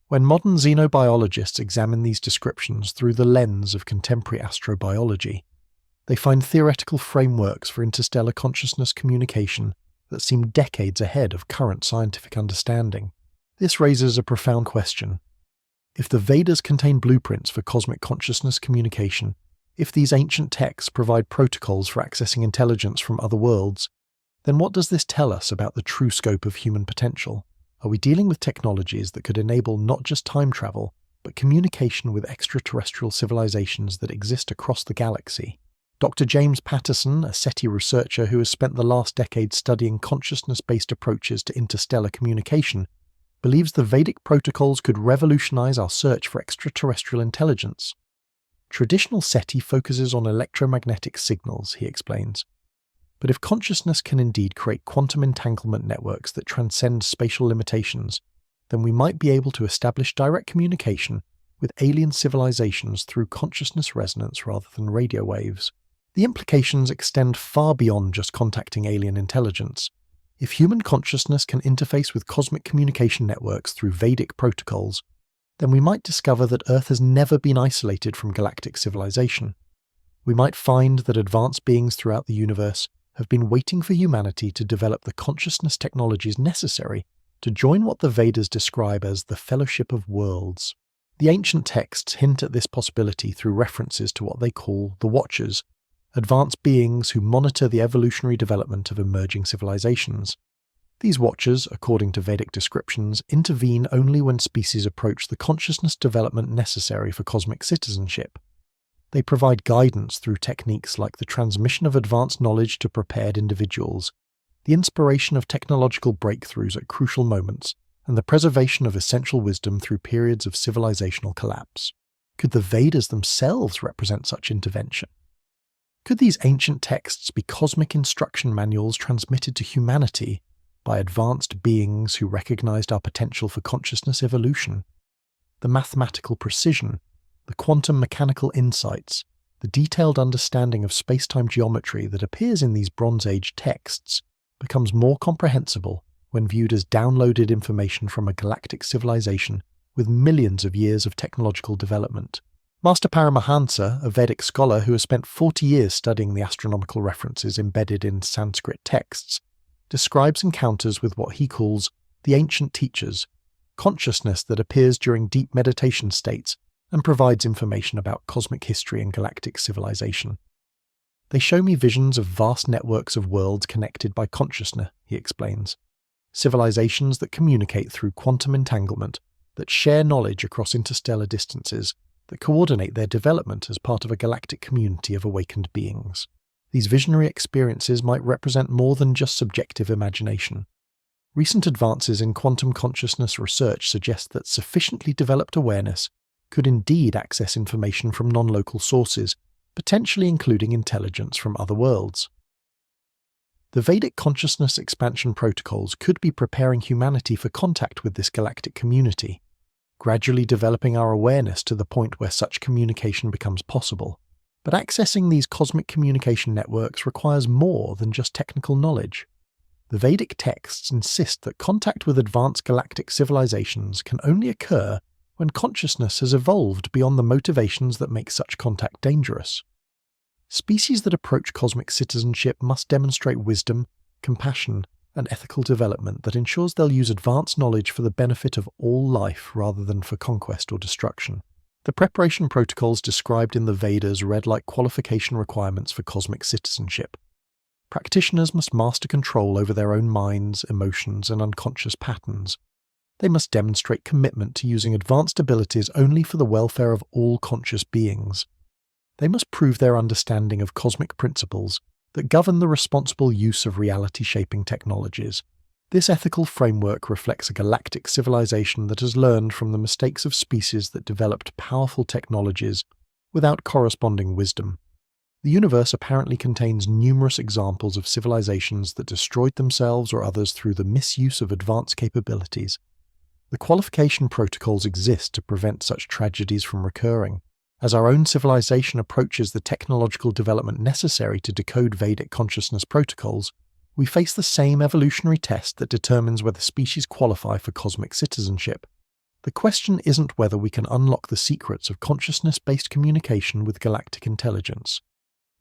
Speaker 1: When modern xenobiologists examine these descriptions through the lens of contemporary astrobiology, they find theoretical frameworks for interstellar consciousness communication that seem decades ahead of current scientific understanding. This raises a profound question. If the Vedas contain blueprints for cosmic consciousness communication, if these ancient texts provide protocols for accessing intelligence from other worlds, then what does this tell us about the true scope of human potential? Are we dealing with technologies that could enable not just time travel, but communication with extraterrestrial civilizations that exist across the galaxy? Dr. James Patterson, a SETI researcher who has spent the last decade studying consciousness-based approaches to interstellar communication, believes the Vedic protocols could revolutionize our search for extraterrestrial intelligence. Traditional SETI focuses on electromagnetic signals, he explains. But if consciousness can indeed create quantum entanglement networks that transcend spatial limitations, then we might be able to establish direct communication with alien civilizations through consciousness resonance rather than radio waves. The implications extend far beyond just contacting alien intelligence. If human consciousness can interface with cosmic communication networks through Vedic protocols, then we might discover that Earth has never been isolated from galactic civilization. We might find that advanced beings throughout the universe have been waiting for humanity to develop the consciousness technologies necessary to join what the Vedas describe as the Fellowship of Worlds. The ancient texts hint at this possibility through references to what they call the Watchers, advanced beings who monitor the evolutionary development of emerging civilizations. These Watchers, according to Vedic descriptions, intervene only when species approach the consciousness development necessary for cosmic citizenship. They provide guidance through techniques like the transmission of advanced knowledge to prepared individuals, the inspiration of technological breakthroughs at crucial moments, and the preservation of essential wisdom through periods of civilizational collapse. Could the Vedas themselves represent such intervention? Could these ancient texts be cosmic instruction manuals transmitted to humanity by advanced beings who recognized our potential for consciousness evolution? The mathematical precision, the quantum mechanical insights, the detailed understanding of space-time geometry that appears in these Bronze Age texts becomes more comprehensible when viewed as downloaded information from a galactic civilization with millions of years of technological development. Master Paramahansa, a Vedic scholar who has spent 40 years studying the astronomical references embedded in Sanskrit texts, describes encounters with what he calls the ancient teachers, consciousness that appears during deep meditation states and provides information about cosmic history and galactic civilization. They show me visions of vast networks of worlds connected by consciousness, he explains. Civilizations that communicate through quantum entanglement, that share knowledge across interstellar distances, that coordinate their development as part of a galactic community of awakened beings. These visionary experiences might represent more than just subjective imagination. Recent advances in quantum consciousness research suggest that sufficiently developed awareness could indeed access information from non-local sources, potentially including intelligence from other worlds. The Vedic consciousness expansion protocols could be preparing humanity for contact with this galactic community, gradually developing our awareness to the point where such communication becomes possible. But accessing these cosmic communication networks requires more than just technical knowledge. The Vedic texts insist that contact with advanced galactic civilizations can only occur when consciousness has evolved beyond the motivations that make such contact dangerous. Species that approach cosmic citizenship must demonstrate wisdom, compassion, and ethical development that ensures they'll use advanced knowledge for the benefit of all life rather than for conquest or destruction. The preparation protocols described in the Vedas read like qualification requirements for cosmic citizenship. Practitioners must master control over their own minds, emotions, and unconscious patterns. They must demonstrate commitment to using advanced abilities only for the welfare of all conscious beings. They must prove their understanding of cosmic principles that govern the responsible use of reality-shaping technologies. This ethical framework reflects a galactic civilization that has learned from the mistakes of species that developed powerful technologies without corresponding wisdom. The universe apparently contains numerous examples of civilizations that destroyed themselves or others through the misuse of advanced capabilities. The qualification protocols exist to prevent such tragedies from recurring. As our own civilization approaches the technological development necessary to decode Vedic consciousness protocols, we face the same evolutionary test that determines whether species qualify for cosmic citizenship. The question isn't whether we can unlock the secrets of consciousness-based communication with galactic intelligence.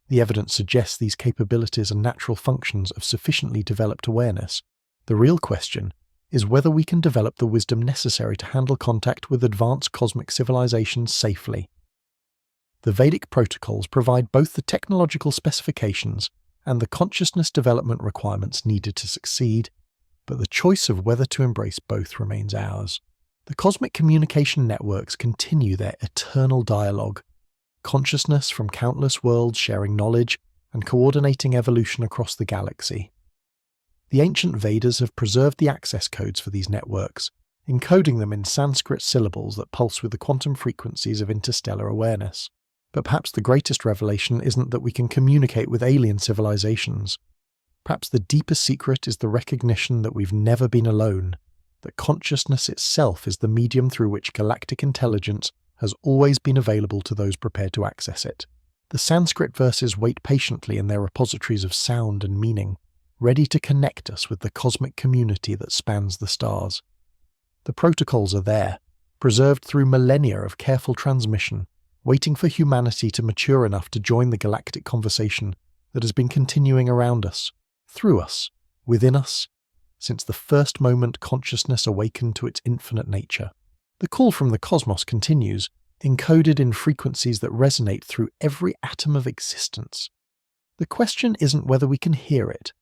Speaker 1: The evidence suggests these capabilities are natural functions of sufficiently developed awareness. The real question is whether we can develop the wisdom necessary to handle contact with advanced cosmic civilizations safely. The Vedic protocols provide both the technological specifications and the consciousness development requirements needed to succeed, but the choice of whether to embrace both remains ours. The cosmic communication networks continue their eternal dialogue, consciousness from countless worlds sharing knowledge and coordinating evolution across the galaxy. The ancient Vedas have preserved the access codes for these networks, encoding them in Sanskrit syllables that pulse with the quantum frequencies of interstellar awareness. But perhaps the greatest revelation isn't that we can communicate with alien civilizations. Perhaps the deepest secret is the recognition that we've never been alone, that consciousness itself is the medium through which galactic intelligence has always been available to those prepared to access it. The Sanskrit verses wait patiently in their repositories of sound and meaning, ready to connect us with the cosmic community that spans the stars. The protocols are there, preserved through millennia of careful transmission, waiting for humanity to mature enough to join the galactic conversation that has been continuing around us, through us, within us, since the first moment consciousness awakened to its infinite nature. The call from the cosmos continues, encoded in frequencies that resonate through every atom of existence. The question isn't whether we can hear it.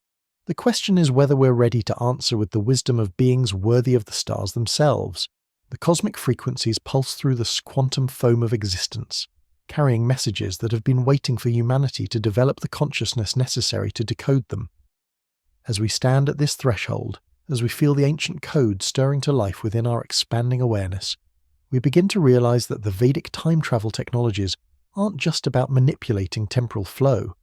Speaker 1: The question is whether we're ready to answer with the wisdom of beings worthy of the stars themselves. The cosmic frequencies pulse through the quantum foam of existence, carrying messages that have been waiting for humanity to develop the consciousness necessary to decode them. As we stand at this threshold, as we feel the ancient code stirring to life within our expanding awareness, we begin to realize that the Vedic time travel technologies aren't just about manipulating temporal flow.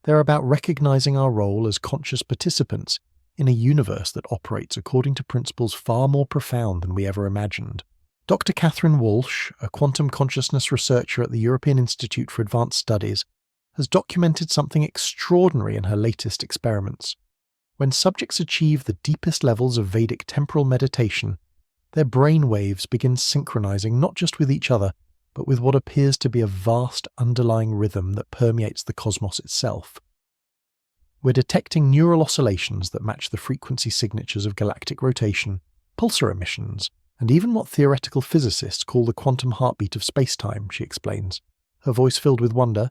Speaker 1: They're about recognizing our role as conscious participants in a universe that operates according to principles far more profound than we ever imagined. Dr. Catherine Walsh, a quantum consciousness researcher at the European Institute for Advanced Studies, has documented something extraordinary in her latest experiments. When subjects achieve the deepest levels of Vedic temporal meditation, their brain waves begin synchronizing not just with each other, but with what appears to be a vast underlying rhythm that permeates the cosmos itself. We're detecting neural oscillations that match the frequency signatures of galactic rotation, pulsar emissions, and even what theoretical physicists call the quantum heartbeat of spacetime, she explains, her voice filled with wonder.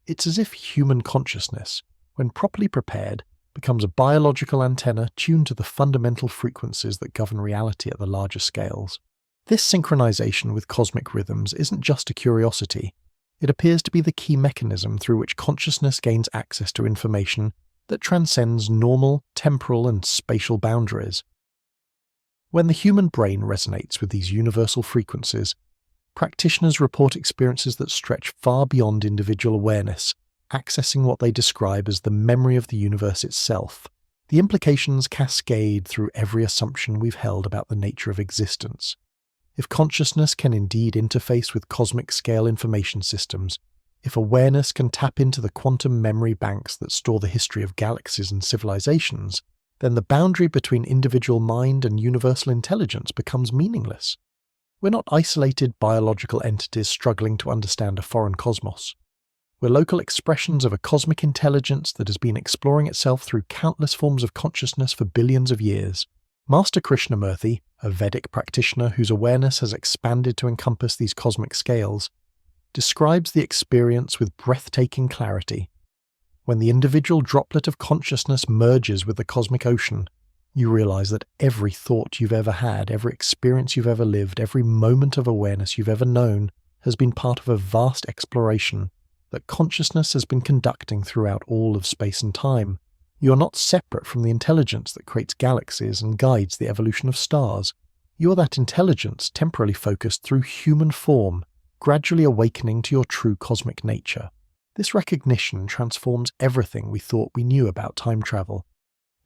Speaker 1: It's as if human consciousness, when properly prepared, becomes a biological antenna tuned to the fundamental frequencies that govern reality at the larger scales. This synchronization with cosmic rhythms isn't just a curiosity. It appears to be the key mechanism through which consciousness gains access to information that transcends normal, temporal, and spatial boundaries. When the human brain resonates with these universal frequencies, practitioners report experiences that stretch far beyond individual awareness, accessing what they describe as the memory of the universe itself. The implications cascade through every assumption we've held about the nature of existence. If consciousness can indeed interface with cosmic-scale information systems, if awareness can tap into the quantum memory banks that store the history of galaxies and civilizations, then the boundary between individual mind and universal intelligence becomes meaningless. We're not isolated biological entities struggling to understand a foreign cosmos. We're local expressions of a cosmic intelligence that has been exploring itself through countless forms of consciousness for billions of years. Master Krishnamurti, a Vedic practitioner whose awareness has expanded to encompass these cosmic scales, describes the experience with breathtaking clarity. When the individual droplet of consciousness merges with the cosmic ocean, you realize that every thought you've ever had, every experience you've ever lived, every moment of awareness you've ever known has been part of a vast exploration that consciousness has been conducting throughout all of space and time. You are not separate from the intelligence that creates galaxies and guides the evolution of stars. You are that intelligence temporally focused through human form, gradually awakening to your true cosmic nature. This recognition transforms everything we thought we knew about time travel.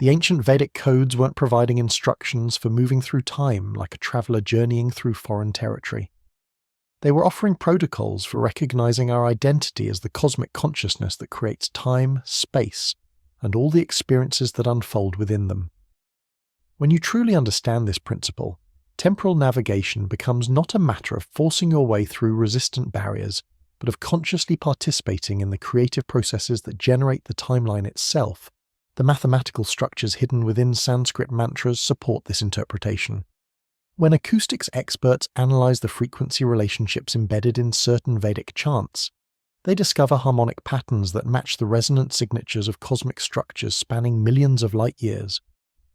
Speaker 1: The ancient Vedic codes weren't providing instructions for moving through time like a traveler journeying through foreign territory. They were offering protocols for recognizing our identity as the cosmic consciousness that creates time, space, and all the experiences that unfold within them. When you truly understand this principle, temporal navigation becomes not a matter of forcing your way through resistant barriers, but of consciously participating in the creative processes that generate the timeline itself. The mathematical structures hidden within Sanskrit mantras support this interpretation. When acoustics experts analyze the frequency relationships embedded in certain Vedic chants, they discover harmonic patterns that match the resonant signatures of cosmic structures spanning millions of light years.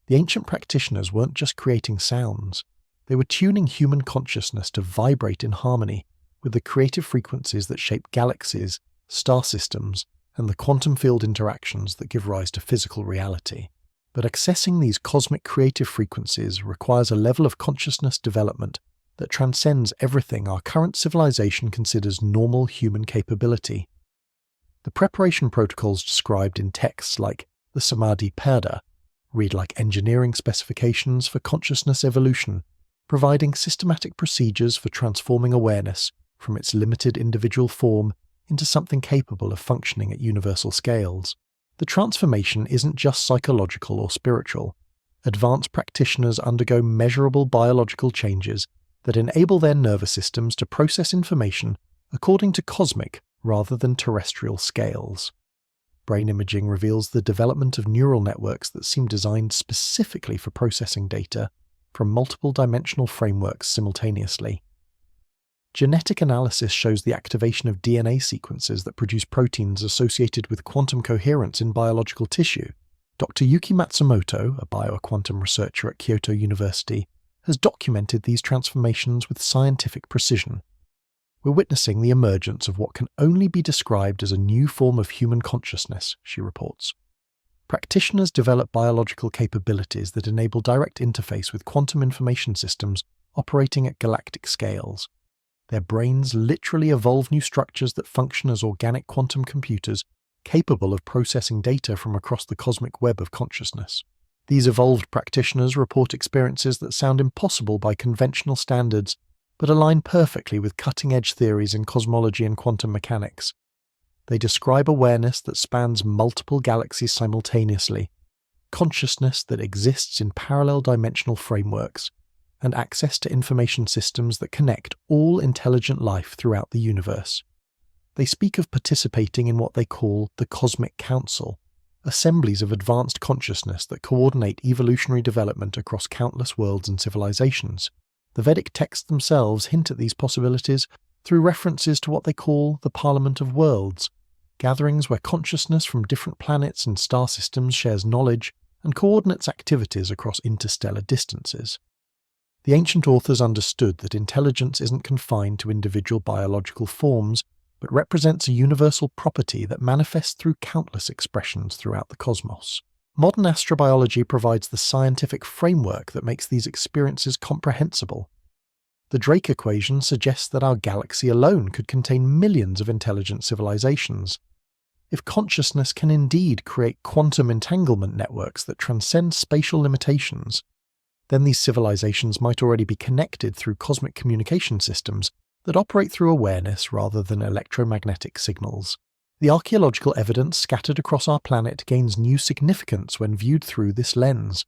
Speaker 1: The ancient practitioners weren't just creating sounds, they were tuning human consciousness to vibrate in harmony with the creative frequencies that shape galaxies, star systems, and the quantum field interactions that give rise to physical reality. But accessing these cosmic creative frequencies requires a level of consciousness development that transcends everything our current civilization considers normal human capability. The preparation protocols described in texts like the Samadhi Pada read like engineering specifications for consciousness evolution, providing systematic procedures for transforming awareness from its limited individual form into something capable of functioning at universal scales. The transformation isn't just psychological or spiritual. Advanced practitioners undergo measurable biological changes that enable their nervous systems to process information according to cosmic rather than terrestrial scales. Brain imaging reveals the development of neural networks that seem designed specifically for processing data from multiple dimensional frameworks simultaneously. Genetic analysis shows the activation of DNA sequences that produce proteins associated with quantum coherence in biological tissue. Dr. Yuki Matsumoto, a bioquantum researcher at Kyoto University, has documented these transformations with scientific precision. We're witnessing the emergence of what can only be described as a new form of human consciousness, she reports. Practitioners develop biological capabilities that enable direct interface with quantum information systems operating at galactic scales. Their brains literally evolve new structures that function as organic quantum computers capable of processing data from across the cosmic web of consciousness. These evolved practitioners report experiences that sound impossible by conventional standards, but align perfectly with cutting-edge theories in cosmology and quantum mechanics. They describe awareness that spans multiple galaxies simultaneously, consciousness that exists in parallel dimensional frameworks, and access to information systems that connect all intelligent life throughout the universe. They speak of participating in what they call the Cosmic Council, assemblies of advanced consciousness that coordinate evolutionary development across countless worlds and civilizations. The Vedic texts themselves hint at these possibilities through references to what they call the Parliament of Worlds, gatherings where consciousness from different planets and star systems shares knowledge and coordinates activities across interstellar distances. The ancient authors understood that intelligence isn't confined to individual biological forms, but represents a universal property that manifests through countless expressions throughout the cosmos. Modern astrobiology provides the scientific framework that makes these experiences comprehensible. The Drake equation suggests that our galaxy alone could contain millions of intelligent civilizations. If consciousness can indeed create quantum entanglement networks that transcend spatial limitations, then these civilizations might already be connected through cosmic communication systems that operate through awareness rather than electromagnetic signals. The archaeological evidence scattered across our planet gains new significance when viewed through this lens.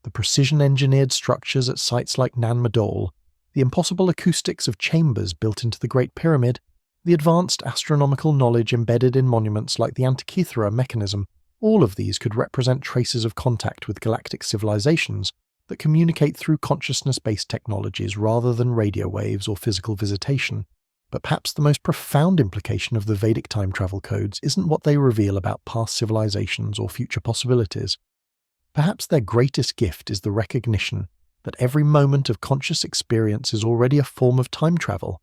Speaker 1: The precision-engineered structures at sites like Nan Madol, the impossible acoustics of chambers built into the Great Pyramid, the advanced astronomical knowledge embedded in monuments like the Antikythera mechanism, all of these could represent traces of contact with galactic civilizations that communicate through consciousness-based technologies rather than radio waves or physical visitation. But perhaps the most profound implication of the Vedic time travel codes isn't what they reveal about past civilizations or future possibilities. Perhaps their greatest gift is the recognition that every moment of conscious experience is already a form of time travel,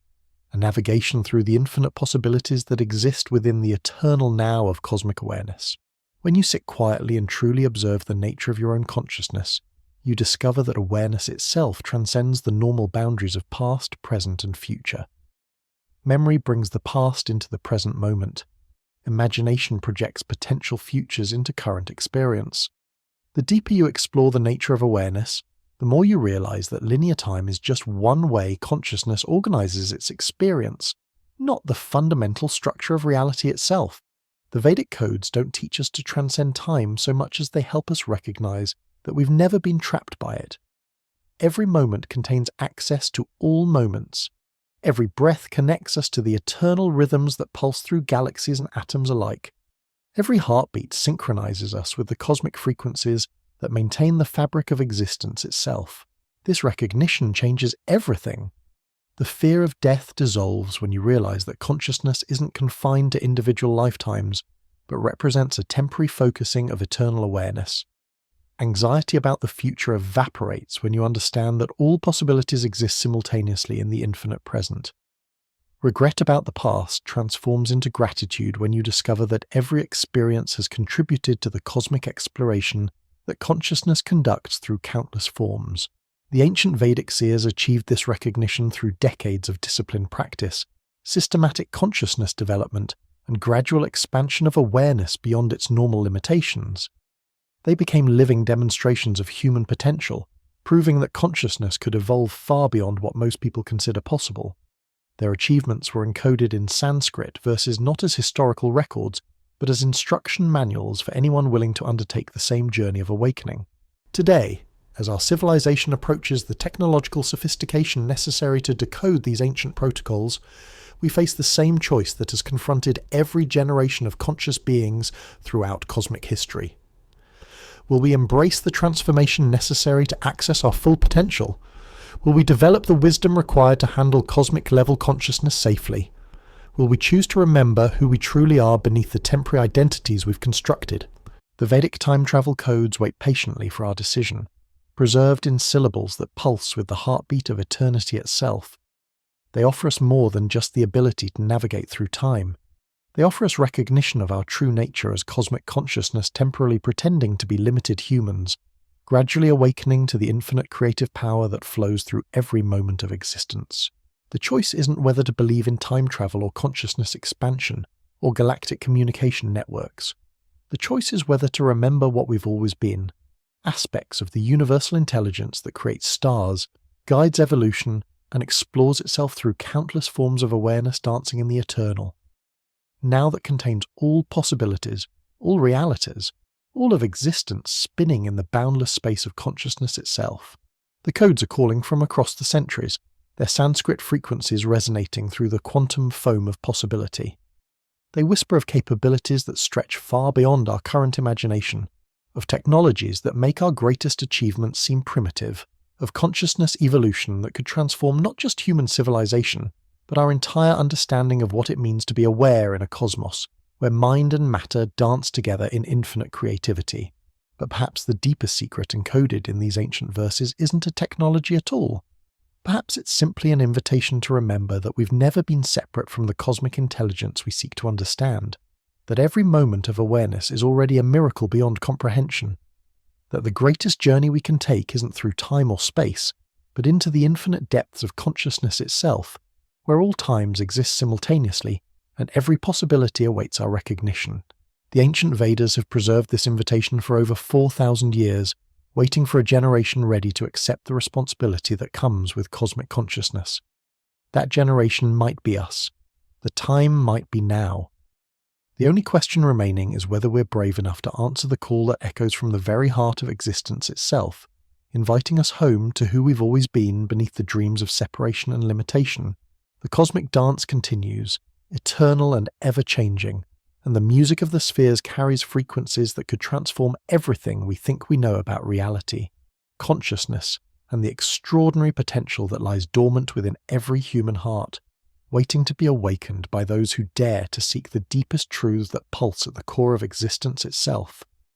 Speaker 1: a navigation through the infinite possibilities that exist within the eternal now of cosmic awareness. When you sit quietly and truly observe the nature of your own consciousness, you discover that awareness itself transcends the normal boundaries of past, present, and future. Memory brings the past into the present moment. Imagination projects potential futures into current experience. The deeper you explore the nature of awareness, the more you realize that linear time is just one way consciousness organizes its experience, not the fundamental structure of reality itself. The Vedic codes don't teach us to transcend time so much as they help us recognize that we've never been trapped by it. every moment contains access to all moments. Every breath connects us to the eternal rhythms that pulse through galaxies and atoms alike. Every heartbeat synchronizes us with the cosmic frequencies that maintain the fabric of existence itself. This recognition changes everything. The fear of death dissolves when you realize that consciousness isn't confined to individual lifetimes, but represents a temporary focusing of eternal awareness. Anxiety about the future evaporates when you understand that all possibilities exist simultaneously in the infinite present. Regret about the past transforms into gratitude when you discover that every experience has contributed to the cosmic exploration that consciousness conducts through countless forms. The ancient Vedic seers achieved this recognition through decades of disciplined practice, systematic consciousness development, and gradual expansion of awareness beyond its normal limitations. They became living demonstrations of human potential, proving that consciousness could evolve far beyond what most people consider possible. Their achievements were encoded in Sanskrit verses not as historical records, but as instruction manuals for anyone willing to undertake the same journey of awakening. Today, as our civilization approaches the technological sophistication necessary to decode these ancient protocols, we face the same choice that has confronted every generation of conscious beings throughout cosmic history. Will we embrace the transformation necessary to access our full potential? Will we develop the wisdom required to handle cosmic-level consciousness safely? Will we choose to remember who we truly are beneath the temporary identities we've constructed? The Vedic time travel codes wait patiently for our decision, preserved in syllables that pulse with the heartbeat of eternity itself. They offer us more than just the ability to navigate through time. They offer us recognition of our true nature as cosmic consciousness temporarily pretending to be limited humans, gradually awakening to the infinite creative power that flows through every moment of existence. The choice isn't whether to believe in time travel or consciousness expansion, or galactic communication networks. The choice is whether to remember what we've always been, aspects of the universal intelligence that creates stars, guides evolution, and explores itself through countless forms of awareness dancing in the eternal. Now that contains all possibilities, all realities, all of existence spinning in the boundless space of consciousness itself. The codes are calling from across the centuries, their Sanskrit frequencies resonating through the quantum foam of possibility. They whisper of capabilities that stretch far beyond our current imagination, of technologies that make our greatest achievements seem primitive, of consciousness evolution that could transform not just human civilization, but our entire understanding of what it means to be aware in a cosmos, where mind and matter dance together in infinite creativity. But perhaps the deeper secret encoded in these ancient verses isn't a technology at all. Perhaps it's simply an invitation to remember that we've never been separate from the cosmic intelligence we seek to understand, that every moment of awareness is already a miracle beyond comprehension, that the greatest journey we can take isn't through time or space, but into the infinite depths of consciousness itself, where all times exist simultaneously and every possibility awaits our recognition. The ancient Vedas have preserved this invitation for over 4,000 years, waiting for a generation ready to accept the responsibility that comes with cosmic consciousness. That generation might be us. The time might be now. The only question remaining is whether we're brave enough to answer the call that echoes from the very heart of existence itself, inviting us home to who we've always been beneath the dreams of separation and limitation. The cosmic dance continues, eternal and ever-changing, and the music of the spheres carries frequencies that could transform everything we think we know about reality, consciousness, and the extraordinary potential that lies dormant within every human heart, waiting to be awakened by those who dare to seek the deepest truths that pulse at the core of existence itself.